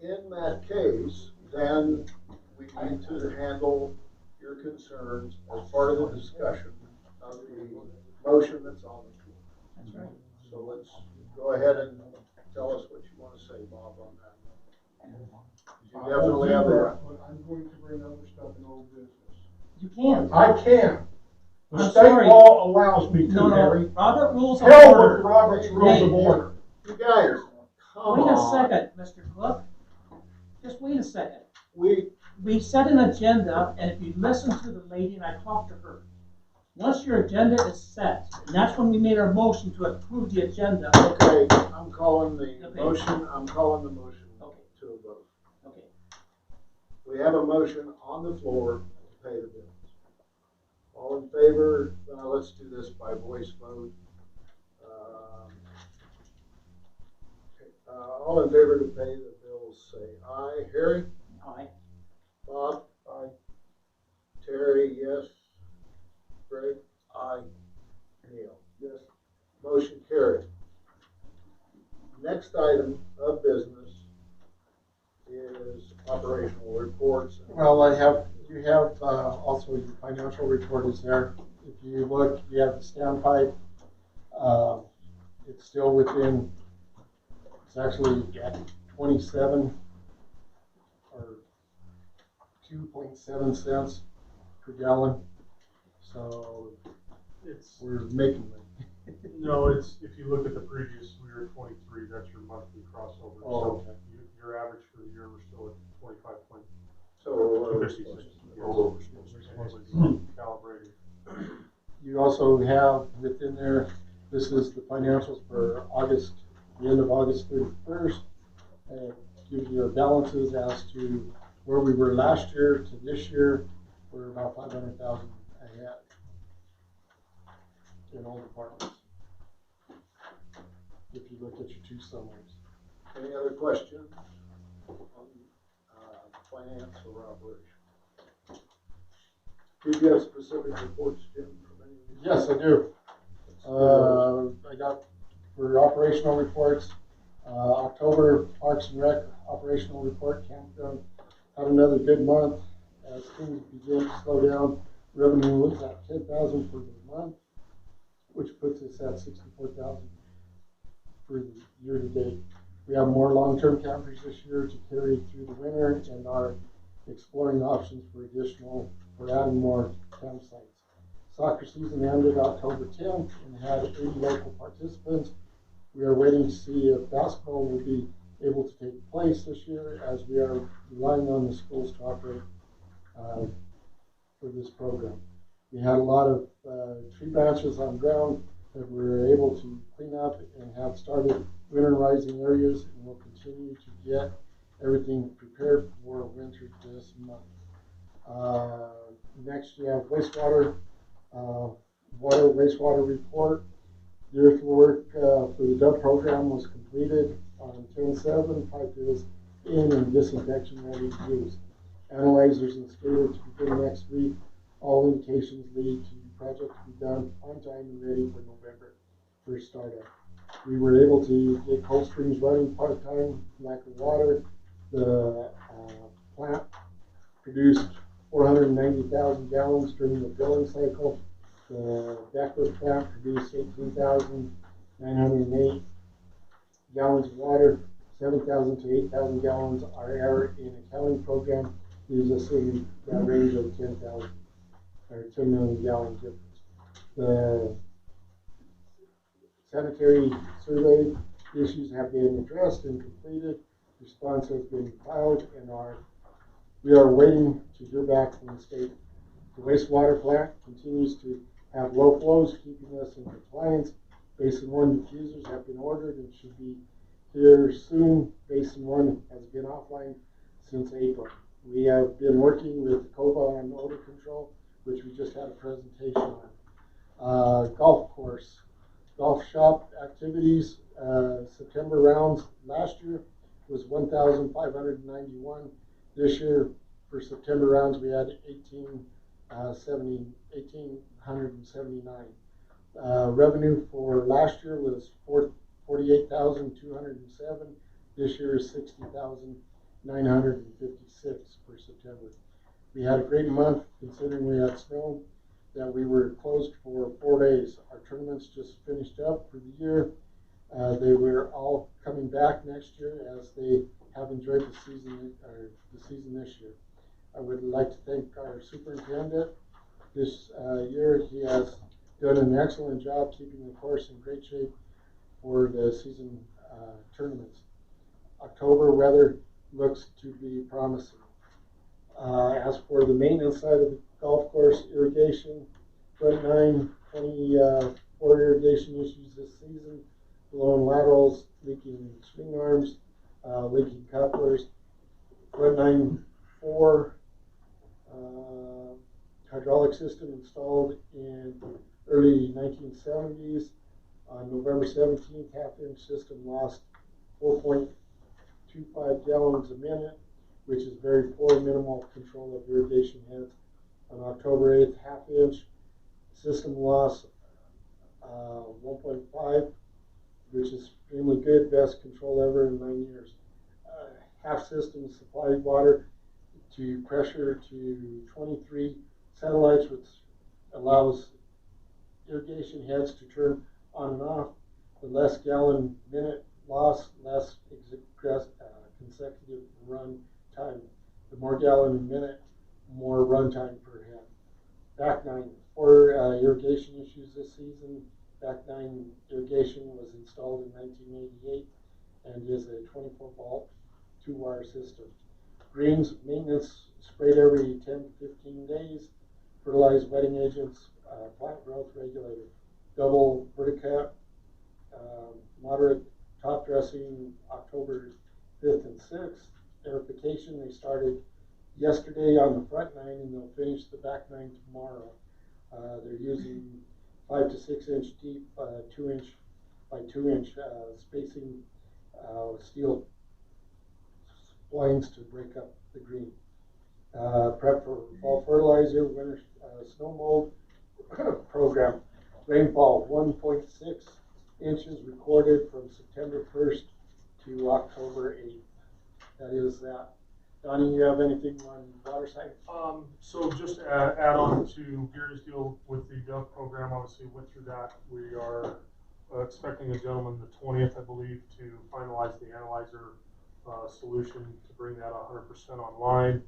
Speaker 1: in that case, then we need to handle your concerns as part of the discussion of the motion that's on the floor.
Speaker 6: That's right.
Speaker 1: So let's go ahead and tell us what you want to say, Bob, on that. You definitely have that.
Speaker 3: But I'm going to bring other stuff in old business.
Speaker 6: You can't.
Speaker 3: I can. The
Speaker 6: I'm
Speaker 3: state
Speaker 6: sorry.
Speaker 3: law allows me to,
Speaker 6: No,
Speaker 3: Harry.
Speaker 6: Robert Rules of
Speaker 3: Hell with
Speaker 6: Order.
Speaker 3: Robert's Rules of Order.
Speaker 1: You guys, come
Speaker 6: Wait a
Speaker 1: on.
Speaker 6: second, Mr. Cook. Just wait a second.
Speaker 1: We,
Speaker 6: We set an agenda, and if you listen to the lady, and I talked to her, once your agenda is set, and that's when we made our motion to approve the agenda.
Speaker 1: okay, I'm calling the
Speaker 6: Okay.
Speaker 1: motion
Speaker 6: Okay.
Speaker 1: to a vote.
Speaker 6: Okay.
Speaker 1: We have a motion on the floor to pay the bills. All in favor, let's do this by voice vote. All in favor to pay the bills, say aye. Harry?
Speaker 6: Aye.
Speaker 1: Bob? Aye. Terry, yes. Greg? Aye. Neil?
Speaker 5: Yes.
Speaker 1: Motion carried. Next item of business is operational reports.
Speaker 2: Well, you have, also your financial report is there. If you look, you have the standpipe. It's still within, it's actually at 27 or 2.7 cents per gallon. So we're making money.
Speaker 7: No, it's, if you look at the previous, we were at 23, that's your monthly crossover.
Speaker 2: Oh,
Speaker 7: So
Speaker 2: okay.
Speaker 7: your average for the year, we're still at 25.256.
Speaker 1: So we're
Speaker 7: Calibrated.
Speaker 2: You also have within there, this is the financials for August, the end of August 31st. And it gives you balances as to where we were last year to this year. We're about 500,000 ahead in all departments. If you look at your two summaries.
Speaker 1: Any other questions on finance or operation? Do you have specific reports, Jim, from any of these?
Speaker 2: Yes, I do. I got for operational reports, October Parks and Rec operational report, campground had another good month, as things begin to slow down, revenue was at 10,000 for the month, which puts us at 64,000 for the year to date. We have more long-term campers this year to carry through the winter and are exploring options for adding more campsites. Soccer season ended October 10th and had 80 local participants. We are waiting to see if basketball will be able to take place this year, as we are relying on the schools to operate for this program. We had a lot of tree branches on ground that we were able to clean up and have started winterizing areas, and we'll continue to get everything prepared for winter this month. Next, you have wastewater report. The earthwork for the dump program was completed on 10/7. Pipe is in and disinfection ready to use. Analyzers and scheduled to begin next week. All indications lead to the project to be done on time and ready for November for startup. We were able to get Cold Springs running part-time, lack of water. The plant produced 490,000 gallons during the billing cycle. The Beckler plant produced 18,908 gallons of water. 7,000 to 8,000 gallons are air in a counting program, leaves us in that range of 10,000 or 10 million gallon difference. The sanitary survey issues have been addressed and completed. Response has been filed, and we are waiting to hear back from the state. The wastewater plant continues to have low flows, keeping us in compliance. Basin 1 diffusers have been ordered and should be here soon. Basin 1 has been offline since April. We have been working with COBA on odor control, which we just had a presentation on. Golf course, golf shop activities, September rounds last year was 1,591. This year, for September rounds, we had 1,879. Revenue for last year was 48,207. This year is 60,956 for September. We had a great month considering we had snow, that we were closed for 4 days. Our tournaments just finished up for the year. They were all coming back next year as they have enjoyed the season this year. I would like to thank our superintendent. This year he has done an excellent job keeping the course in great shape for the season tournaments. October weather looks to be promising. As for the maintenance side of the golf course, irrigation, front 9, 24 irrigation issues this season, blown laterals, leaking swing arms, leaking couplers, front 9, 4 hydraulic system installed in early 1970s. On November 17th, half-inch system lost 4.25 gallons a minute, which is very poor minimal control of irrigation heads. On October 8th, half-inch system loss 1.5, which is extremely good, best control ever in 9 years. Half system supplied water to pressure to 23 satellites, which allows irrigation heads to turn on and off. The less gallon minute loss, less consecutive run time. The more gallon a minute, more run time per head. Back 9, 4 irrigation issues this season. Back 9 irrigation was installed in 1988 and is a 24-volt 2-wire system. Greens maintenance sprayed every 10 to 15 days. Fertilized wetting agents, plant growth regulator. Double verticut, moderate top dressing October 5th and 6th. Aerification, they started yesterday on the front 9 and they'll finish the back 9 tomorrow. They're using 5 to 6 inch deep, 2 inch by 2 inch spacing steel lines to break up the green. Prep for fall fertilizer, winter snow mold program. Rainfall 1.6 inches recorded from September 1st to October 8th. That is that. Donnie, you have anything on water side?
Speaker 7: So just add on to Gary's deal with the Dove program, obviously went through that. We are expecting a gentleman the 20th, I believe, to finalize the analyzer solution to bring that 100% online.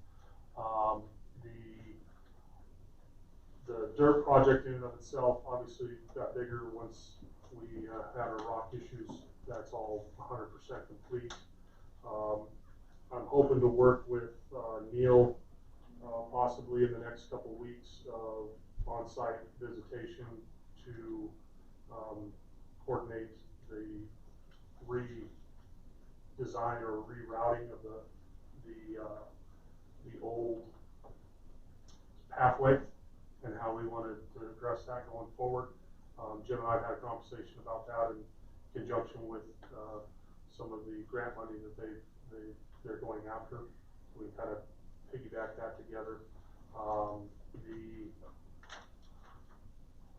Speaker 7: The dirt project in and of itself obviously got bigger once we had our rock issues. That's all 100% complete. I'm hoping to work with Neil possibly in the next couple weeks on-site visitation to coordinate the redesign or rerouting of the old pathway and how we wanted to address that going forward. Jim and I have had a conversation about that in conjunction with some of the grant money that they're going after. We kind of piggyback that together.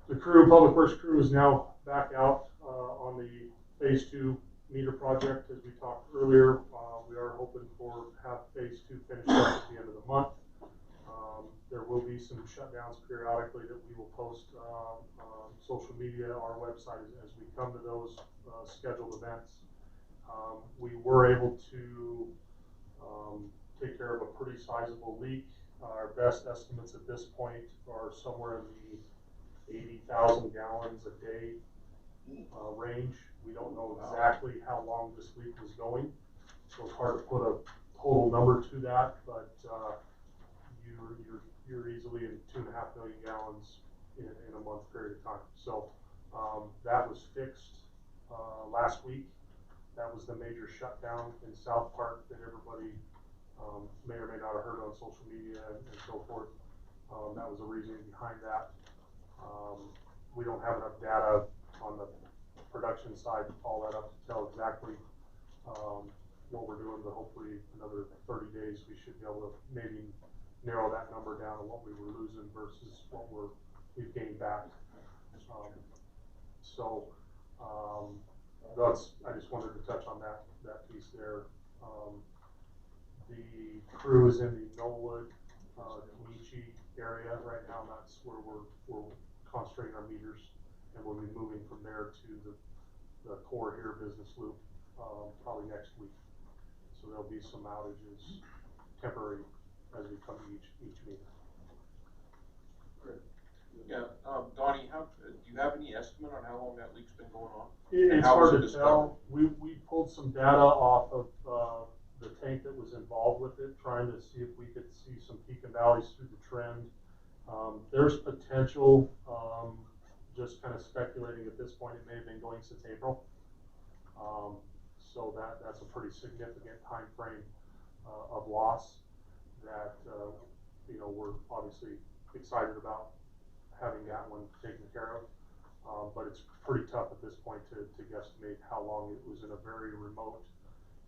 Speaker 7: The crew, Public Works crew, is now back out on the phase 2 meter project. As we talked earlier, we are hoping for have phase 2 finished up at the end of the month. There will be some shutdowns periodically that we will post on social media, our website, as we come to those scheduled events. We were able to take care of a pretty sizable leak. Our best estimates at this point are somewhere in the 80,000 gallons a day range. We don't know exactly how long this leak was going, so it's hard to put a total number to that, but you're easily in 2.5 million gallons in a month period of time. So that was fixed last week. That was the major shutdown in South Park that everybody may or may not have heard on social media and so forth. That was the reasoning behind that. We don't have enough data on the production side to follow that up to tell exactly what we're doing, but hopefully another 30 days we should be able to maybe narrow that number down to what we were losing versus what we've gained back. I just wanted to touch on that piece there. The crew is in the Knollwood, Comanche area right now, and that's where we're concentrating our meters, and we'll be moving from there to the core here business loop probably next week. So there'll be some outages, temporary, as we come to each meter.
Speaker 8: Yeah, Donnie, do you have any estimate on how long that leak's been going on?
Speaker 7: It's hard to tell. We pulled some data off of the tank that was involved with it, trying to see if we could see some peak and valleys through the trend. There's potential, just kind of speculating at this point, it may have been going since April. So that's a pretty significant time frame of loss that we're obviously excited about having that one taken care of. But it's pretty tough at this point to guesstimate how long it was in a very remote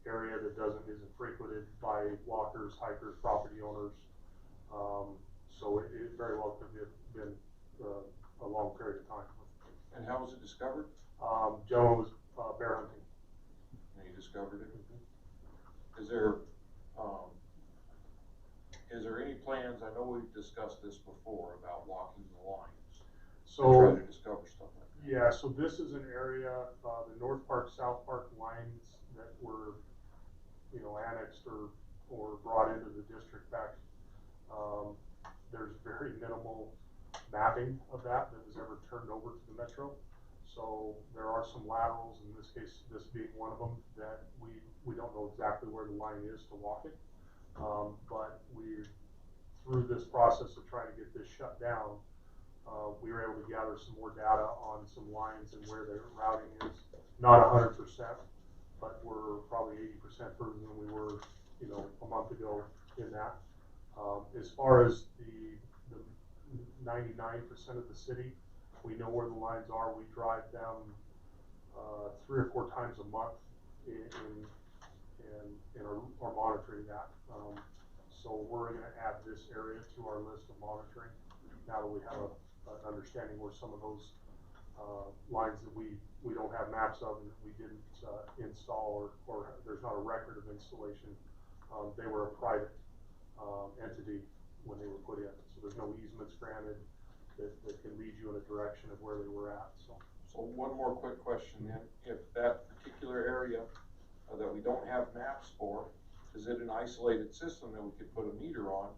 Speaker 7: area that isn't frequented by walkers, hikers, property owners. So it very well could have been a long period of time.
Speaker 8: And how was it discovered?
Speaker 7: Gentleman was bear hunting.
Speaker 8: And he discovered it.
Speaker 7: Mm-hmm.
Speaker 8: Is there any plans? I know we've discussed this before about walking the lines.
Speaker 7: So
Speaker 8: trying to discover stuff like that.
Speaker 7: Yeah, so this is an area, the North Park, South Park lines that were, annexed or brought into the district back. There's very minimal mapping of that was ever turned over to the Metro. So there are some laterals, in this case, this being one of them, that we don't know exactly where the line is to walk it. But through this process of trying to get this shut down, we were able to gather some more data on some lines and where their routing is. Not 100%, but we're probably 80% further than we were, a month ago in that. As far as the 99% of the city, we know where the lines are. We drive them 3 or 4 times a month and are monitoring that. So we're going to add this area to our list of monitoring now that we have an understanding where some of those lines that we don't have maps of and that we didn't install or there's not a record of installation They were a private, entity when they were put in, so there's no easements granted that can lead you in a direction of where they were at, so.
Speaker 8: So one more quick question then, if that particular area that we don't have maps for, is it an isolated system that we could put a meter on?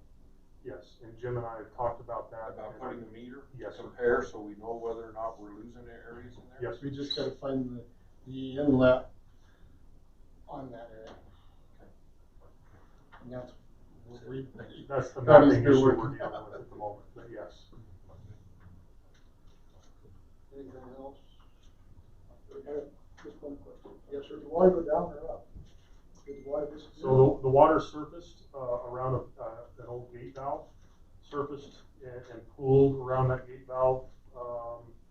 Speaker 7: Yes, and Jim and I have talked about that.
Speaker 8: About putting a meter?
Speaker 7: Yes, sir.
Speaker 8: Compare so we know whether or not we're losing areas in there?
Speaker 2: Yes, we just gotta find the inlet on that area. And that's what we.
Speaker 7: That's the
Speaker 2: that is
Speaker 7: mapping
Speaker 2: good
Speaker 7: issue
Speaker 2: work.
Speaker 7: we're dealing with at the moment, but yes.
Speaker 1: Anything else?
Speaker 5: I have just one question. Yes, sir. Did the water go down or up? Did the water disappear?
Speaker 7: So the water surfaced, around an old gate valve, surfaced and pooled around that gate valve,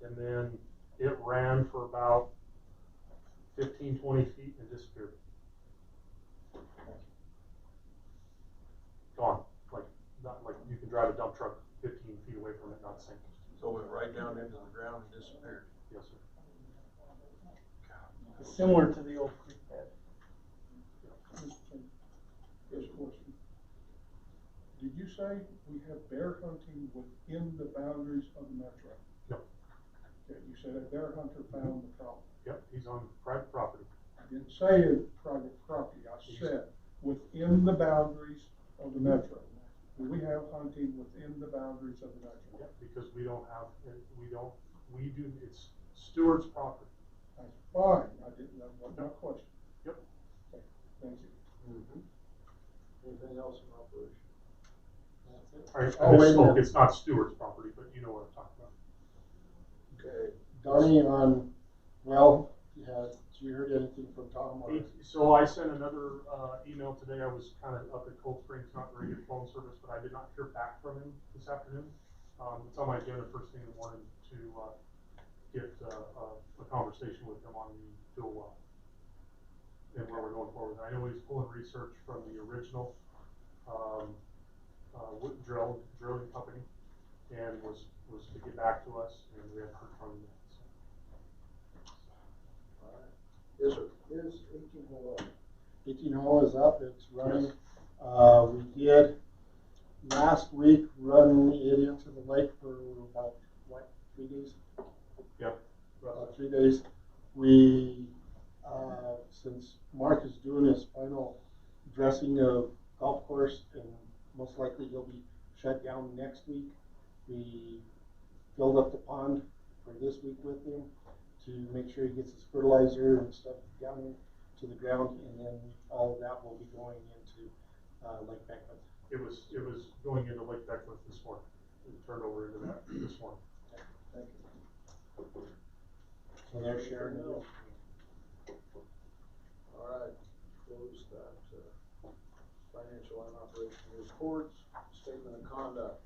Speaker 7: and then it ran for about 15, 20 feet and disappeared. Gone, not like you can drive a dump truck 15 feet away from it, not sink.
Speaker 8: So it went right down into the ground and disappeared?
Speaker 7: Yes, sir.
Speaker 11: Similar to the old creek bed.
Speaker 3: Here's a question. Did you say we have bear hunting within the boundaries of the metro?
Speaker 7: No.
Speaker 3: Okay, you said a bear hunter found the problem.
Speaker 7: Yep, he's on private property.
Speaker 3: I didn't say it's private property, I said within the boundaries of the metro. Do we have hunting within the boundaries of the metro?
Speaker 7: Yep, because we do, it's Stewart's property.
Speaker 3: That's fine, I didn't, that wasn't my question.
Speaker 7: Yep.
Speaker 3: Okay, thank you.
Speaker 1: Anything else in operation?
Speaker 2: That's it.
Speaker 7: I
Speaker 2: Oh, wait a
Speaker 7: misspoke,
Speaker 2: minute.
Speaker 7: it's not Stewart's property, but you know what I'm talking about.
Speaker 1: Okay.
Speaker 2: Donnie on, well, did you heard anything from Tom or?
Speaker 7: So I sent another email today. I was kind of up at Cold Springs, not very good phone service, but I did not hear back from him this afternoon. It's on my agenda first thing in the morning to get a conversation with him on the dual well and where we're going forward. I know he's pulling research from the original wood drilling company and was to get back to us, and we haven't heard from him yet. So.
Speaker 1: All right. Yes, sir. Is 18 hole up?
Speaker 2: 18 hole is up, it's running. We did last week run it into the lake for about, what, 3 days?
Speaker 7: Yep.
Speaker 2: About 3 days. We, since Mark is doing his final dressing of golf course, and most likely he'll be shut down next week, we filled up the pond for this week with him to make sure he gets his fertilizer and stuff down to the ground, and then all of that will be going into Lake Beckman.
Speaker 7: It was going into Lake Beckwith this morning. It turned over into that this morning.
Speaker 1: Thank you.
Speaker 2: So they're sharing it.
Speaker 1: All right, close that financial and operational reports, statement of conduct.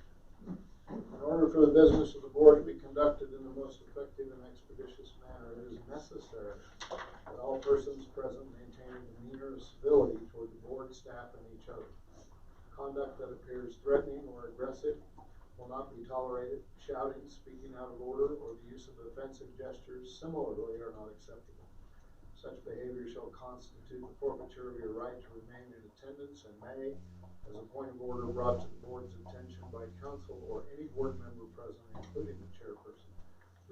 Speaker 1: In order for the business of the board to be conducted in the most effective and expeditious manner, it is necessary that all persons present maintain a demeanor of civility toward the board, staff, and each other. Conduct that appears threatening or aggressive will not be tolerated. Shouting, speaking out of order, or the use of offensive gestures similarly are not acceptable. Such behavior shall constitute the forfeiture of your right to remain in attendance and may, as a point of order brought to the board's attention by council or any board member present, including the chairperson,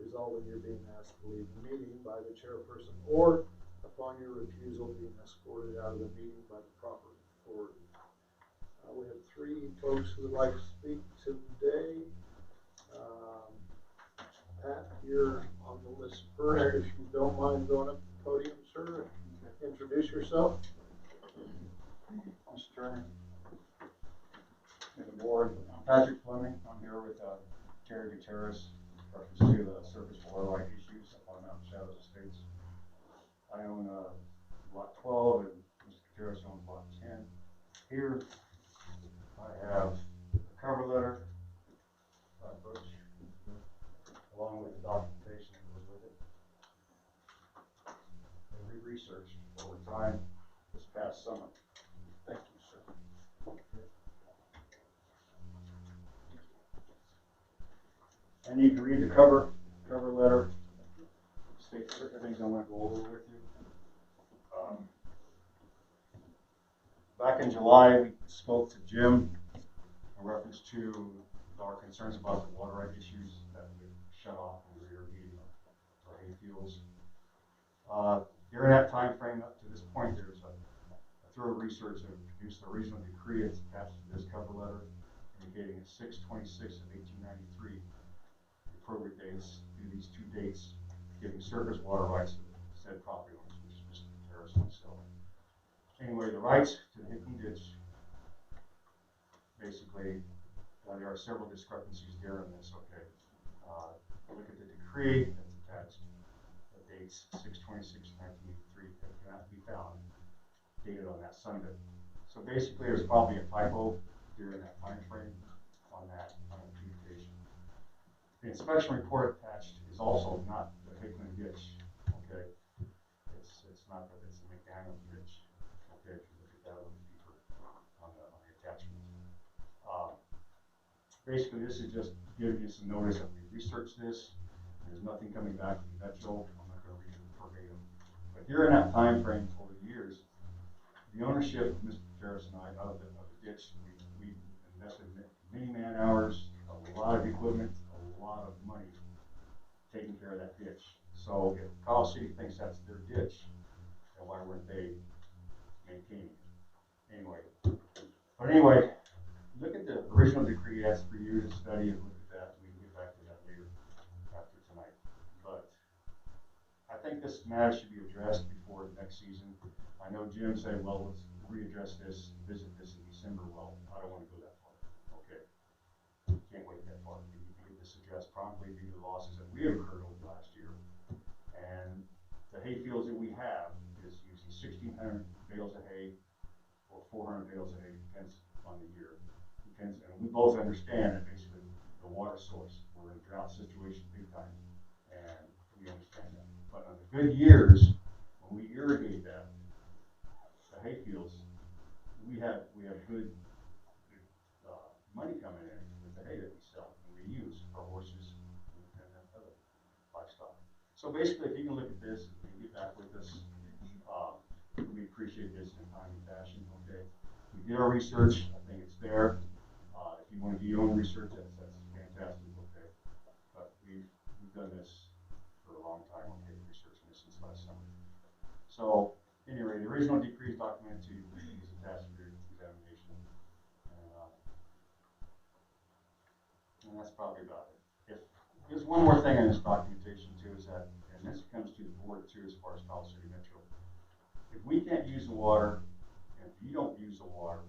Speaker 1: result in your being asked to leave the meeting by the chairperson, or upon your refusal being escorted out of the meeting by the proper authority. We have 3 folks who would like to speak today. Pat, you're on the list first. If you don't mind going up to the podium, sir, and introduce yourself.
Speaker 14: Mr. Chairman, and the board, I'm Patrick Fleming. I'm here with Terry Gutierrez, reference to the surface water right issues up on Shadows Estates. I own block 12 and Mr. Gutierrez owns block 10. Here I have a cover letter by Butch, along with the documentation that goes with it. And we researched over time this past summer.
Speaker 8: Thank you, sir.
Speaker 14: And you can read the cover letter. States certain things I want to go over with you. Back in in July, we spoke to Jim in reference to our concerns about the water right issues that we shut off when we were irrigating our hay fields. During that time frame up to this point, there's a thorough research that produced a regional decree. It's attached to this cover letter, indicating at 6/26 of 1893, the appropriate dates through these two dates, giving surface water rights to said property owners, which is Mr. Terrace and myself. Anyway, the rights to the Hickman Ditch, basically, there are several discrepancies there in this, okay. Look at the decree that's attached, the dates 6/26/1983, that cannot be found, dated on that Sunday. So basically, there's probably a typo during that time frame on that communication. The inspection report attached is also not the Hickman Ditch, okay. It's not that, it's the McDaniel Ditch, okay, if you look at that a little deeper on the attachment. Basically, this is just giving you some notice that we researched this. There's nothing coming back from Metro. I'm not going to read it verbatim. But during that time frame, over the years, the ownership, Mr. Terrace and I, of the ditch, we invested many man hours, a lot of equipment, a lot of money taking care of that ditch. So if Kyle City thinks that's their ditch, then why weren't they maintaining it? Anyway, look at the original decree, asked for you to study and look at that. We can get back to that later after tonight. But I think this matter should be addressed before the next season. I know Jim said, well, let's readdress this, visit this in December. Well, I don't want to go that far. Okay. Can't wait that far. We need to get this addressed promptly due to the losses that we have incurred over the last year. And the hay fields that we have is using 1,600 bales of hay or 400 bales of hay, depends on the year. Depends, and we both understand that basically the water source, we're in a drought situation big time, and we understand that. But on the good years, when we irrigate that, the hay fields, we have good money coming in with the hay that we sell and we use for horses and other livestock. So basically, if you can look at this and get back with us, we appreciate this in a timely fashion. Okay, we did our research. I think it's there. If you want to do your own research, that's fantastic. Okay, but we've done this for a long time. Okay, researching this since last summer. So anyway, the original decree is documented to you. Is attached to your examination, and that's probably about it. If there's one more thing in this documentation too, is that, and this comes to the board too, as far as College City Metro. If we can't use the water, and if you don't use the water,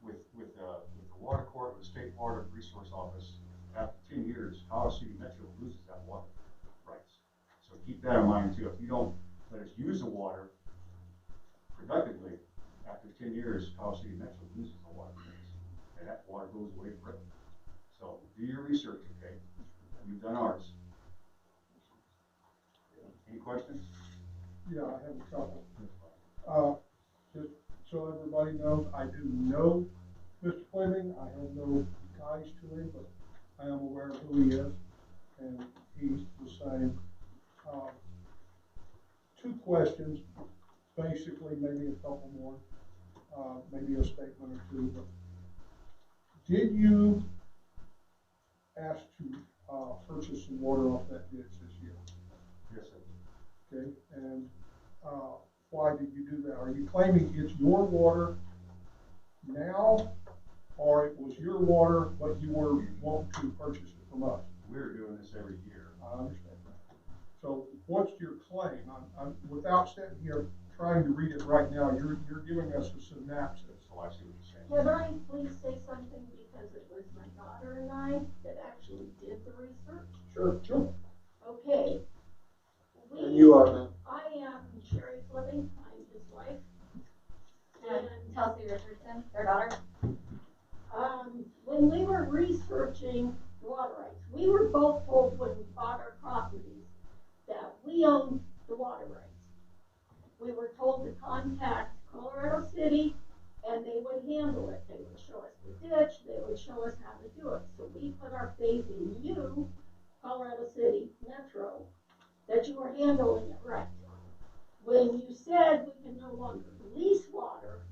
Speaker 14: with the water court, with the State Water Resource Office, after 10 years, College City Metro loses that water rights. So keep that in mind too. If you don't let us use the water productively, after 10 years, College City Metro loses the water rights, and that water goes away forever. So do your research, okay? We've done ours. Any questions?
Speaker 3: Yeah, I have a couple. Just so everybody knows, I do know Mr. Fleming. I have no ties to him, but I am aware of who he is, and he's the same. Two questions, basically, maybe a couple more, maybe a statement or two. But did you ask to purchase some water off that ditch this year?
Speaker 14: Yes, sir.
Speaker 3: Okay, and why did you do that? Are you claiming it's your water now, or it was your water, but you were wanting to purchase it from us?
Speaker 14: We're doing this every year.
Speaker 3: I understand that. So what's your claim? I'm without sitting here trying to read it right now, you're giving us a synopsis.
Speaker 14: So I see what you're saying.
Speaker 15: Can I please say something, because it was my daughter and I that actually did the research?
Speaker 1: Sure.
Speaker 15: Okay.
Speaker 1: And you are then?
Speaker 15: I am Sherry Fleming, I'm his wife.
Speaker 16: And Chelsea Richardson, their daughter.
Speaker 15: When we were researching water rights, we were both told when we bought our properties that we owned the water rights. We were told to contact Colorado City and they would handle it. They would show us the ditch, they would show us how to do it. So we put our faith in you, Colorado City Metro, that you were handling it right. When you said we can no longer lease water,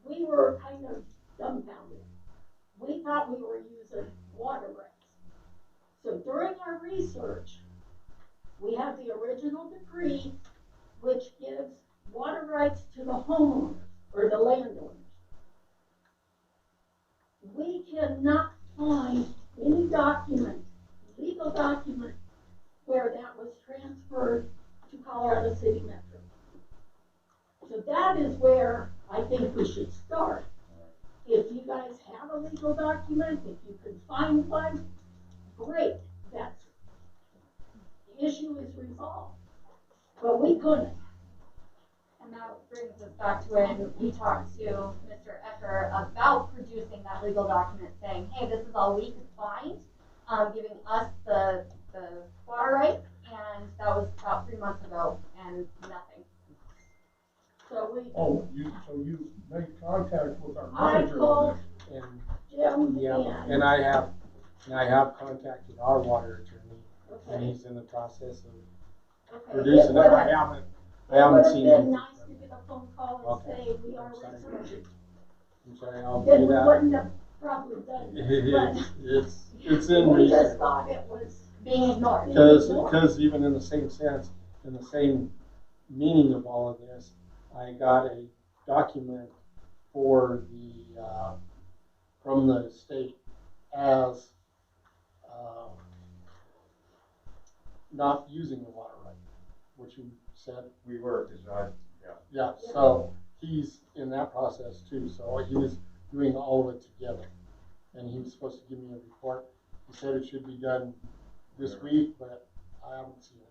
Speaker 15: we were kind of dumbfounded. We thought we were using water rights. So during our research, we have the original decree, which gives water rights to the homeowners or the landowners. We cannot find any document, legal document, where that was transferred to Colorado City Metro. So that is where I think we should start. If you guys have a legal document, if you can find one, great, that's, the issue is resolved. But we couldn't.
Speaker 16: And that brings us back to when we talked to Mr. Ecker about producing that legal document saying, hey, this is all we could find, giving us the water rights, and that was about 3 months ago, and nothing.
Speaker 15: So we.
Speaker 3: So you made contact with our
Speaker 15: I
Speaker 3: manager
Speaker 15: called
Speaker 3: on this.
Speaker 15: Jim
Speaker 2: Yeah,
Speaker 15: and.
Speaker 2: and I have contacted our water attorney, and
Speaker 15: Okay.
Speaker 2: he's in the process of
Speaker 15: Okay.
Speaker 2: producing it. I haven't seen
Speaker 15: It would have
Speaker 2: it.
Speaker 15: been nice to get a phone call and
Speaker 2: Okay.
Speaker 15: say, we are
Speaker 2: I'm sorry.
Speaker 15: researching.
Speaker 2: I'm sorry, I'll
Speaker 15: Then
Speaker 2: do
Speaker 15: we
Speaker 2: that.
Speaker 15: wouldn't have probably done it,
Speaker 2: It's in
Speaker 15: but we just
Speaker 2: research.
Speaker 15: thought it was
Speaker 16: being ignored.
Speaker 2: Because even in the same sense, in the same meaning of all of this, I got a document for the, from the state as, not using the water right, which you said.
Speaker 14: We were, because
Speaker 2: Yeah, so he's in that process too, so he was doing all of it together. And he was supposed to give me a report. He said it should be done this week, but I haven't seen it.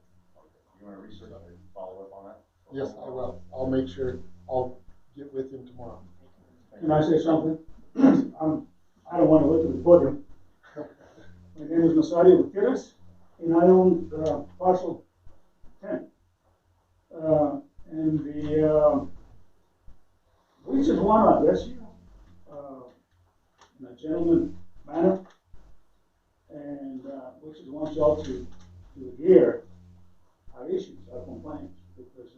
Speaker 14: you want to research and follow up on that?
Speaker 2: Yes, I will. I'll make sure, I'll get with him tomorrow.
Speaker 17: Can I say something? I don't want to look at the podium. My name is Nasario Gutierrez, and I own parcel 10. And we just want to address you in a gentleman manner, and we just want y'all to hear our issues, our complaints, because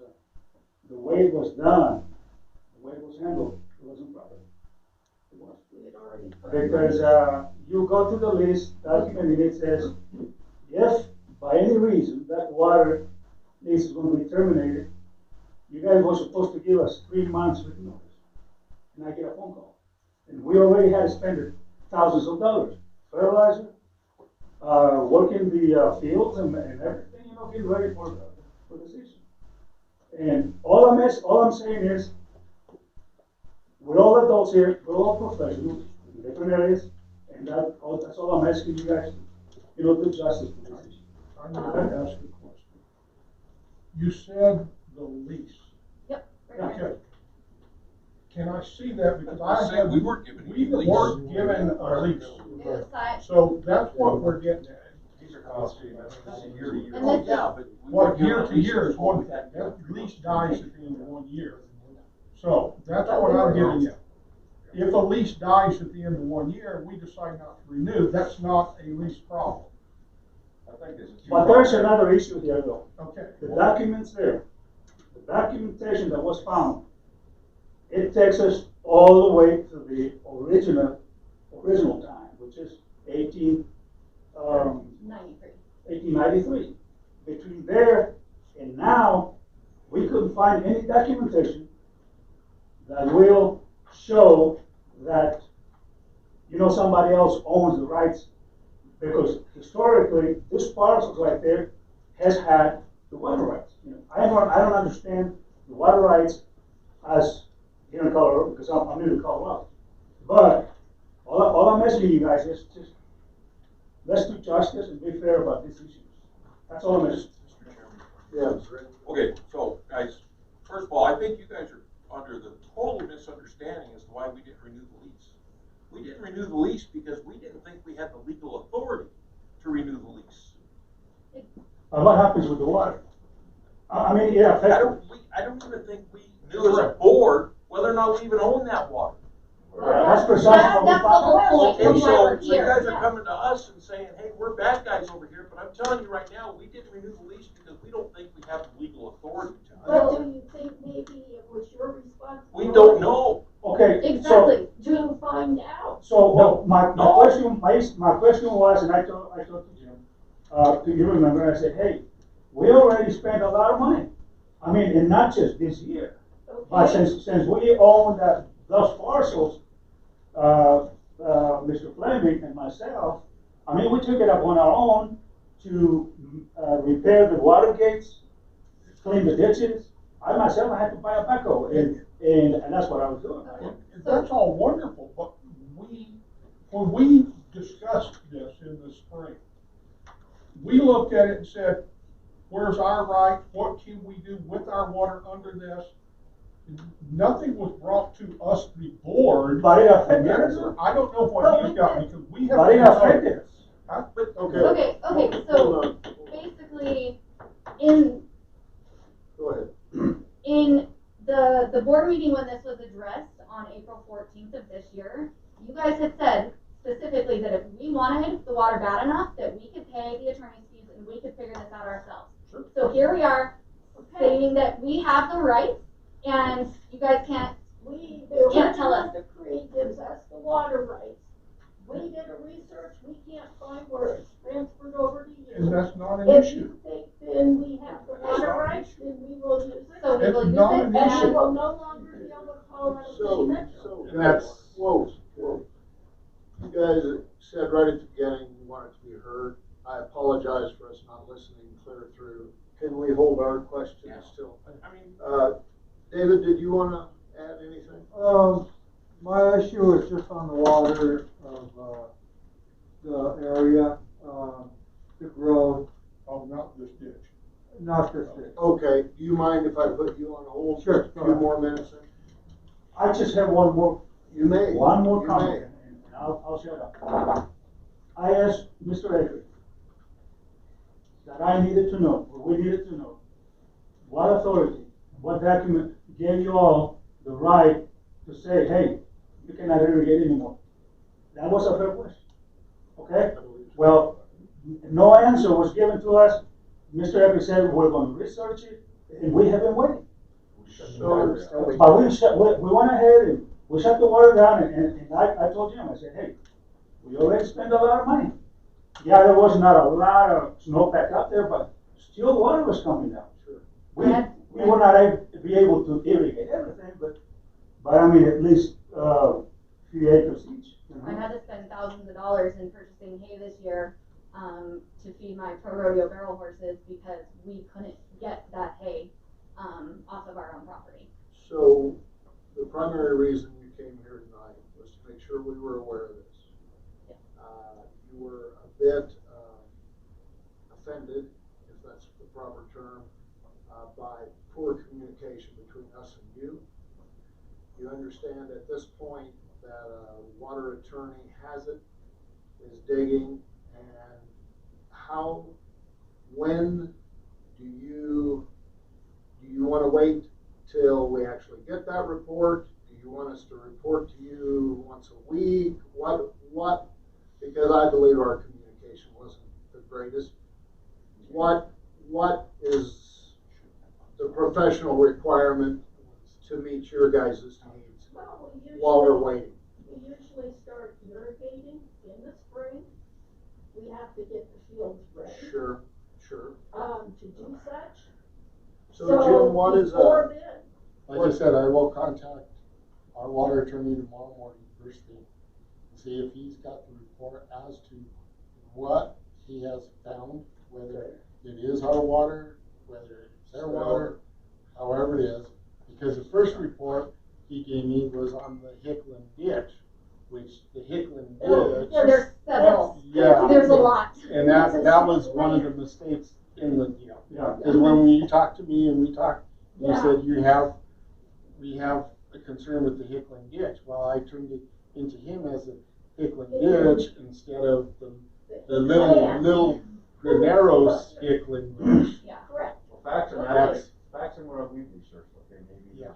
Speaker 17: the way it was done, the way it was handled, it wasn't proper. It was. Because you go to the list document and it says, if by any reason that water lease is going to be terminated, you guys were supposed to give us 3 months written notice. And I get a phone call. And we already had spent thousands of dollars. Fertilizer, working the fields and everything, you know, getting ready for the season. And all I'm saying is, we're all adults here, we're all professionals in different areas, and that's all I'm asking you guys to, do justice to this issue.
Speaker 3: I'm going to ask you a question. You said the lease.
Speaker 16: Yep.
Speaker 3: Okay. Can I see that? Because
Speaker 8: I said we weren't given
Speaker 3: we
Speaker 8: a lease.
Speaker 3: weren't given a lease.
Speaker 16: It was signed.
Speaker 3: So that's what we're getting at.
Speaker 14: These are cost statements, this is year to year.
Speaker 16: And this
Speaker 8: Yeah, but we
Speaker 3: Well,
Speaker 8: weren't given
Speaker 3: year
Speaker 8: a
Speaker 3: to
Speaker 8: lease.
Speaker 3: year is one thing. That lease dies at the end of 1 year. So that's what I'm getting at. If a lease dies at the end of 1 year, we decide not to renew, that's not a lease problem.
Speaker 14: I think there's
Speaker 17: But there's another issue here though.
Speaker 3: Okay.
Speaker 17: The documents there, the documentation that was found, it takes us all the way to the original time, which is 1893. Between there and now, we couldn't find any documentation that will show that, somebody else owns the rights, because historically, this parcel right there has had the water rights. I don't understand the water rights as here in Colorado, because I'm new to Colorado. But all I'm asking you guys is just let's do justice and be fair about these issues. That's all I'm asking.
Speaker 1: Yeah, it's Rick.
Speaker 8: Okay, so guys, first of all, I think you guys are under the total misunderstanding as to why we didn't renew the lease. We didn't renew the lease because we didn't think we had the legal authority to renew the lease.
Speaker 17: What happens with the water? I mean, yeah,
Speaker 8: I don't even think we knew as a board whether or not we even own that water.
Speaker 17: That's precisely what we
Speaker 16: That's the
Speaker 17: found.
Speaker 16: whole point.
Speaker 8: Okay, so you
Speaker 16: Here.
Speaker 8: guys are coming to us and saying, hey, we're bad guys over here, but I'm telling you right now, we didn't renew the lease because we don't think we have the legal authority to.
Speaker 15: But do you think maybe it was your responsibility?
Speaker 8: We don't know.
Speaker 17: Okay.
Speaker 15: Exactly, to find out.
Speaker 17: So, well, my question was, and I told to Jim, do you remember, I said, hey, we already spent a lot of money. I mean, and not just this year, but
Speaker 15: Okay.
Speaker 17: since we own those parcels, Mr. Fleming and myself, I mean, we took it up on our own to, repair the water gates, clean the ditches. I myself, I had to buy a backhoe, and that's what I was doing.
Speaker 3: And that's all wonderful, but when we discussed this in the spring, we looked at it and said, where's our right? What can we do with our water under this? Nothing was brought to us, the board.
Speaker 17: But it affected us.
Speaker 3: I don't know what he's got, because we have.
Speaker 17: But it affected us.
Speaker 3: Huh?
Speaker 16: Okay, so basically, in
Speaker 1: Go ahead.
Speaker 16: in the board meeting when this was addressed on April 14th of this year, you guys had said specifically that if we wanted the water bad enough, that we could pay the attorney's fees and we could figure this out ourselves.
Speaker 3: Sure.
Speaker 16: So here we are, saying that we have the rights, and you guys can't
Speaker 15: The
Speaker 16: Can't tell
Speaker 15: original
Speaker 16: us.
Speaker 15: decree gives us the water rights. We did a research, we can't find where it's transferred over to you.
Speaker 3: And that's not an
Speaker 15: If
Speaker 3: issue.
Speaker 15: you think then we have the water rights, then we will use it.
Speaker 16: So we will
Speaker 3: It's
Speaker 16: use
Speaker 3: not
Speaker 16: it,
Speaker 3: an
Speaker 15: And
Speaker 3: issue.
Speaker 15: you will no longer be able to call it a
Speaker 1: So,
Speaker 15: Metro.
Speaker 1: so, guys, whoa. You guys said right at the beginning you want it to be heard. I apologize for us not listening clear through. Can we hold our questions till?
Speaker 4: I mean,
Speaker 1: David, did you wanna add anything?
Speaker 5: My issue is just on the water of, the area, the road,
Speaker 3: Oh, not this ditch.
Speaker 5: not this ditch.
Speaker 1: Okay, do you mind if I put you on hold
Speaker 5: Sure,
Speaker 1: just a
Speaker 5: go
Speaker 1: few
Speaker 5: ahead.
Speaker 1: more minutes?
Speaker 17: I just have one more
Speaker 1: You may.
Speaker 17: comment,
Speaker 1: You may.
Speaker 17: and I'll shut up. I asked Mr. Akers that I needed to know, or we needed to know, what authority, what document gave you all the right to say, hey, you cannot irrigate anymore? That was a fair question, okay? Well, no answer was given to us. Mr. Akers said, we're gonna research it, and we have been waiting. But we went ahead and we shut the water down, and I told Jim, I said, hey, we already spent a lot of money. Yeah, there was not a lot of snowpack out there, but still water was coming down.
Speaker 1: Sure.
Speaker 17: We were not able to be able to irrigate everything, but I mean, at least, few acres each. You
Speaker 16: I
Speaker 17: know?
Speaker 16: had to spend thousands of dollars in purchasing hay this year, to feed my pro rodeo barrel horses because we couldn't get that hay, off of our own property.
Speaker 1: So, the primary reason you came here tonight was to make sure we were aware of this. You were a bit offended, if that's the proper term, by poor communication between us and you. You understand at this point that a water attorney has it, is digging, and when do you want to wait till we actually get that report? Do you want us to report to you once a week? What, because I believe our communication wasn't the greatest. What is the professional requirement to meet your guys' needs
Speaker 15: Well,
Speaker 1: while we're waiting?
Speaker 15: We usually start irrigating in the spring. We have to get the fields ready.
Speaker 1: Sure.
Speaker 15: To do such.
Speaker 1: So Jim, what is
Speaker 15: before then,
Speaker 2: Like I said, I will contact our water attorney tomorrow morning, first thing, and see if he's got the report as to what he has found, whether it is our water, whether it's their water, however it is. Because the first report he gave me was on the Hickland ditch, which the Hickland ditch.
Speaker 16: Yeah, there's several.
Speaker 2: Yeah.
Speaker 16: There's a lot.
Speaker 2: And that was one of the mistakes in the deal.
Speaker 17: Yeah.
Speaker 2: Because when you talked to me and we
Speaker 15: Yeah.
Speaker 2: said we have a concern with the Hickland ditch. Well, I turned it into him as a Hickland ditch instead of the little Graneros Hickland ditch.
Speaker 16: Yeah.
Speaker 15: correct.
Speaker 14: Well, facts and what we've researched, okay, maybe.
Speaker 2: Yeah.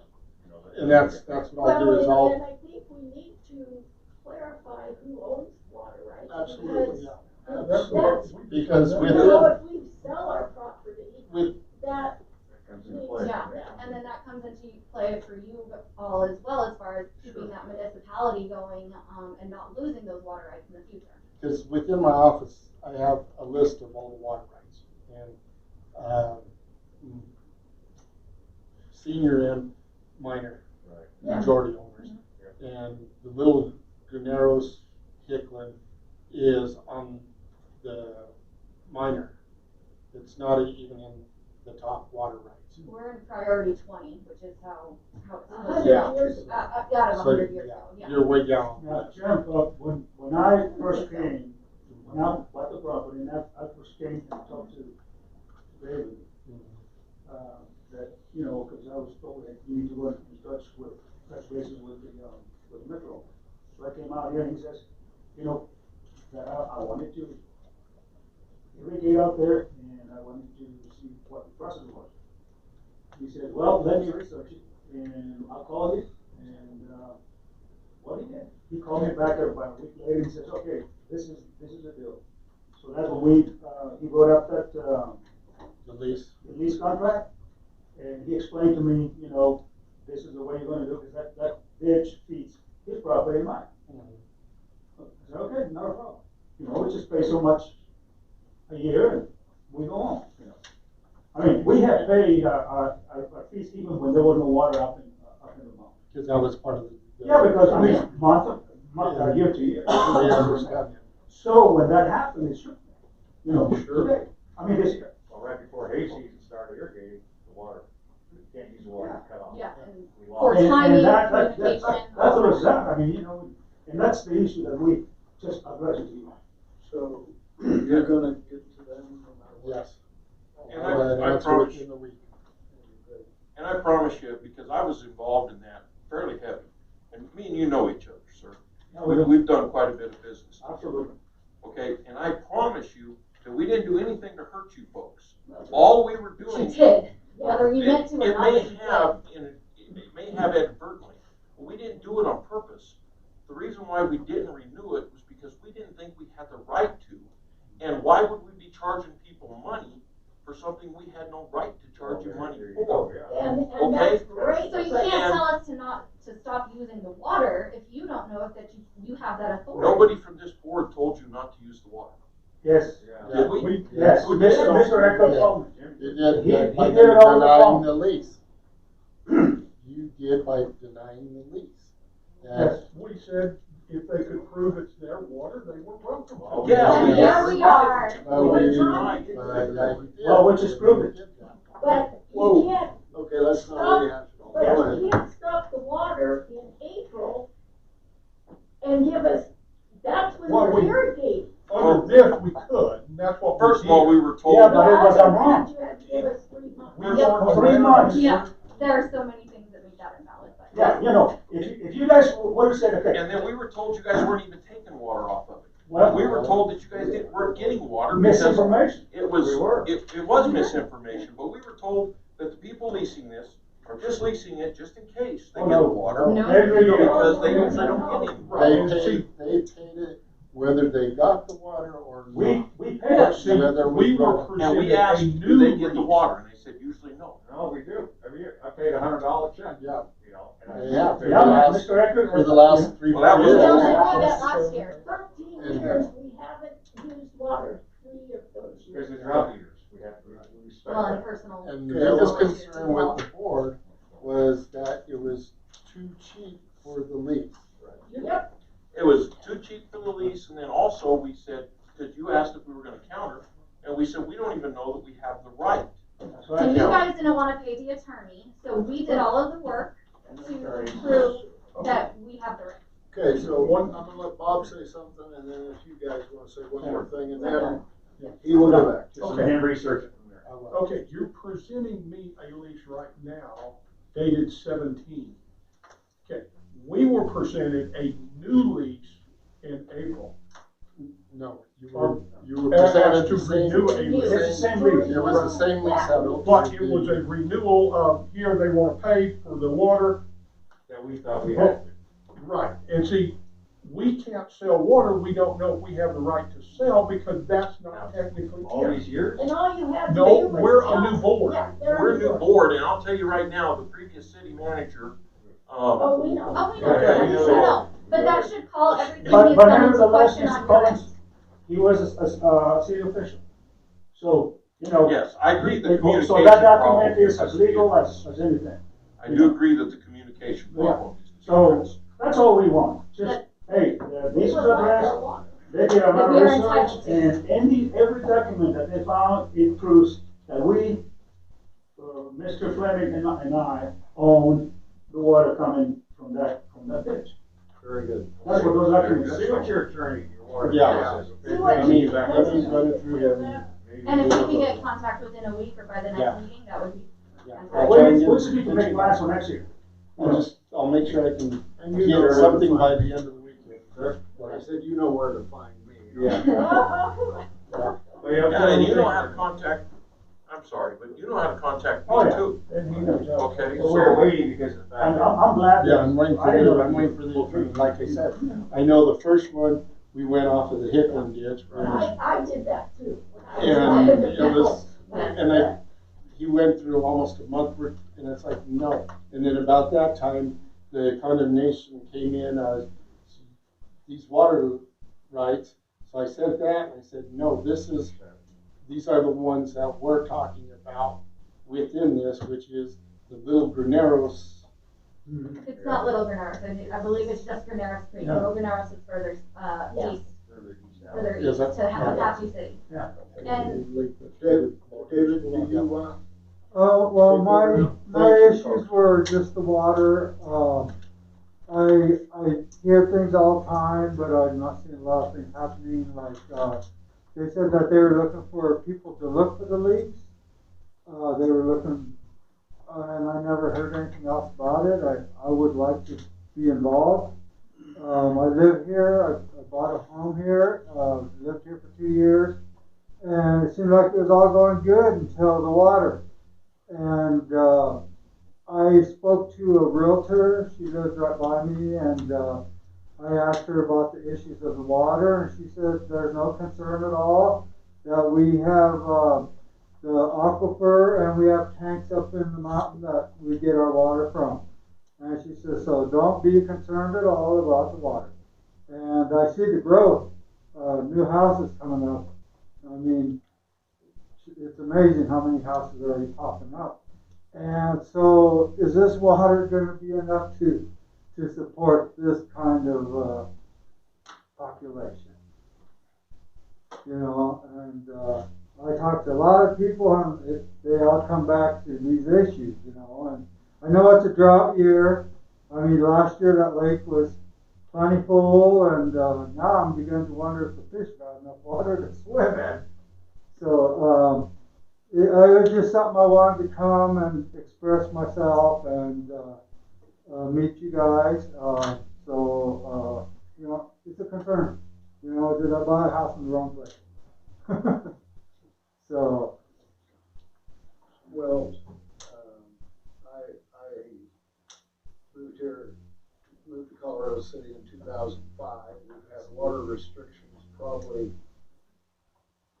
Speaker 14: You know,
Speaker 2: And that's what I'll do is
Speaker 15: Well,
Speaker 2: I'll.
Speaker 15: and I think we need to clarify who owns water rights.
Speaker 1: Absolutely,
Speaker 15: because
Speaker 1: absolutely.
Speaker 2: Because with
Speaker 15: You know,
Speaker 2: it,
Speaker 15: if we sell our property,
Speaker 2: with
Speaker 15: that
Speaker 14: That comes into play.
Speaker 16: Yeah, and then that comes into play for you all as well, as far as keeping that municipality going, and not losing those water rights in the future?
Speaker 2: Because within my office, I have a list of all the water rights, and senior and minor, majority owners. And the little Guneros, Hicklin is on the minor. It's not even in the top water rights.
Speaker 16: We're in priority 20, which is how it's supposed
Speaker 2: Yeah.
Speaker 16: to be. Out of 100 years ago, yeah.
Speaker 2: You're way down.
Speaker 17: Now, Sheriff, when I first came, when I bought the property, and I first came and talked to David, that, you know, because I was told that you need to go in touch bases with Metro. So I came out here and he says, you know, that I wanted to irrigate out there, and I wanted to see what the process was. He said, well, let me research it, and I'll call you. And what he did, he called me back about a week later and says, okay, this is the deal. So that's when he wrote up that
Speaker 2: the lease
Speaker 17: contract, and he explained to me, you know, this is the way you're going to do it, because that ditch feeds his property and mine. I said, okay, not a problem. You know, we just pay so much a year, and we go on. You know, I mean, we had paid our fees even when there was no water up in the mountain.
Speaker 2: Because that was part of the.
Speaker 17: Yeah, because I mean, year to year. So when that happened, it shook me. You know, today. I mean, this year.
Speaker 14: Well, right before hay season started irrigating, the water, you can't use the water cut off.
Speaker 16: Yeah.
Speaker 14: We
Speaker 16: Or
Speaker 14: lost.
Speaker 16: timing,
Speaker 17: That's
Speaker 16: communication.
Speaker 17: what it's at. I mean, you know, and that's the issue that we just addressed to you.
Speaker 5: So you're gonna get to them no matter what?
Speaker 2: Yes.
Speaker 8: And I promise
Speaker 2: in the week.
Speaker 8: And I promise you, because I was involved in that fairly heavy, and me and you know each other, sir. We've done quite a bit of business together.
Speaker 17: Absolutely.
Speaker 8: Okay, and I promise you that we didn't do anything to hurt you folks. All we were doing.
Speaker 16: You did, whether you meant to or
Speaker 8: It
Speaker 16: not.
Speaker 8: may have inadvertently, but we didn't do it on purpose. The reason why we didn't renew it was because we didn't think we had the right to. And why would we be charging people money for something we had no right to charge you money for?
Speaker 15: And
Speaker 8: Okay?
Speaker 15: that's great.
Speaker 16: So you can't tell us to stop using the water if you don't know that you have that authority.
Speaker 8: Nobody from this board told you not to use the water.
Speaker 17: Yes.
Speaker 8: Did we?
Speaker 17: Yes.
Speaker 8: Who did?
Speaker 17: Mr. Echo told me.
Speaker 2: You did,
Speaker 17: He
Speaker 2: by
Speaker 17: did it all
Speaker 2: denying
Speaker 17: along.
Speaker 2: the lease. You did by denying the lease.
Speaker 3: Yes, we said if they could prove it's their water, they were welcome to.
Speaker 8: Yeah.
Speaker 16: Here we are.
Speaker 17: Well, which is proven.
Speaker 15: But
Speaker 5: Whoa.
Speaker 15: you can't
Speaker 5: Okay, let's not rehash it all. Go
Speaker 15: But
Speaker 5: ahead.
Speaker 15: you can't stop the water in April and give us, that's when
Speaker 3: Well,
Speaker 15: we
Speaker 3: we-
Speaker 15: irrigate.
Speaker 3: Under this, we could, and that's what we
Speaker 8: First of all, we were told.
Speaker 17: Yeah, but it was wrong.
Speaker 15: You had to give us 3 months.
Speaker 3: We
Speaker 16: Yep.
Speaker 3: weren't
Speaker 17: 3 months.
Speaker 16: Yeah, there are so many things that make that invalid, but.
Speaker 17: Yeah, you know, if you guys would have said, okay,
Speaker 8: And then we were told you guys weren't even taking water off of it.
Speaker 17: well,
Speaker 8: We were told that you guys weren't getting water because
Speaker 17: misinformation.
Speaker 8: it was,
Speaker 17: We were.
Speaker 8: it was misinformation, but we were told that the people leasing this are just leasing it just in case they
Speaker 17: Oh,
Speaker 8: get
Speaker 17: no.
Speaker 8: water.
Speaker 16: No.
Speaker 17: Every year.
Speaker 8: Because they don't get any.
Speaker 2: They paid it whether they got the water or
Speaker 17: We
Speaker 2: not.
Speaker 17: paid it.
Speaker 3: See,
Speaker 2: Whether
Speaker 3: we were
Speaker 2: broke.
Speaker 8: And we
Speaker 3: presented
Speaker 8: asked,
Speaker 3: a
Speaker 8: do they
Speaker 3: new
Speaker 8: get the
Speaker 3: lease.
Speaker 8: water? And they said, usually no.
Speaker 14: No, we do, every year. I paid $100 check,
Speaker 2: Yeah,
Speaker 14: you know. and I-
Speaker 2: yeah, for the
Speaker 17: Yeah,
Speaker 2: last,
Speaker 17: Mr. Eckert.
Speaker 2: for the last 3
Speaker 8: Well, that was
Speaker 2: years.
Speaker 15: We
Speaker 8: all.
Speaker 15: only did that last year. 13
Speaker 2: And-
Speaker 15: years, we haven't used water, 3 of those years.
Speaker 14: Especially throughout the years, we have to respect
Speaker 16: Well, and
Speaker 14: that.
Speaker 16: personal.
Speaker 2: And the
Speaker 15: Yeah.
Speaker 2: biggest concern with the board was that it was too cheap for the lease.
Speaker 15: Yep,
Speaker 8: It was too cheap for the lease, and then also we said, because you asked if we were gonna counter, and we said, we don't even know that we have the right.
Speaker 17: That's
Speaker 16: And
Speaker 17: right.
Speaker 16: you guys didn't wanna pay the attorney, so we did all of the work to prove that we have the right.
Speaker 1: Okay, so I'm gonna let Bob say something, and then if you guys wanna say one more thing, and then he will go back.
Speaker 14: Just let him research it from there.
Speaker 2: I will.
Speaker 3: Okay, you're presenting me a lease right now dated 17. Okay, we were presented a new lease in April.
Speaker 2: No, you were
Speaker 3: Asked
Speaker 2: presented
Speaker 3: to
Speaker 2: the same.
Speaker 3: renew a
Speaker 17: It's the
Speaker 3: lease.
Speaker 17: same lease.
Speaker 2: It was the same lease out.
Speaker 3: But it was a renewal of, here they wanna pay for the water.
Speaker 14: That we thought we had to.
Speaker 3: Right, and see, we can't sell water, we don't know if we have the right to sell, because that's not technically
Speaker 14: All
Speaker 3: it.
Speaker 14: these years?
Speaker 15: and all you had to do
Speaker 3: No,
Speaker 15: was
Speaker 3: we're a
Speaker 15: tell
Speaker 3: new
Speaker 15: us.
Speaker 3: board.
Speaker 15: Yeah, they're
Speaker 8: We're a
Speaker 15: new
Speaker 8: new
Speaker 15: board.
Speaker 8: board, and I'll tell you right now, the previous city manager.
Speaker 15: Oh, we know.
Speaker 16: Oh, we know,
Speaker 8: Okay,
Speaker 16: we know, but that should call everything
Speaker 17: But
Speaker 16: he's done into
Speaker 17: nevertheless,
Speaker 16: question
Speaker 17: Mr.
Speaker 16: on your
Speaker 17: Collins,
Speaker 16: end.
Speaker 17: he was a city official. So, you know.
Speaker 8: Yes, I agree the communication
Speaker 17: So that document
Speaker 8: problem
Speaker 17: is
Speaker 8: has
Speaker 17: as
Speaker 8: to be
Speaker 17: legal
Speaker 8: addressed.
Speaker 17: as anything.
Speaker 8: I do agree that the communication problem needs to be
Speaker 17: So,
Speaker 8: addressed.
Speaker 17: that's all we want. Just, hey, this is addressed, they did a lot of
Speaker 15: We are
Speaker 17: research,
Speaker 15: entitled to.
Speaker 17: and every document that they found, it proves that we, Mr. Fleming and I own the water coming from that ditch.
Speaker 1: Very good.
Speaker 17: That's what those documents
Speaker 9: See
Speaker 17: say.
Speaker 9: what your attorney, your water.
Speaker 2: Yeah.
Speaker 15: See what
Speaker 2: I mean,
Speaker 15: you-
Speaker 2: Fleming's running through him.
Speaker 16: And if we can get contact within a week or by the
Speaker 2: Yeah.
Speaker 16: next meeting, that would be
Speaker 2: Yeah.
Speaker 16: fantastic.
Speaker 17: We just need to make it last for next year.
Speaker 2: I'll make sure I can
Speaker 1: And you know where
Speaker 2: get
Speaker 1: to
Speaker 2: something
Speaker 1: find
Speaker 2: by
Speaker 1: me.
Speaker 2: the end of the week.
Speaker 1: Like I said, you know where to find me.
Speaker 2: Yeah.
Speaker 8: Yeah, and you know how to contact, I'm sorry, but you know how to contact
Speaker 17: Oh,
Speaker 8: me
Speaker 17: yeah.
Speaker 8: too. Okay,
Speaker 9: Well, we're
Speaker 8: so,
Speaker 9: waiting because of the fact.
Speaker 17: I'm glad.
Speaker 2: Yeah, I'm waiting
Speaker 17: I didn't know
Speaker 2: for
Speaker 17: that.
Speaker 2: the, like I said, I know the first one, we went off of the Hickman ditch.
Speaker 15: I did that too.
Speaker 2: And it was, and he went through almost a month worth, and it's like, no. And then about that time, the condemnation came in, these water rights. So I sent that, and I said, no, these are the ones that we're talking about within this, which is the Little Graneros.
Speaker 16: It's not Little Graneros, I believe it's just Graneros Creek,
Speaker 17: Yeah.
Speaker 16: Little Graneros is further, east, further
Speaker 2: Is
Speaker 16: east
Speaker 2: that-
Speaker 16: to Apache City.
Speaker 17: Yeah.
Speaker 16: And
Speaker 1: David, do you,
Speaker 3: Well, my issues were just the water. I hear things all the time, but I've not seen a lot of things happening, like, they said that they were looking for people to look for the leaks. They were looking, and I never heard anything else about it. I would like to be involved. I live here, I bought a home here, lived here for 2 years, and it seemed like it was all going good until the water. And I spoke to a realtor, she lives right by me, and I asked her about the issues of the water, and she said there's no concern at all, that we have the aquifer and we have tanks up in the mountain that we get our water from. And she says, so don't be concerned at all about the water. And I see the growth, new houses coming up. I mean, it's amazing how many houses are already popping up. And so, is this water going to be enough to support this kind of population? You know, and I talked to a lot of people, and they all come back to these issues. You know, and I know it's a drought year. I mean, last year that lake was plentiful, and now I'm beginning to wonder if the fish got enough water to swim in. So. It was just something I wanted to come and express myself and meet you guys. You know, it's a concern. You know, did I buy a house in the wrong place? So.
Speaker 1: well, I moved to Colorado City in 2005. We've had water restrictions probably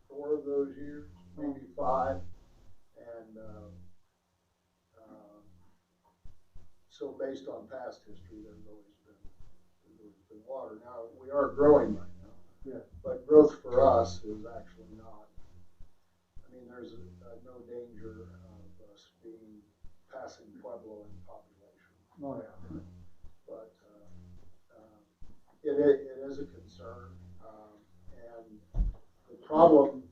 Speaker 1: 4 of those years, maybe 5. And so based on past history, there's always been water. Now, we are growing right now.
Speaker 3: Yeah.
Speaker 1: But growth for us is actually not. I mean, there's no danger of us passing Pueblo in population.
Speaker 3: Oh, yeah.
Speaker 1: But it is a concern. And the problem,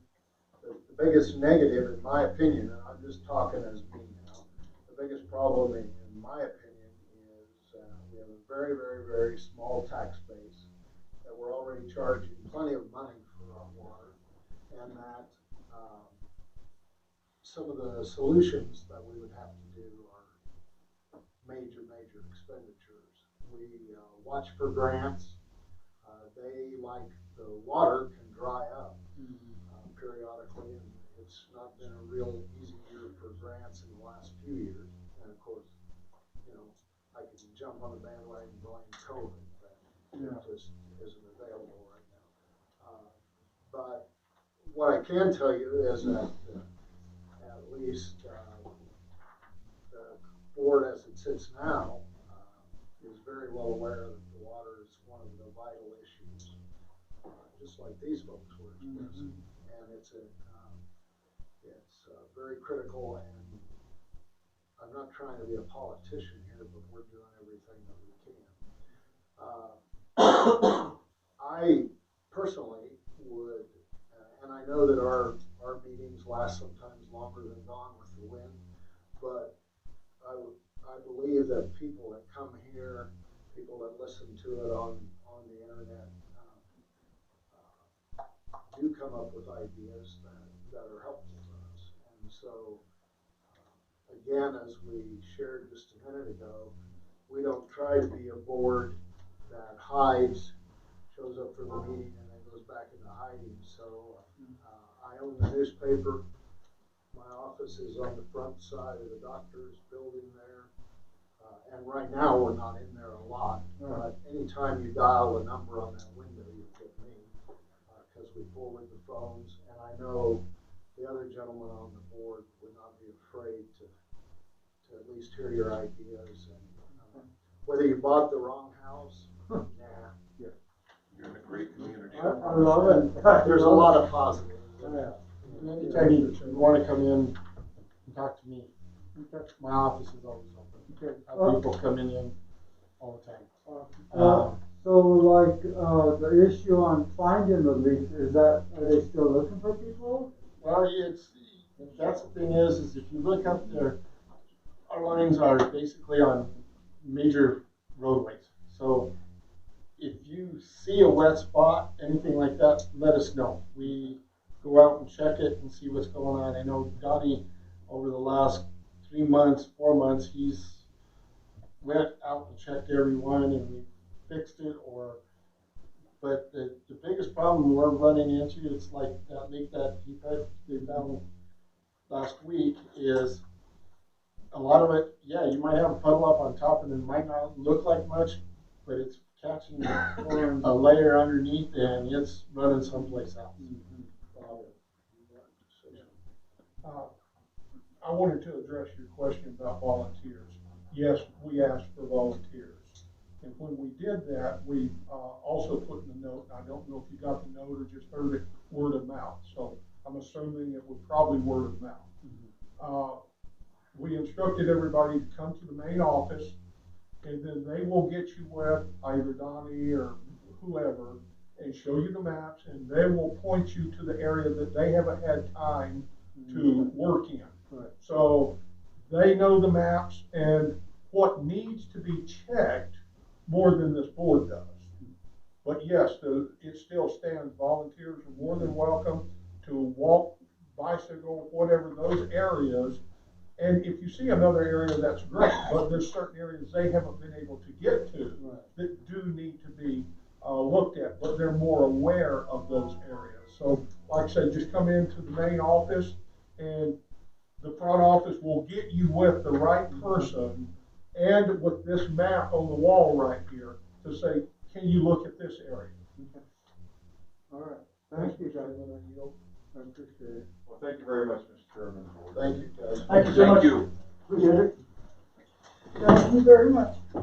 Speaker 1: the biggest negative, in my opinion, and I'm just talking as me now, the biggest problem, in my opinion, is we have a very, very, very small tax base, that we're already charging plenty of money for our water, and that some of the solutions that we would have to do are major, major expenditures. We watch for grants. They, like the water, can dry up periodically, and it's not been a real easy year for grants in the last few years. And of course, you know, I can jump on the bandwagon and blame COVID, but it just isn't available right now. But what I can tell you is that at least the board as it sits now, is very well aware that the water is one of the vital issues, just like these folks were expressing. And it's very critical, and I'm not trying to be a politician here, but we're doing everything that we can. I personally would, and I know that our meetings last sometimes longer than Gone with the Wind, but I believe that people that come here, people that listen to it on the internet, do come up with ideas that are helpful to us. And so, again, as we shared just a minute ago, we don't try to be a board that hides, shows up for the meeting, and then goes back into hiding. So I own the newspaper. My office is on the front side of the doctor's building there. And right now, we're not in there a lot. But anytime you dial a number on that window, you get me, because we forward the phones. And I know the other gentleman on the board would not be afraid to at least hear your ideas. And whether you bought the wrong house, nah.
Speaker 8: You're in a great community.
Speaker 2: I love it.
Speaker 1: There's a lot of positives.
Speaker 2: Yeah. Anytime you want to come in and talk to me, my office is always open. People coming in all the time.
Speaker 11: So like, the issue on finding the leaks, are they still looking for people?
Speaker 2: Well, that's the thing is if you look up there, our lines are basically on major roadways. So if you see a wet spot, anything like that, let us know. We go out and check it and see what's going on. I know Donnie, over the last 3 months, 4 months, he's went out and checked every one, and we fixed it. But the biggest problem we're running into, it's like that leak that they found last week, is a lot of it, yeah, you might have a puddle up on top and it might not look like much, but it's catching a layer underneath and it's running someplace else.
Speaker 3: I wanted to address your question about volunteers. Yes, we asked for volunteers. And when we did that, we also put in the note, I don't know if you got the note or just heard it word of mouth. So I'm assuming it was probably word of mouth. We instructed everybody to come to the main office, and then they will get you with either Donnie or whoever and show you the maps, and they will point you to the area that they haven't had time to work in.
Speaker 2: Right.
Speaker 3: So they know the maps and what needs to be checked more than this board does. But yes, it still stands. Volunteers are more than welcome to walk, bicycle, whatever, those areas. And if you see another area, that's great. But there's certain areas they haven't been able to get to that do need to be looked at, but they're more aware of those areas. So like I said, just come into the main office and the front office will get you with the right person and with this map on the wall right here to say, can you look at this area?
Speaker 11: Okay. All right. Thank you, guys. I appreciate it.
Speaker 14: Well, thank you very much, Mr. Chairman.
Speaker 1: Thank you, guys.
Speaker 11: Thank you so much.
Speaker 8: Thank you.
Speaker 11: Appreciate it. Thank you very much.
Speaker 3: Which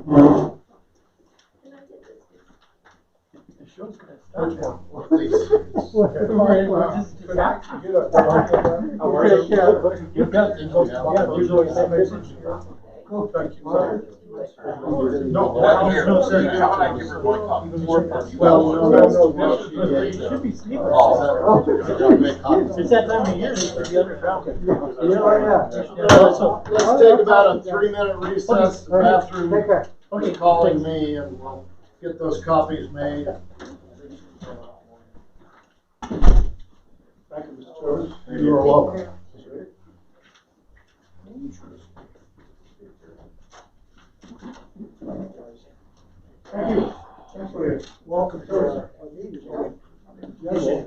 Speaker 3: one?
Speaker 1: Please.
Speaker 3: Could I get a copy of that?
Speaker 11: How are you?
Speaker 3: Yeah, usually that makes it. Cool, thank you. No,
Speaker 8: Not here. How about I give her one copy?
Speaker 6: You should be sleeping.
Speaker 8: Oh.
Speaker 6: It's that time of year, it should be underground.
Speaker 1: Let's take about a 3-minute recess. The bathroom
Speaker 6: Okay.
Speaker 1: calling me, and we'll get those copies made.
Speaker 2: Thank you, Mr. Chairman. You are welcome.
Speaker 11: Thank you. Thanks for it. Welcome, sir.
Speaker 3: Good afternoon.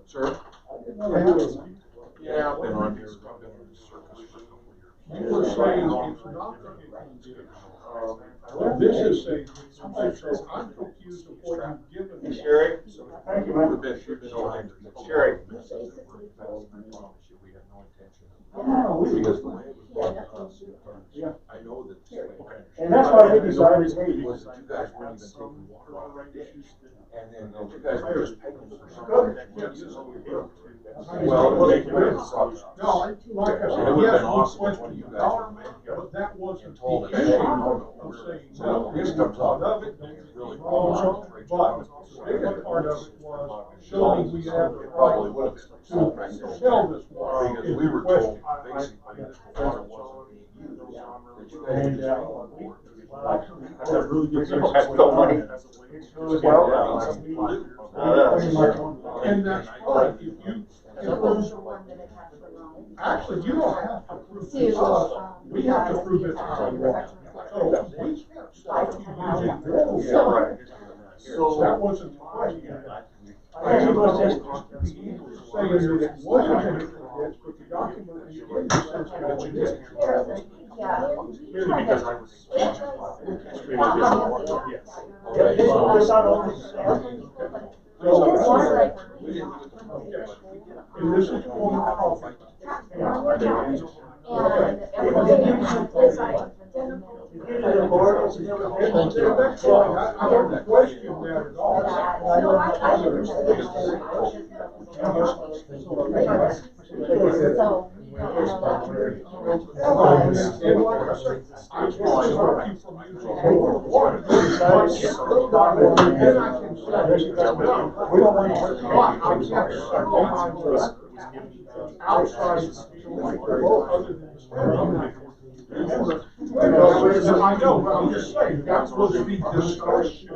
Speaker 8: Sir? Yeah, I've been on here, I've been on this circus for a couple of years.
Speaker 3: You were saying it's not the Hickman deal. This is saying, so I'm confused of what you've given me.
Speaker 17: Sherry? Thank you, man. Sherry?
Speaker 8: Because the way it was brought to us,
Speaker 17: Yeah.
Speaker 8: I know that.
Speaker 17: And that's why we decided, hey,
Speaker 8: Was that you guys weren't even taking water out right there. And then you guys were just paying for something. Well, it would
Speaker 3: No, like I said,
Speaker 8: It would've
Speaker 3: yes,
Speaker 8: been
Speaker 3: we
Speaker 8: awesome when
Speaker 3: questioned
Speaker 8: you
Speaker 3: the
Speaker 8: guys
Speaker 3: dollar
Speaker 8: were
Speaker 3: amount, but that wasn't
Speaker 8: told
Speaker 3: the
Speaker 8: us,
Speaker 3: issue
Speaker 8: hey, no,
Speaker 3: of saying,
Speaker 8: no,
Speaker 3: no,
Speaker 8: this
Speaker 3: it's
Speaker 8: comes
Speaker 3: part
Speaker 8: out.
Speaker 3: of it,
Speaker 8: And it's really
Speaker 3: wrong, but the bigger part of it was showing we have the
Speaker 8: Probably
Speaker 3: right
Speaker 8: would have been.
Speaker 3: to sell this water.
Speaker 8: Because
Speaker 3: is
Speaker 8: we
Speaker 3: the
Speaker 8: were
Speaker 3: question.
Speaker 8: told basically that the water wasn't being used, that you guys were
Speaker 17: And,
Speaker 8: just paying for it.
Speaker 17: I have really good.
Speaker 7: That's still money.
Speaker 3: And that's fine, if you, actually, you don't have to prove it to us, we have to prove it to our water. So we can't stop you using your water. So that wasn't the question. I was just saying that it wasn't an ditch, but the document you gave us says that it is.
Speaker 16: Yeah.
Speaker 7: Mainly because I was extremely busy. Yes.
Speaker 3: And this is going off. That's fine, I don't question that at all. Outside other than I know, but I'm just saying, that was the discussion.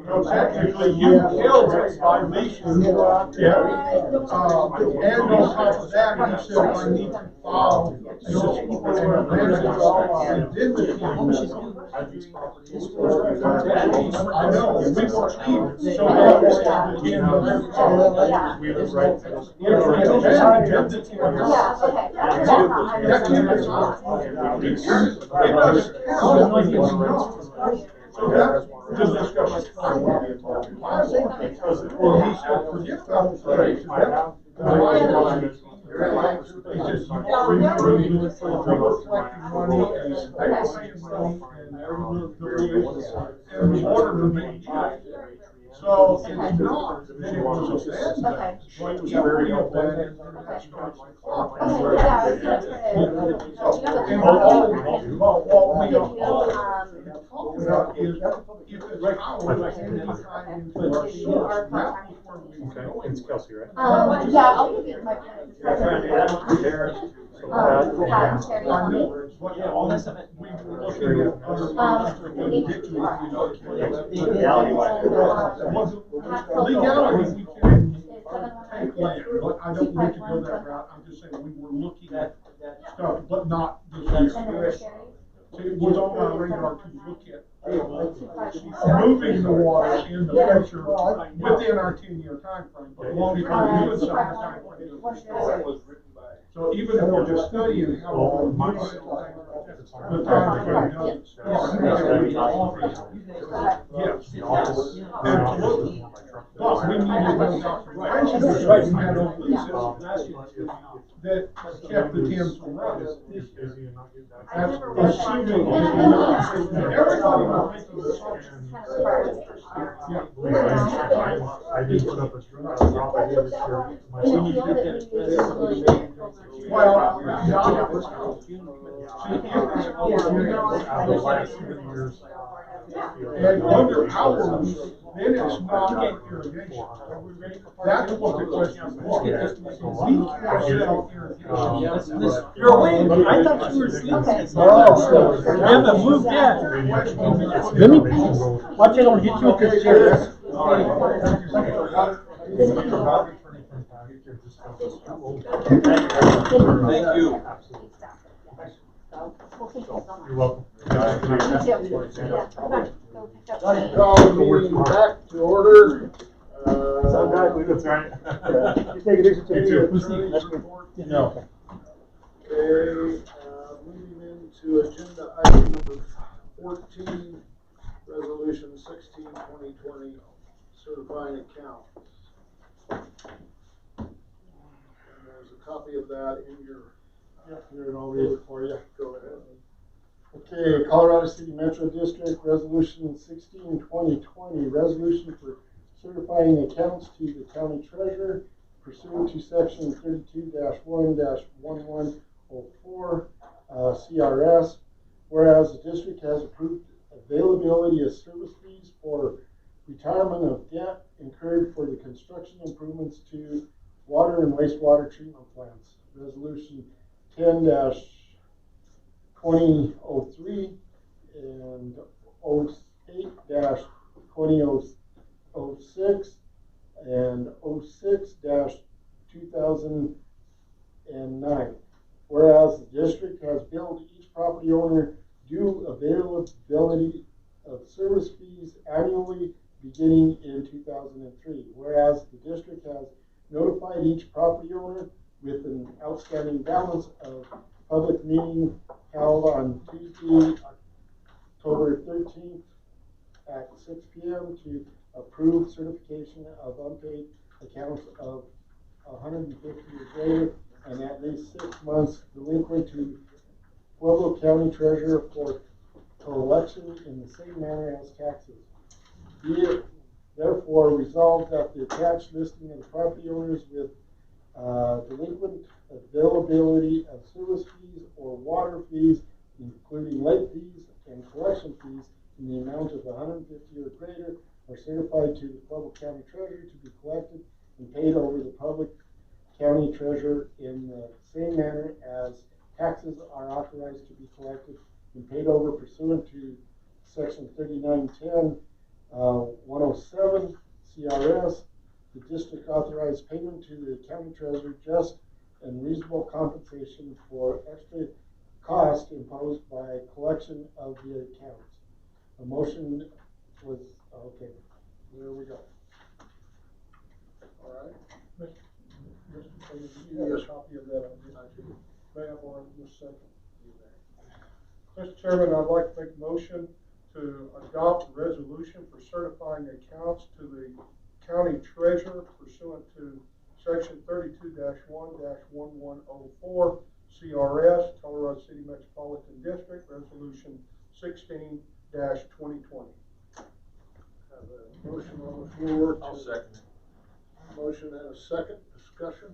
Speaker 3: No, technically, you killed it by leasing. Yeah. And on top of that, he said, I need to file notice and indemnity. I know, we weren't even, so that was again,
Speaker 7: We live right.
Speaker 16: Yeah, okay.
Speaker 3: That kid is not. It doesn't count like it's not. So that, the discussion. Well, he said, forget about the place. He says, you already proved it, so we're collecting money and they're paying money and the water remained used. So it's not that it was abandoned, but it was very abandoned and that starts the clock. And all, but what we are all talking about is if it's ours, and we tie into our source, that was where we were
Speaker 7: Okay,
Speaker 3: going.
Speaker 7: it's Kelsey, right?
Speaker 16: Yeah, I'll give you my.
Speaker 3: I know, but all this of it, we were looking at other legality, we can take land, but I don't need to go that route, I'm just saying we were looking at stuff, but not this year. So it was on our radar to look at moving the water in the future within our 10-year timeframe, but long as we're doing something, timeframe. So even if we're just studying how we're moving it, the timeframe doesn't start. Yes, absolutely. But we needed those documentations so we had on leases that kept the Thames from running. That's assuming everybody was making assumptions.
Speaker 7: I did put up a drop I did this year.
Speaker 3: Well,
Speaker 7: The last 7 years,
Speaker 3: And under ours, then it's not irrigation.
Speaker 6: Are we ready for part
Speaker 3: That's
Speaker 6: two?
Speaker 3: what the question
Speaker 6: Let's get
Speaker 3: was.
Speaker 6: this.
Speaker 3: We can't sell irrigation.
Speaker 6: Yeah, listen, you're away, but I thought you were asleep.
Speaker 2: Oh,
Speaker 6: You haven't moved yet.
Speaker 2: Really?
Speaker 6: Watch I don't hit you with this chair.
Speaker 8: Thank you.
Speaker 7: You're welcome.
Speaker 1: Call the meeting back to order.
Speaker 7: That's right.
Speaker 17: You take it easy.
Speaker 1: Attorney's report.
Speaker 6: No.
Speaker 1: Okay, moving into agenda item number 14, resolution 16, 2020, certifying accounts. And there's a copy of that in your.
Speaker 2: Yep, here, and I'll read it for you.
Speaker 1: Go ahead.
Speaker 2: Okay, Colorado City Metro District Resolution 16, 2020, resolution for certifying accounts to the county treasurer pursuant to section 32-1-1104 CRS, whereas the district has approved availability of service fees for retirement of debt incurred for the construction improvements to water and wastewater treatment plants. Resolution 10-2003 and 08-2006 and 06-2009. Whereas the district has billed each property owner due availability of service fees annually beginning in 2003. Whereas the district has notified each property owner with an outstanding balance of public meeting held on Tuesday, October 13th at 6 p.m. to approve certification of unpaid accounts of 150 or greater and at least 6 months delinquent to Pueblo County Treasurer for collection in the same manner as taxes. Be it therefore resolved that the attached listing of the property owners with delinquent availability of service fees or water fees, including late fees and collection fees in the amount of 150 or greater, are certified to the Pueblo County Treasurer to be collected and paid over the public county treasurer in the same manner as taxes are authorized to be collected and paid over pursuant to section 3910 107 CRS. The district authorized payment to the county treasurer just and reasonable compensation for extra cost imposed by collection of the accounts. A motion was, okay, there we go.
Speaker 1: All right.
Speaker 3: Mr. Chairman, do you have a copy of that? I do. May I have one in a second? Mr. Chairman, I'd like to make a motion to adopt a resolution for certifying accounts to the county treasurer pursuant to section 32-1-1104 CRS, Colorado City Metropolitan District, resolution 16-2020.
Speaker 1: Have a motion on the floor.
Speaker 8: I'll second it.
Speaker 1: Motion and a second. Discussion.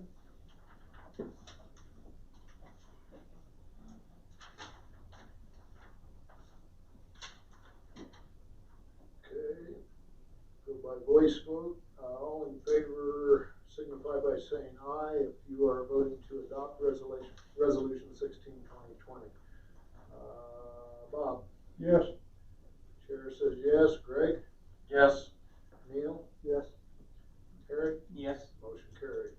Speaker 1: Okay. Go by voice vote. All in favor signify by saying aye if you are voting to adopt resolution 16-2020. Bob?
Speaker 3: Yes.
Speaker 1: Chair says yes. Greg?
Speaker 8: Yes.
Speaker 1: Neil?
Speaker 5: Yes.
Speaker 1: Harry?
Speaker 6: Yes.
Speaker 1: Motion carries.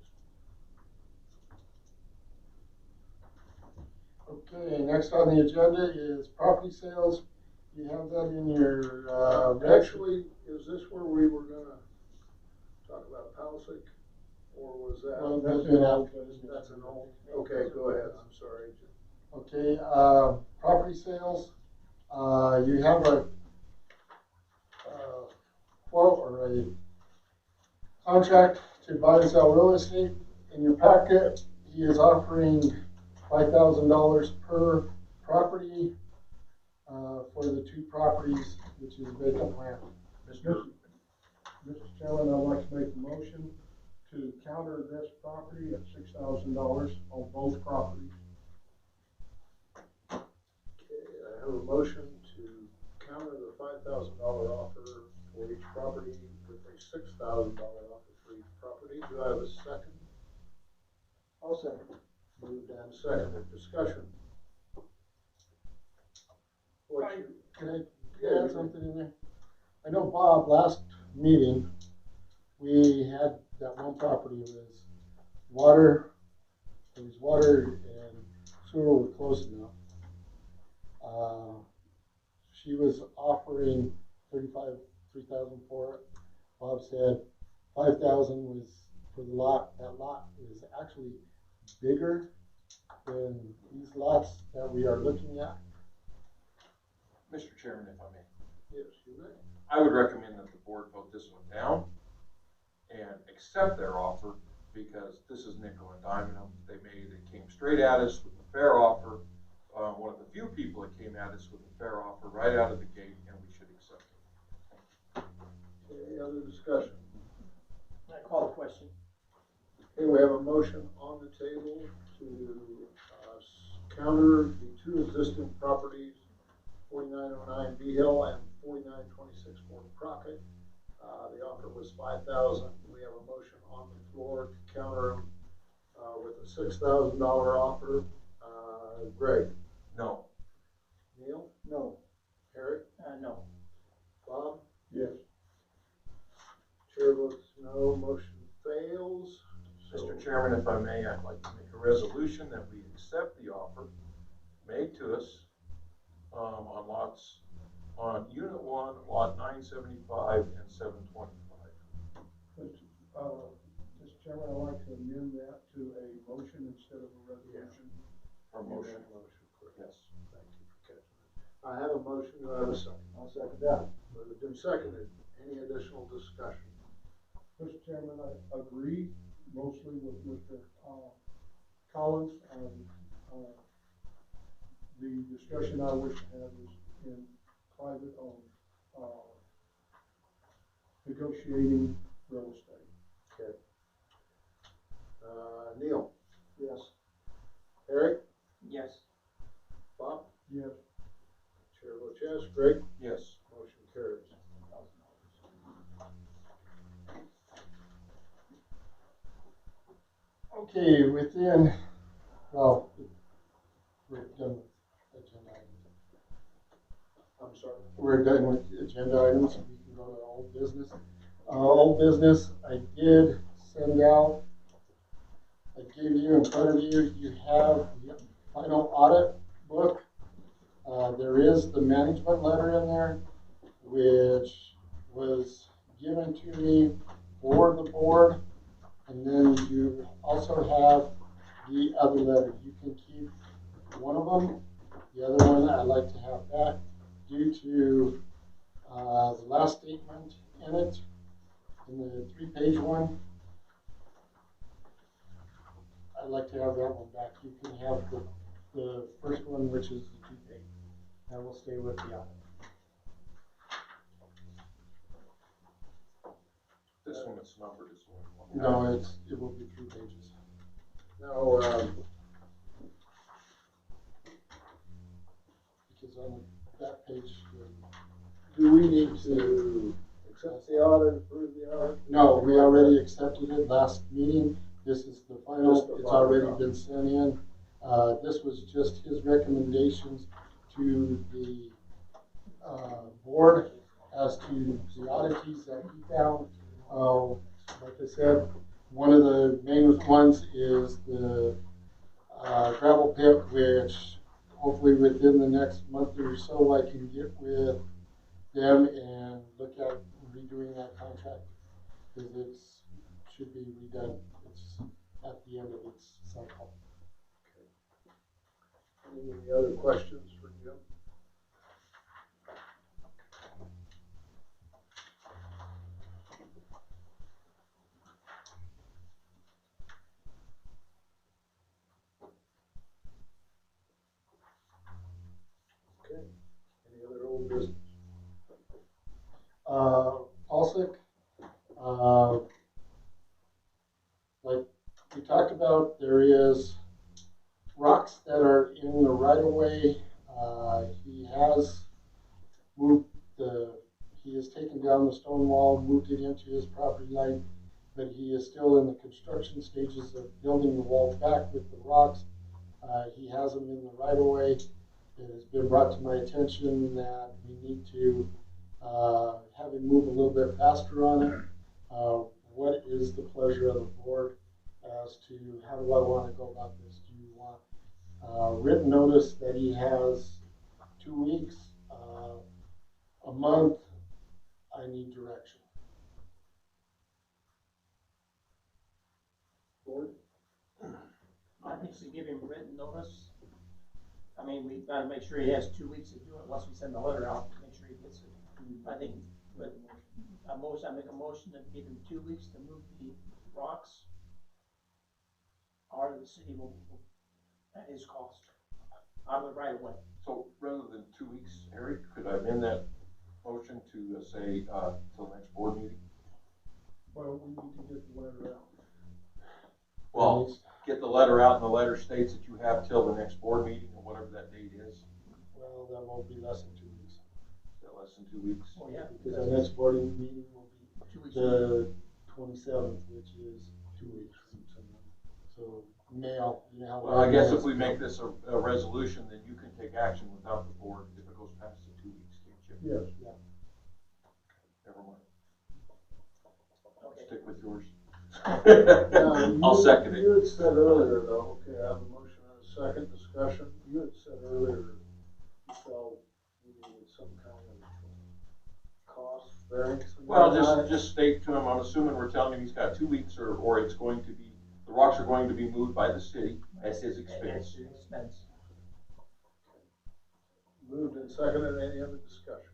Speaker 2: Okay, next on the agenda is property sales. You have that in your,
Speaker 1: Actually, is this where we were gonna talk about Palsic? Or was that?
Speaker 2: Well, that's an old.
Speaker 1: That's an old, okay, go ahead, I'm sorry.
Speaker 2: Okay, property sales, you have a quote or a contract to buy and sell real estate. In your packet, he is offering $5,000 per property for the 2 properties, which is vacant land.
Speaker 3: Mr. Chairman, I'd like to make a motion to counter this property at $6,000 on both properties.
Speaker 1: Okay, I have a motion to counter the $5,000 offer for each property with a $6,000 offer for each property. Do I have a second?
Speaker 5: I'll second.
Speaker 1: Moved and seconded. Discussion. What you,
Speaker 2: Can I add something in there? I know, Bob, last meeting, we had that one property was water, there was water and sewer were close enough. She was offering 3,000 for it. Bob said 5,000 was for the lot. That lot is actually bigger than these lots that we are looking at.
Speaker 8: Mr. Chairman, if I may,
Speaker 1: yes, you may.
Speaker 8: I would recommend that the board vote this one down and accept their offer, because this is nickel and diming them. They came straight at us with a fair offer. One of the few people that came at us with a fair offer right out of the gate, and we should accept it.
Speaker 1: Any other discussion?
Speaker 6: I call the question.
Speaker 1: Okay, we have a motion on the table to counter the two existing properties, 4909 B Hill and 4926 Fort Crockett. The offer was 5,000. We have a motion on the floor to counter them with a $6,000 offer. Greg?
Speaker 8: No.
Speaker 1: Neil?
Speaker 5: No.
Speaker 1: Harry?
Speaker 6: No.
Speaker 1: Bob?
Speaker 5: Yes.
Speaker 1: Chair votes no, motion fails.
Speaker 8: Mr. Chairman, if I may, I'd like to make a resolution that we accept the offer made to us on lots, on Unit 1, Lot 975 and 725.
Speaker 3: Mr. Chairman, I'd like to amend that to a motion instead of a resolution.
Speaker 8: Or motion.
Speaker 1: Yes. Thank you for catching it. I have a motion. Do I have a second?
Speaker 5: I'll second that.
Speaker 1: Moved and seconded. Any additional discussion?
Speaker 3: Mr. Chairman, I agree mostly with Mr. Collins. The discussion I wish to have is in private negotiating real estate.
Speaker 1: Okay. Neil?
Speaker 5: Yes.
Speaker 1: Harry?
Speaker 6: Yes.
Speaker 1: Bob?
Speaker 3: Yes.
Speaker 1: Chair votes yes. Greg?
Speaker 8: Yes.
Speaker 1: Motion carries.
Speaker 2: Okay, well, we're done with agenda items.
Speaker 1: I'm sorry.
Speaker 2: We're done with agenda items. We can go to old business. Old business, I did send out, I gave you in front of you, you have the final audit book. There is the management letter in there, which was given to me for the board. And then you also have the other letter. You can keep one of them. The other one I'd like to have back due to the last statement in it, in the 3-page one. I'd like to have that one back. You can have the first one, which is the 2-page. That will stay with the audit.
Speaker 8: This one is numbered as well.
Speaker 2: No, it will be 3 pages.
Speaker 1: Now,
Speaker 2: Because on that page,
Speaker 1: do we need to accept the audit, approve the audit?
Speaker 2: no, we already accepted it last meeting. This is the final,
Speaker 1: Just the
Speaker 2: it's
Speaker 1: final
Speaker 2: already
Speaker 1: copy.
Speaker 2: been sent in. This was just his recommendations to the board as to the oddities that he found. Like I said, one of the main ones is the gravel pit, which hopefully within the next month or so I can get with them and look at redoing that contract, because it should be redone. It's at the end of its cycle.
Speaker 1: Any other questions for Jim? Okay. Any other old business?
Speaker 2: Also, like we talked about, there is rocks that are in the right of way. He has he has taken down the stone wall, moved it into his property line, but he is still in the construction stages of building the wall back with the rocks. He has them in the right of way. It has been brought to my attention that we need to have him move a little bit faster on it. What is the pleasure of the board as to how do I want to go about this? Do you want written notice that he has 2 weeks, a month? I need direction.
Speaker 5: Board?
Speaker 6: I think we give him written notice. I mean, we've got to make sure he has 2 weeks to do it, unless we send a letter out to make sure he gets it. I think, but I make a motion to give him 2 weeks to move the rocks, or the city will, at his cost, out of the right of way.
Speaker 8: So rather than 2 weeks, Harry, could I amend that motion to say, till next board meeting?
Speaker 3: Well, we need to get the letter out.
Speaker 8: Well, get the letter out, and the letter states that you have till the next board meeting, or whatever that date is.
Speaker 2: Well, that won't be less than 2 weeks.
Speaker 8: Is that less than 2 weeks?
Speaker 6: Oh, yeah.
Speaker 2: Because the next board meeting will be
Speaker 6: 2 weeks.
Speaker 2: the 27th, which is 2 weeks. So mail, you know.
Speaker 8: Well, I guess if we make this a resolution, then you can take action without the board if it goes past the 2 weeks, can't you?
Speaker 3: Yes.
Speaker 2: Yeah.
Speaker 8: Never mind.
Speaker 6: Okay.
Speaker 8: Stick with yours.
Speaker 1: Now,
Speaker 8: I'll second it.
Speaker 1: You had said earlier though, okay, I have a motion and a second discussion. You had said earlier you felt we needed some kind of cost variance.
Speaker 8: Well, just state to him, I'm assuming we're telling him he's got 2 weeks, or it's going to be, the rocks are going to be moved by the city at his expense.
Speaker 1: Moved and seconded. Any other discussion?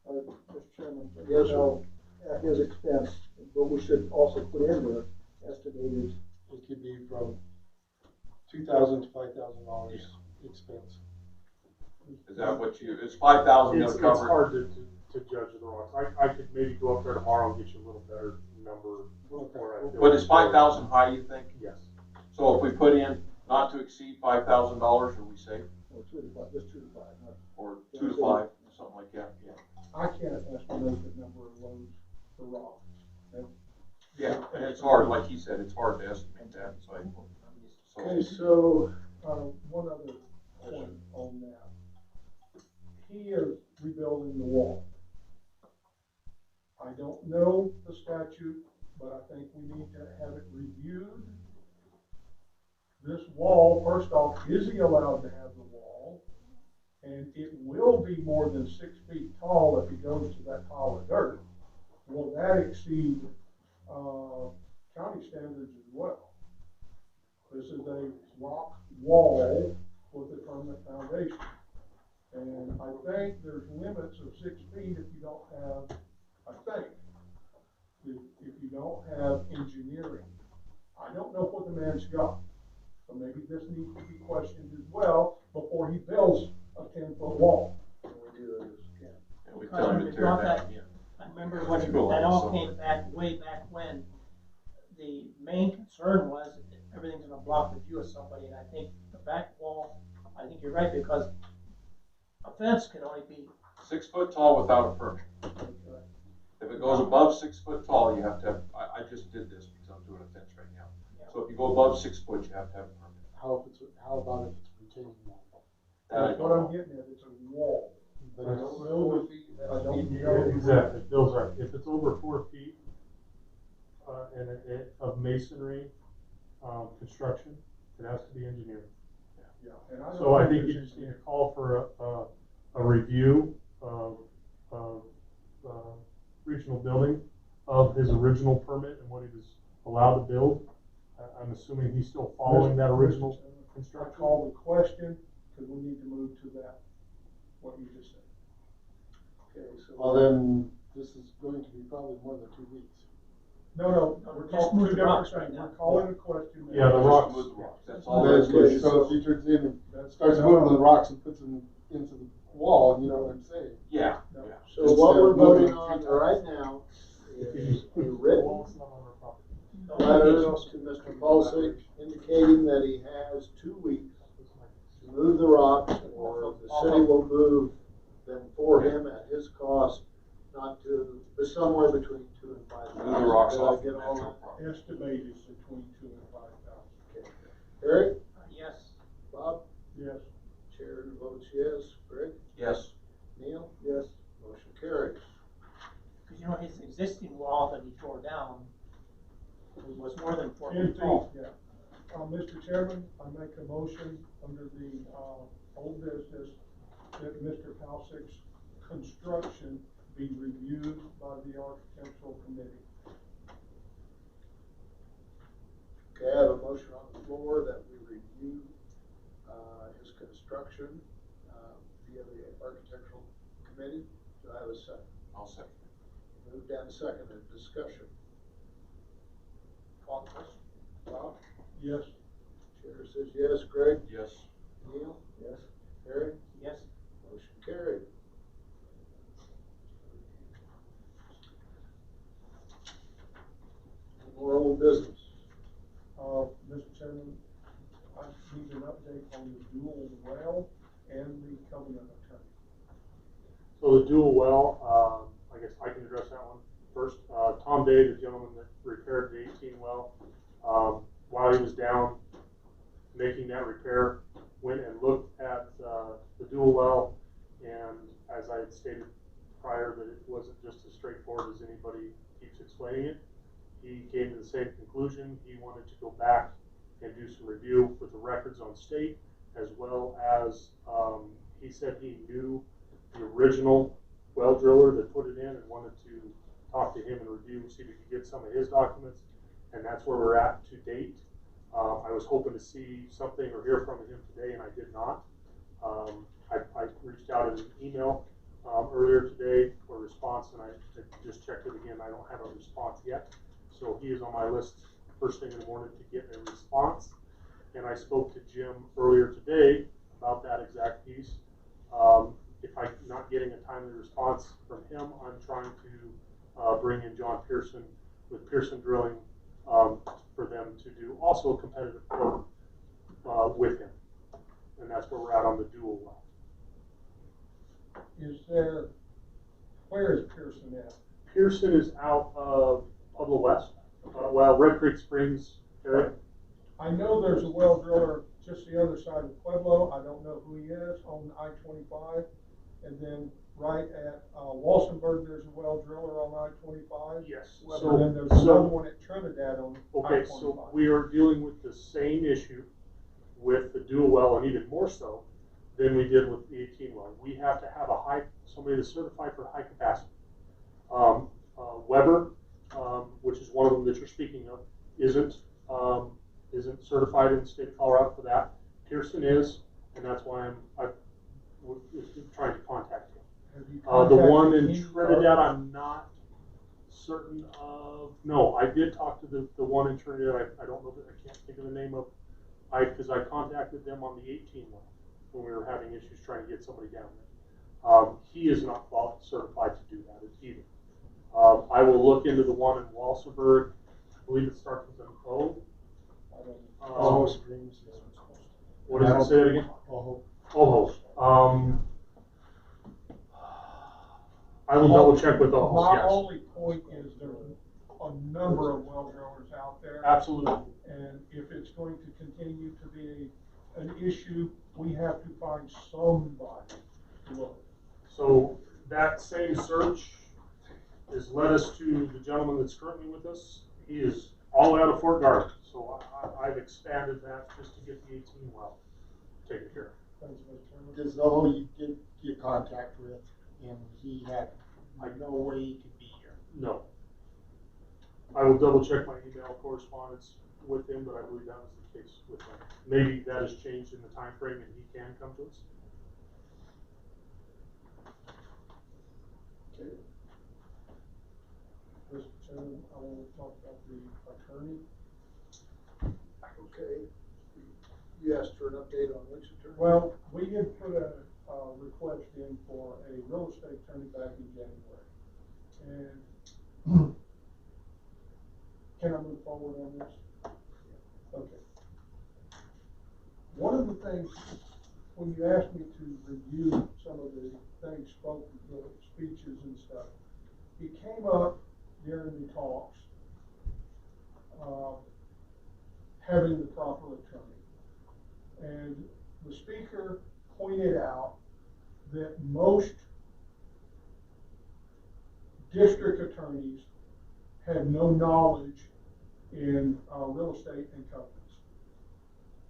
Speaker 5: Mr. Chairman,
Speaker 1: Yes, sir.
Speaker 5: no, at his expense, but we should also put in there estimated.
Speaker 2: It could be from $2,000 to $5,000 expense.
Speaker 8: Is that what you, it's 5,000
Speaker 7: It's
Speaker 8: gonna cover?
Speaker 7: hard to judge the rocks. I could maybe go up there tomorrow and get you a little better number. Where I feel
Speaker 8: But is 5,000 high, you think?
Speaker 7: Yes.
Speaker 8: So if we put in not to exceed $5,000, are we safe?
Speaker 5: Or 2 to 5, just 2 to 5, huh?
Speaker 8: Or 2 to 5, something like that, yeah.
Speaker 3: I can't estimate the number of loads for rock.
Speaker 8: Yeah, and it's hard, like he said, it's hard to estimate that, so.
Speaker 1: Okay, so
Speaker 3: One other point on that. He is rebuilding the wall. I don't know the statute, but I think we need to have it reviewed. This wall, first off, is he allowed to have the wall? And it will be more than 6 feet tall if he goes to that pile of dirt. Will that exceed county standards as well? This is a rock wall with a permanent foundation. And I think there's limits of 6 feet if you don't have, if you don't have engineering. I don't know what the man's got, so maybe this needs to be questioned as well before he builds a 10-foot wall.
Speaker 1: we do that as Ken.
Speaker 8: And we tell him to tear it down, yeah.
Speaker 6: I remember when that all came back, way back when, the main concern was that everything's gonna block the view of somebody, and I think the back wall, I think you're right, because a fence can only be.
Speaker 8: 6 foot tall without a permit. If it goes above 6 foot tall, you have to have, I just did this because I'm doing a fence right now. So if you go above 6 foot, you have to have a permit.
Speaker 2: How about if it's retaining wall?
Speaker 3: That's what I'm getting at, it's a wall.
Speaker 2: But
Speaker 3: I
Speaker 2: it's,
Speaker 3: don't know I don't
Speaker 7: Yeah,
Speaker 3: know.
Speaker 7: exactly, Bill's right. If it's over 4 feet, of masonry, construction, it has to be engineered.
Speaker 3: Yeah, and I
Speaker 7: So I
Speaker 3: don't
Speaker 7: think you
Speaker 3: there's
Speaker 7: just need to call for a review of regional building of his original permit and what he was allowed to build. I'm assuming he's still following that original
Speaker 3: I
Speaker 7: construction.
Speaker 3: call the question, because we need to move to that, what you just said.
Speaker 1: Okay, so.
Speaker 2: well then, this is going to be probably more than 2 weeks.
Speaker 3: No, we're
Speaker 6: Just
Speaker 3: calling
Speaker 6: move
Speaker 3: two
Speaker 6: the
Speaker 3: different
Speaker 6: rocks right
Speaker 3: things.
Speaker 6: now.
Speaker 3: We're calling a question.
Speaker 7: Yeah, the
Speaker 8: Just
Speaker 7: rocks.
Speaker 8: move the rocks, that's all.
Speaker 2: Okay, so if he turns in and starts moving the rocks and puts them into the wall, you know what I'm saying?
Speaker 8: Yeah,
Speaker 3: No.
Speaker 8: yeah.
Speaker 1: So
Speaker 2: Just
Speaker 1: what we're
Speaker 2: moving
Speaker 1: voting
Speaker 2: it
Speaker 1: on
Speaker 2: 3 times.
Speaker 1: right now is a written
Speaker 7: Wall's not on our property.
Speaker 1: letter to Mr. Balsick indicating that he has 2 weeks to move the rocks, or the city will move them for him at his cost, not to, but somewhere between 2,000 and 5,000.
Speaker 8: Move the rocks
Speaker 1: Did I
Speaker 8: off
Speaker 1: get
Speaker 8: the
Speaker 1: all
Speaker 8: Metro
Speaker 1: that?
Speaker 8: property.
Speaker 3: Estimated between 2,000 and 5,000.
Speaker 1: Okay. Eric,
Speaker 6: Yes.
Speaker 1: Bob,
Speaker 3: Yes.
Speaker 1: chair votes yes. Greg,
Speaker 8: Yes.
Speaker 1: Neil,
Speaker 5: Yes.
Speaker 1: motion carries.
Speaker 6: Cause you know, his existing wall that he tore down was more than 4
Speaker 3: 10
Speaker 6: feet
Speaker 3: feet,
Speaker 6: tall.
Speaker 3: yeah. Mr. Chairman, I make a motion under the, old business that Mr. Pausick's construction be reviewed by the architectural committee.
Speaker 1: Okay, I have a motion on the floor that we review, his construction, via the architectural committee. Do I have a second?
Speaker 8: I'll second.
Speaker 1: Moved and seconded, discussion. Call the question. Bob?
Speaker 3: Yes.
Speaker 1: Chair says yes. Greg?
Speaker 8: Yes.
Speaker 1: Neil?
Speaker 5: Yes.
Speaker 1: Harry?
Speaker 6: Yes.
Speaker 1: Motion carried. Any more old business?
Speaker 3: Mr. Chairman, I need an update on the dual well and the covenant attorney.
Speaker 7: So the dual well, I guess I can address that one first. Tom Day, the gentleman that repaired the 18 well, while he was down making that repair, went and looked at the dual well, and as I had stated prior, that it wasn't just as straightforward as anybody keeps explaining it. He came to the same conclusion. He wanted to go back and do some review with the records on state, as well as he said he knew the original well driller that put it in and wanted to talk to him and review, see if he could get some of his documents, and that's where we're at to date. I was hoping to see something or hear from him today, and I did not. I reached out in an email earlier today for a response, and I just checked it again. I don't have a response yet. So he is on my list first thing in the morning to get a response. And I spoke to Jim earlier today about that exact piece. If I'm not getting a timely response from him, I'm trying to bring in John Pearson with Pearson Drilling for them to do also a competitive quote with him. And that's where we're at on the dual well.
Speaker 3: Where is Pearson at?
Speaker 7: Pearson is out of Pueblo West, well, Red Creek Springs area.
Speaker 3: I know there's a well driller just the other side of Pueblo. I don't know who he is, on I-25. And then right at Walsenburg, there's a well driller on I-25.
Speaker 7: Yes.
Speaker 3: And then there's another one at Trinidad on
Speaker 7: Okay,
Speaker 3: I-25.
Speaker 7: so we are dealing with the same issue with the dual well, and even more so than we did with the 18 well. We have to have somebody that's certified for high capacity. Weber, which is one of them that you're speaking of, isn't certified in the state of Colorado for that. Pearson is, and that's why I'm trying to contact him. The one in Trinidad, I'm not certain of. No, I did talk to the one in Trinidad. I don't know that I can't think of the name of. Because I contacted them on the 18 one when we were having issues trying to get somebody down there. He is not certified to do that either. I will look into the one in Walsenburg. I believe it starts with an O.
Speaker 2: Springs.
Speaker 7: What does it say that again? Ojo. I will double check with Ojo.
Speaker 3: My
Speaker 7: Yes.
Speaker 3: only point is there's a number of well drillers out there.
Speaker 7: Absolutely.
Speaker 3: And if it's going to continue to be an issue, we have to find somebody to look.
Speaker 7: So that same search has led us to the gentleman that's currently with us. He is all out of Fort Garland, so I've expanded that just to get the 18 well taken care of.
Speaker 3: Thanks, Mr. Chairman.
Speaker 2: Because though you did get contact with, and he had no way he could be here.
Speaker 7: No. I will double check my email correspondence with him, but I believe that was the case with him. Maybe that has changed in the time frame and he can come to us.
Speaker 3: Okay. Mr. Chairman, I want to talk about the attorney.
Speaker 1: Okay. You asked for an update on which attorney?
Speaker 3: Well, we had put a request in for a real estate attorney back in January. And can I move forward on this? Okay. One of the things when you asked me to review some of the things spoken, the speeches and stuff, it came up during the talks, having the proper attorney. And the speaker pointed out that most district attorneys had no knowledge in real estate and covenants.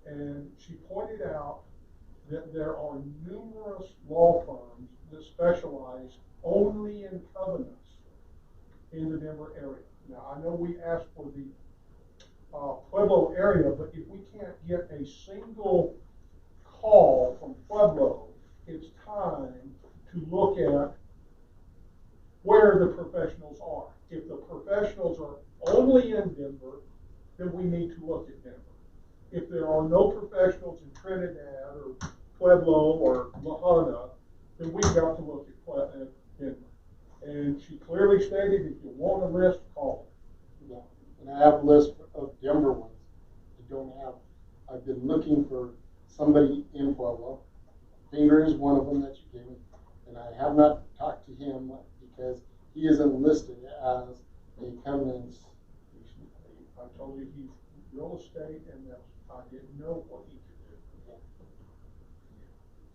Speaker 3: And she pointed out that there are numerous law firms that specialize only in covenants in the Denver area. Now, I know we asked for the Pueblo area, but if we can't get a single call from Pueblo, it's time to look at where the professionals are. If the professionals are only in Denver, then we need to look at Denver. If there are no professionals in Trinidad or Pueblo or La Junta, then we've got to look at Denver. And she clearly stated, if you want a list, call it.
Speaker 2: Yeah. And I have a list of Denver ones. I've been looking for somebody in Pueblo. Finger is one of them that you gave me. And I have not talked to him because he isn't listed as a covenants.
Speaker 3: I told you he's real estate, and that I didn't know what he could do.
Speaker 2: Yeah.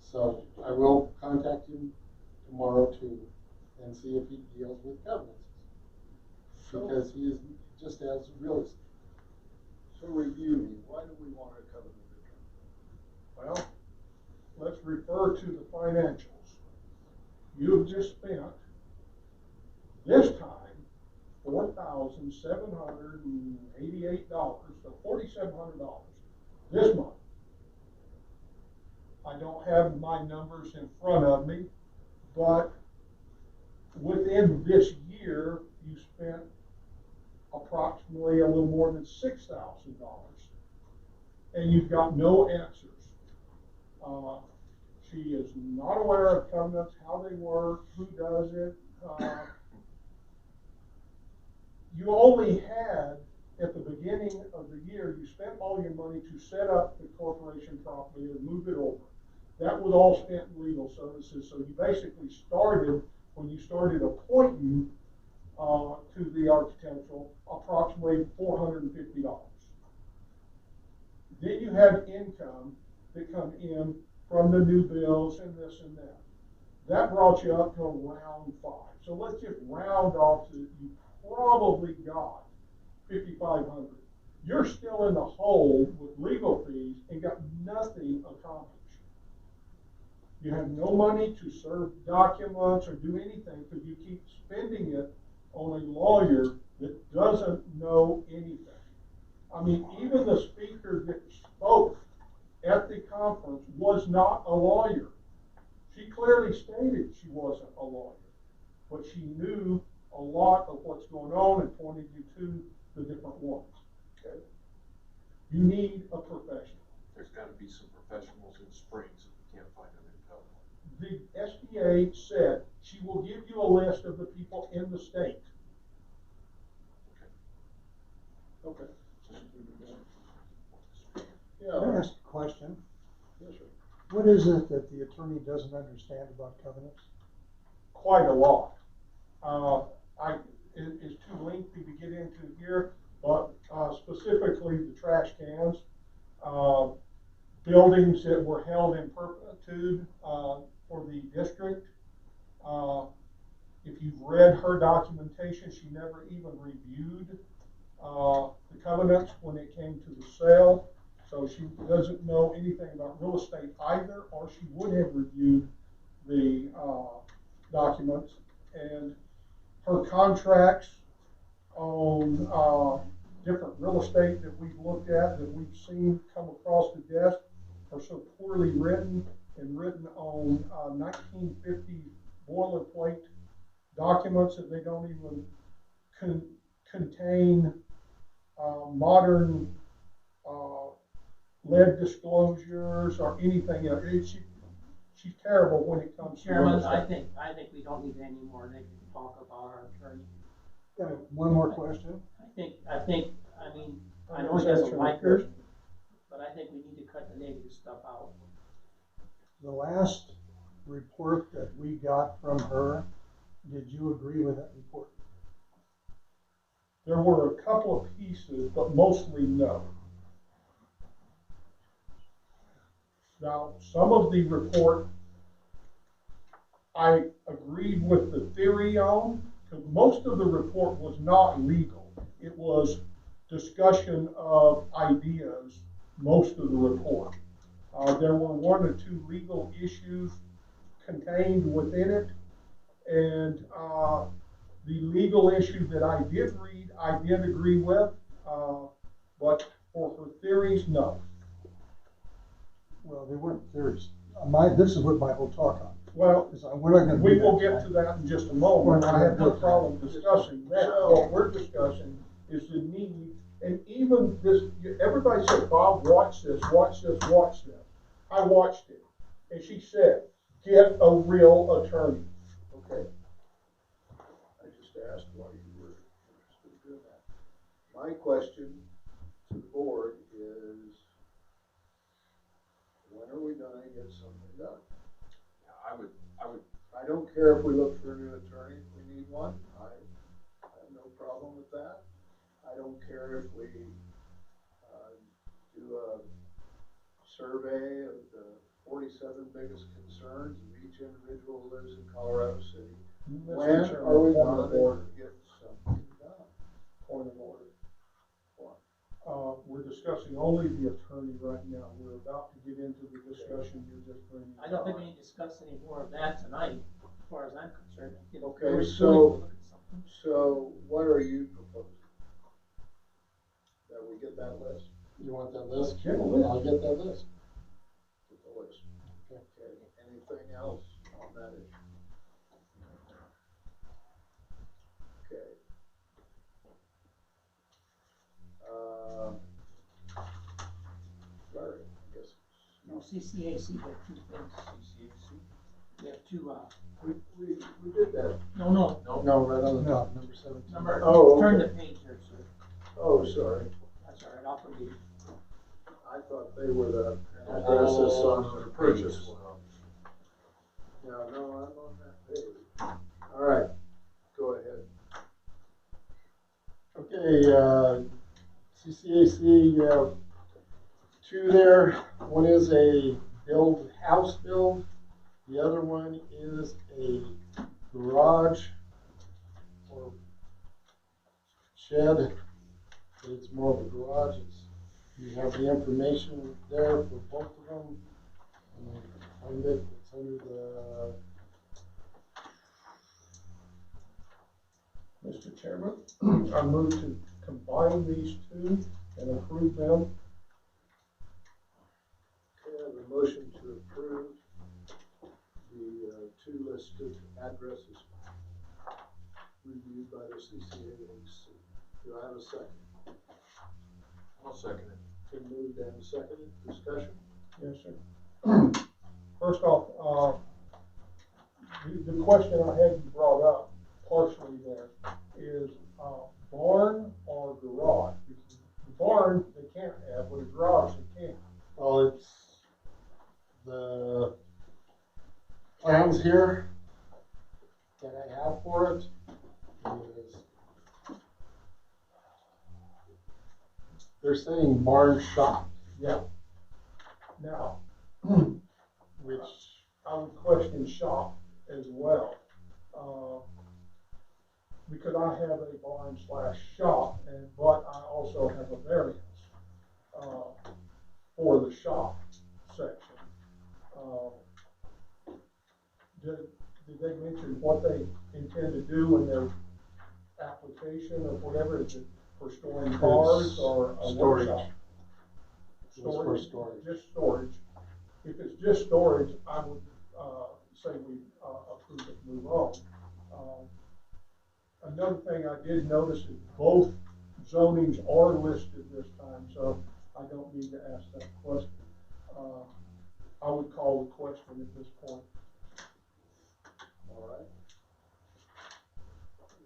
Speaker 2: So I will contact him tomorrow too and see if he deals with covenants. Because he is just as real estate.
Speaker 5: So review me, why do we want a covenant attorney?
Speaker 3: Well, let's refer to the financials. You've just spent, this time, $4,788, so $4,700 this month. I don't have my numbers in front of me, but within this year, you spent approximately a little more than $6,000, and you've got no answers. She is not aware of covenants, how they work, who does it. You only had, at the beginning of the year, you spent all your money to set up the corporation properly and move it over. That was all spent in legal services, so you basically started, when you started appointing to the architectural, approximately $450. Then you had income that come in from the new bills and this and that. That brought you up to around 5. So let's just round off to you probably got 5,500. You're still in the hole with legal fees and got nothing accomplished. You have no money to serve documents or do anything because you keep spending it on a lawyer that doesn't know anything. I mean, even the speaker that spoke at the conference was not a lawyer. She clearly stated she wasn't a lawyer, but she knew a lot of what's going on and pointed you to the different ones. Okay? You need a professional.
Speaker 8: There's got to be some professionals in Springs if we can't find them in Pelham.
Speaker 3: The SBA said she will give you a list of the people in the state.
Speaker 1: Okay.
Speaker 5: Can I ask a question?
Speaker 1: Yes, sir.
Speaker 5: What is it that the attorney doesn't understand about covenants?
Speaker 3: Quite a lot. It's too lengthy to get into here, but specifically the trash cans, buildings that were held in perpetuity for the district. If you've read her documentation, she never even reviewed the covenants when it came to the sale. So she doesn't know anything about real estate either, or she would have reviewed the documents. And her contracts on different real estate that we've looked at, that we've seen come across the desk, are so poorly written and written on 1950 boilerplate documents that they don't even contain modern lead disclosures or anything else. She's terrible when it comes to
Speaker 6: Chairman,
Speaker 3: real estate.
Speaker 6: I think we don't need any more negative talk about our attorney.
Speaker 5: Got one more question.
Speaker 6: I mean, I know he doesn't like her, but I think we need to cut the negative stuff out.
Speaker 3: The last report that we got from her, did you agree with that report?
Speaker 18: There were a couple of pieces, but mostly no. Now, some of the report I agreed with the theory on, because most of the report was not legal. It was discussion of ideas, most of the report. There were one or two legal issues contained within it, and the legal issue that I did read, I did agree with, but for her theories, no.
Speaker 3: Well, they weren't theories. This is what my whole talk on.
Speaker 18: Well,
Speaker 3: we're not gonna
Speaker 18: we
Speaker 3: do
Speaker 18: will
Speaker 3: that
Speaker 18: get to that in just a moment. I have no problem discussing that. What we're discussing is the need, and even this, everybody said, Bob, watch this, watch this, watch this. I watched it, and she said, get a real attorney. Okay. I just asked why you were interested in doing that. My question to the board is, when are we gonna get something done? I don't care if we look for a new attorney, if we need one, I have no problem with that. I don't care if we, do a survey of the 47 biggest concerns of each individual who lives in Colorado City. When are we gonna get something done? Point of order. We're discussing only the attorney right now. We're about to get into the discussion you're just bringing.
Speaker 6: I don't think we need to discuss any more of that tonight, as far as I'm concerned.
Speaker 18: Okay, so what are you proposing? That we get that list?
Speaker 2: You want that list?
Speaker 18: Get a list.
Speaker 2: I'll get that list.
Speaker 18: Get the list. Okay. Anything else on that issue? Okay. Larry, I guess.
Speaker 6: No, CCAC, we have two things. CCAC? We have two,
Speaker 18: we did that.
Speaker 6: No, no.
Speaker 2: No, right on the top, number 17.
Speaker 6: Turn the page there, sir.
Speaker 18: Oh, sorry.
Speaker 6: That's all right, I'll forgive you.
Speaker 18: I thought they were the addresses on the purchase one. Yeah, no, I'm on that page. All right, go ahead.
Speaker 2: Okay, CCAC, you have two there. One is a house build. The other one is a garage or shed. It's more of a garage. You have the information there for both of them. Find it. It's under the.
Speaker 18: Mr. Chairman, I move to combine these two and approve them. Okay, I have a motion to approve the two listed addresses reviewed by the CCAC. Do I have a second?
Speaker 8: I'll second it.
Speaker 18: Been moved and seconded. Discussion? Yes, sir. First off, the question I had brought up partially there is barn or garage. The barn they can't have, but a garage they can.
Speaker 2: Well, it's the plans here that I have for it is they're saying barn shop.
Speaker 18: Yeah. Now,
Speaker 2: which
Speaker 18: I would question shop as well. Because I have a barn / shop, but I also have a variance for the shop section. Did they mention what they intend to do in their application or whatever? Is it for storing cars or a
Speaker 2: storage?
Speaker 18: workshop?
Speaker 2: For storage.
Speaker 18: Just storage. If it's just storage, I would say we approve it, move on. Another thing I did notice is both zonings are listed this time, so I don't need to ask that question. I would call the question at this point. All right.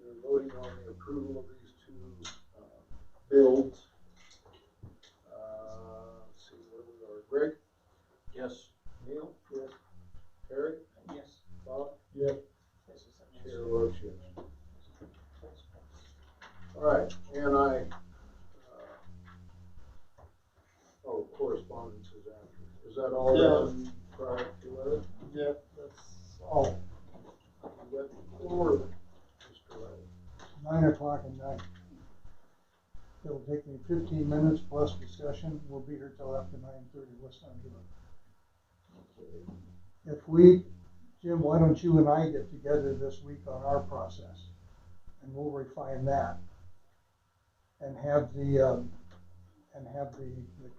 Speaker 18: We're voting on the approval of these two builds. Let's see where we are. Greg?
Speaker 8: Yes.
Speaker 18: Neil? Yes.
Speaker 1: is after. Is that all
Speaker 11: Yeah.
Speaker 1: done prior to it?
Speaker 11: Yep, that's all.
Speaker 1: You got the floor, Mr. Ray.
Speaker 3: 9 o'clock at night. It'll take me 15 minutes plus discussion. We'll be here till after 9:30. Let's not do it. If we, Jim, why don't you and I get together this week on our process, and we'll refine that, and have the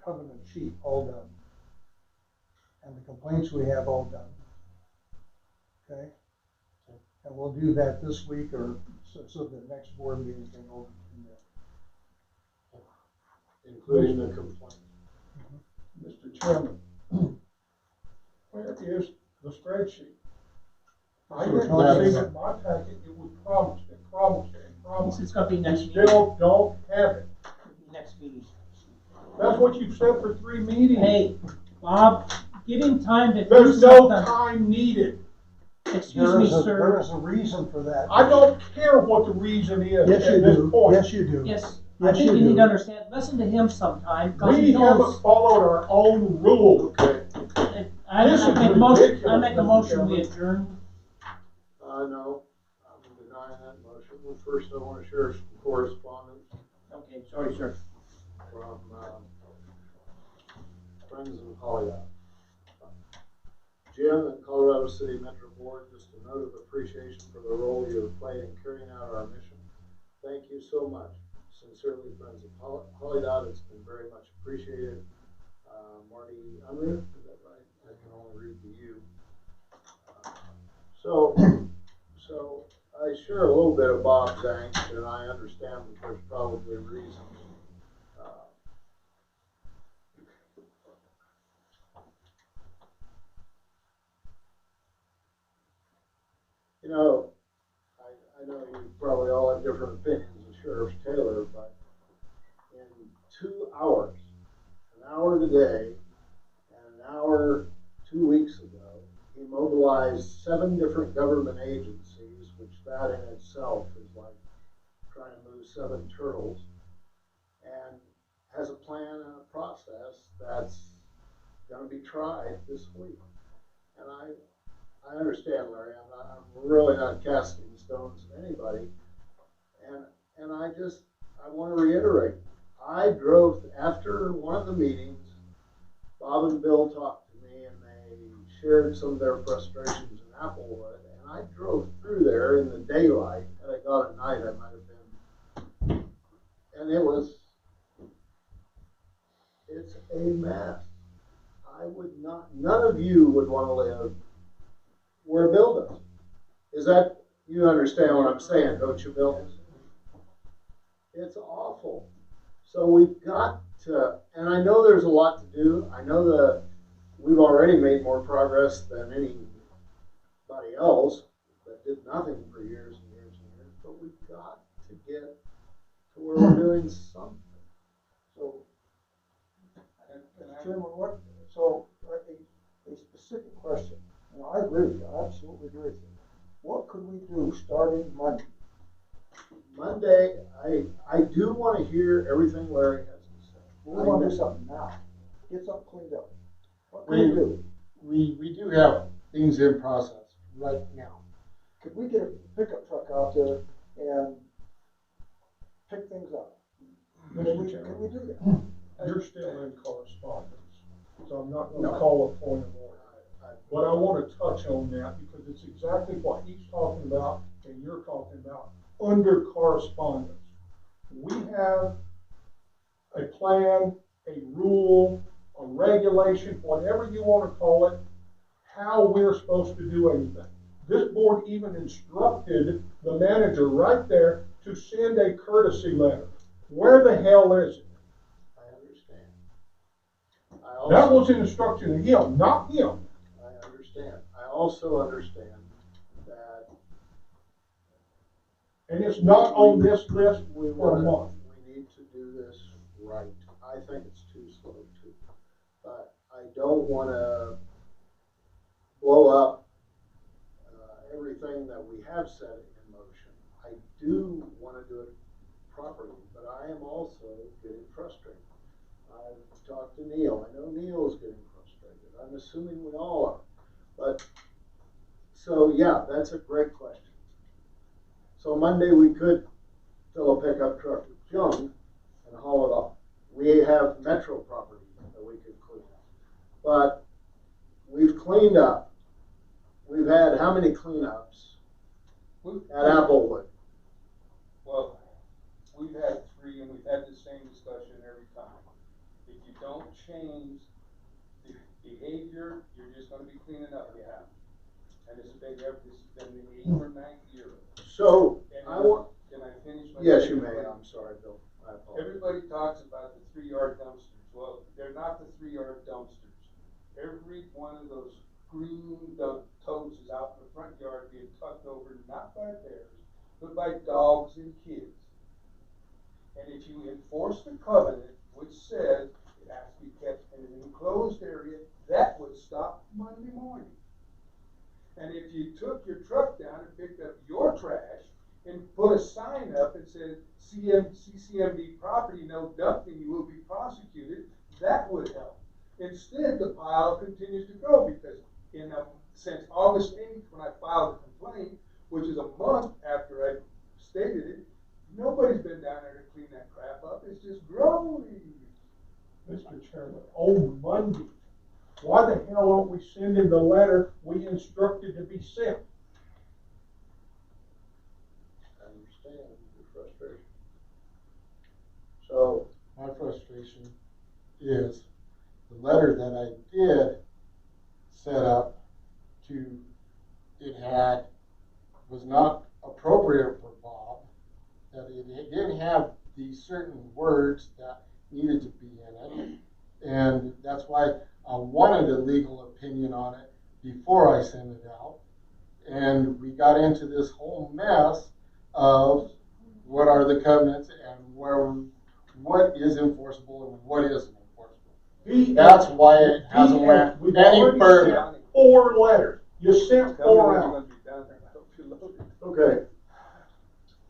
Speaker 3: covenant sheet all done, and the complaints we have all done. Okay, and we'll do that this week, or so the next board meeting can go from there.
Speaker 1: Including the complaint.
Speaker 18: Mr. Chairman, where is the spreadsheet? I didn't see it in my packet, it was promised and promised and promised.
Speaker 6: It's gonna be next
Speaker 18: We
Speaker 6: meeting.
Speaker 18: still don't have it.
Speaker 6: Next meeting.
Speaker 18: That's what you've said for 3 meetings.
Speaker 6: Hey, Bob, give him time to do
Speaker 18: There's no
Speaker 6: something.
Speaker 18: time needed.
Speaker 6: Excuse me,
Speaker 3: There
Speaker 6: sir.
Speaker 3: is a reason for that.
Speaker 18: I don't care what the reason is
Speaker 3: Yes, you
Speaker 18: at this
Speaker 3: do.
Speaker 18: point.
Speaker 3: Yes, you do.
Speaker 6: Yes, I
Speaker 3: Yes,
Speaker 6: think
Speaker 3: you
Speaker 6: you need
Speaker 3: do.
Speaker 6: to understand, listen to him sometime, cause
Speaker 18: We
Speaker 6: he
Speaker 18: haven't
Speaker 6: knows.
Speaker 18: followed our own rules.
Speaker 1: Okay.
Speaker 6: I
Speaker 18: This is
Speaker 6: make a motion, I
Speaker 18: ridiculous,
Speaker 6: make a
Speaker 18: Mr.
Speaker 6: motion, we
Speaker 18: Chairman.
Speaker 6: adjourn.
Speaker 1: No, I'm denying that motion. Well, first I want to share some correspondence
Speaker 6: Okay, sorry, sir.
Speaker 1: from, friends in Hollywood. Jim and Colorado City Metro Board, just a note of appreciation for the role you have played in carrying out our mission. Thank you so much. Sincerely, friends of Hollywood, it's been very much appreciated. Marty Unruh, is that right? I can only read to you. So I share a little bit of Bob's angst, and I understand that there's probably reasons. You know, I know you probably all have different opinions of Sheriff Taylor, but in 2 hours, an hour today and an hour 2 weeks ago, he mobilized 7 different government agencies, which that in itself is like trying to move 7 turtles, and has a plan and a process that's going to be tried this week. And I understand, Larry, I'm really not casting stones at anybody, and I want to reiterate, I drove, after one of the meetings, Bob and Bill talked to me, and they shared some of their frustrations in Applewood, and I drove through there in the daylight. Had I gone at night, I might have been, and it's a mess. I would not, none of you would want to live where Bill does. Is that, you understand what I'm saying, don't you, Bill? It's awful. So we've got to, and I know there's a lot to do. I know that we've already made more progress than anybody else that did nothing for years and years and years, but we've got to get to where we're doing something.
Speaker 5: So, Chairman, so a specific question, and I agree with you, I absolutely agree with you. What could we do starting Monday?
Speaker 1: Monday, I do want to hear everything Larry has to say.
Speaker 5: We want to do something now, get something cleaned up. What can we do?
Speaker 2: We do have things in process right now.
Speaker 5: Could we get a pickup truck out there and pick things up? Can we do that?
Speaker 18: You're still in correspondence, so I'm not gonna call a point of order. But I wanna touch on that because it's exactly what he's talking about and you're talking about under correspondence. We have a plan, a rule, a regulation, whatever you wanna call it, how we're supposed to do anything. This board even instructed the manager right there to send a courtesy letter. Where the hell is it?
Speaker 1: I understand.
Speaker 18: That was an instruction to him, not him.
Speaker 1: I understand. I also understand that.
Speaker 18: And it's not on this list
Speaker 1: We
Speaker 18: for a month.
Speaker 1: We need to do this right. I think it's too slow too. But I don't want to blow up everything that we have set in motion. I do want to do it properly, but I am also getting frustrated. I've talked to Neil, I know Neil's getting frustrated, I'm assuming we all are. But, so yeah, that's a great question. So Monday we could fill a pickup truck with junk and haul it off. We have Metro property that we could clean up. But we've cleaned up. We've had how many cleanups at Applewood?
Speaker 9: Well, we've had 3 and we've had the same discussion every time. If you don't change the behavior, you're just gonna be cleaning up, you have. And this has been the 8th or 9th year.
Speaker 1: So,
Speaker 9: And
Speaker 1: I want.
Speaker 9: Can I finish my?
Speaker 1: Yes, you may, I'm sorry, Bill. I apologize.
Speaker 9: Everybody talks about the 3-yard dumpsters. Well, they're not the 3-yard dumpsters. Every one of those green totes is out in the front yard being tucked over, not by bears, but by dogs and kids. And if you enforce the covenant, which says it has to be kept in an enclosed area, that would stop Monday morning. And if you took your truck down and picked up your trash and put a sign up that said CCMD property, no dumping, you will be prosecuted, that would help. Instead, the pile continues to grow because since August 8th, when I filed the complaint, which is a month after I stated it, nobody's been down there to clean that crap up. It's just growing.
Speaker 18: Mr. Chairman, on Monday, why the hell aren't we sending the letter we instructed to be sent?
Speaker 1: I understand your frustration. So,
Speaker 2: my frustration is the letter that I did set up was not appropriate for Bob, that it didn't have these certain words that needed to be in it, and that's why I wanted a legal opinion on it before I sent it out, and we got into this whole mess of what are the covenants and what is enforceable and what isn't enforceable. That's why it hasn't went any further.
Speaker 18: 4 letters. You sent 4 out.
Speaker 1: okay.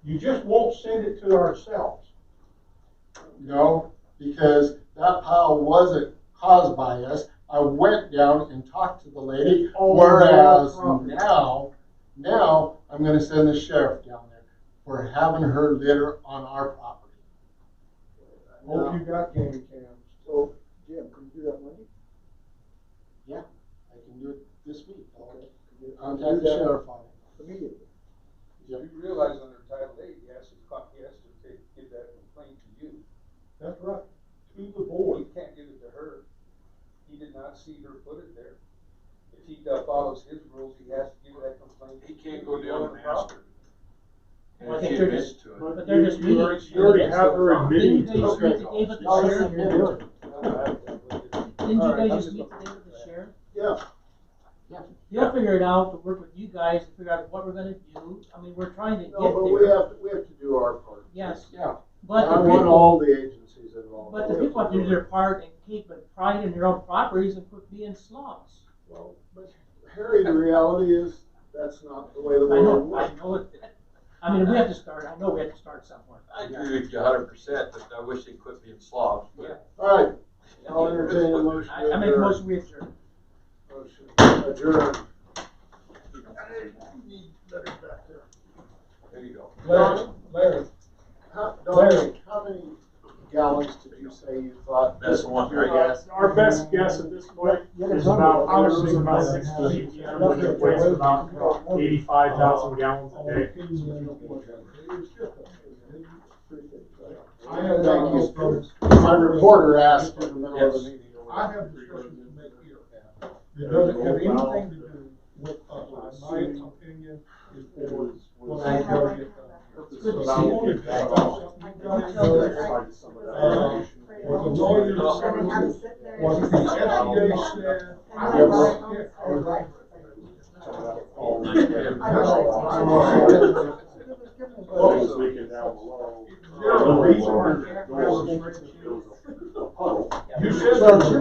Speaker 18: You just won't send it to ourselves.
Speaker 2: No, because that pile wasn't caused by us. I went down and talked to the lady, whereas now I'm going to send the sheriff down there for having her litter on our property.
Speaker 18: Hope you got game cams.
Speaker 5: So, Jim, can you do that Monday?
Speaker 2: Yeah, I can do it this week.
Speaker 5: Okay.
Speaker 2: Contact the sheriff on it.
Speaker 5: Immediately.
Speaker 9: You realize under Title 8, he has to give that complaint to you.
Speaker 18: That's right, to the board.
Speaker 9: He can't give it to her. He did not see her put it there. If he follows his rules, he has to give that complaint.
Speaker 8: He can't go down and ask her.
Speaker 6: Well, I
Speaker 8: And
Speaker 6: think
Speaker 8: she
Speaker 6: they're
Speaker 8: admits
Speaker 6: just,
Speaker 8: to it.
Speaker 6: but they're just
Speaker 7: You already have her admitting to it.
Speaker 6: Didn't you guys meet today with the sheriff? Didn't you guys just meet today with the sheriff?
Speaker 1: Yeah.
Speaker 6: He'll figure it out to work with you guys to figure out what we're gonna do. I mean, we're trying to get
Speaker 1: No, but
Speaker 6: there.
Speaker 1: we have to do our part.
Speaker 6: Yes.
Speaker 1: Yeah.
Speaker 6: But
Speaker 1: I
Speaker 6: the
Speaker 1: want
Speaker 6: people,
Speaker 1: all the agencies involved.
Speaker 6: but the people have to do their part and keep pride in their own properties and quit being slobs.
Speaker 1: Well, but Harry, the reality is that's not the way the
Speaker 6: I
Speaker 1: world
Speaker 6: know, I
Speaker 1: works.
Speaker 6: know it. I mean, we have to start, I know we have to start somewhere.
Speaker 8: I agree with you 100%, but I wish they quit being slobs,
Speaker 6: Yeah.
Speaker 8: but.
Speaker 1: All right, I'll entertain a motion.
Speaker 6: I make a motion we adjourn.
Speaker 1: Motion adjourned. I need letters back there.
Speaker 8: There you go.
Speaker 18: Larry.
Speaker 1: Larry, how many gallons did you say you thought?
Speaker 8: That's the one right here.
Speaker 7: Our best guess at this point is about 6 feet. It weighs about 85,000 gallons a day.
Speaker 18: I have
Speaker 1: Thank you. My reporter asked in the middle of the meeting.
Speaker 18: I have discussions to make here. It doesn't have anything to do with us. My opinion is for what I'm going to get done. What the lawyers said, what the FDA said. You said there's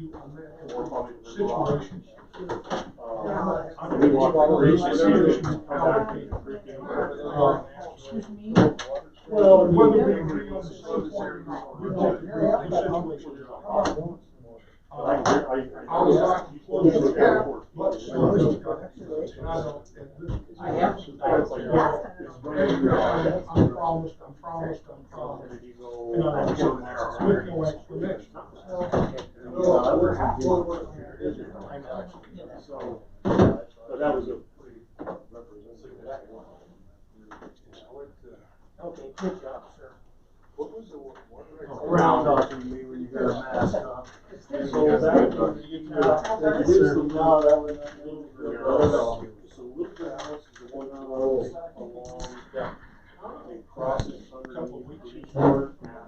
Speaker 3: you on that
Speaker 7: Or probably the
Speaker 3: situation.
Speaker 7: I don't know what the situation is allocated.
Speaker 6: Excuse me?
Speaker 3: Well, whether we agree on the slip point or not, we both agree on the situation. I would like to close the gap, but and I don't,
Speaker 6: I have some doubts.
Speaker 3: I'm promised. And I don't get it, with no explanation.
Speaker 7: So that was a pretty representative.
Speaker 6: Okay, good job, sir.
Speaker 9: What was the one?
Speaker 2: Around talking to me when you got a mask on.
Speaker 17: So that would be,
Speaker 2: Now that would.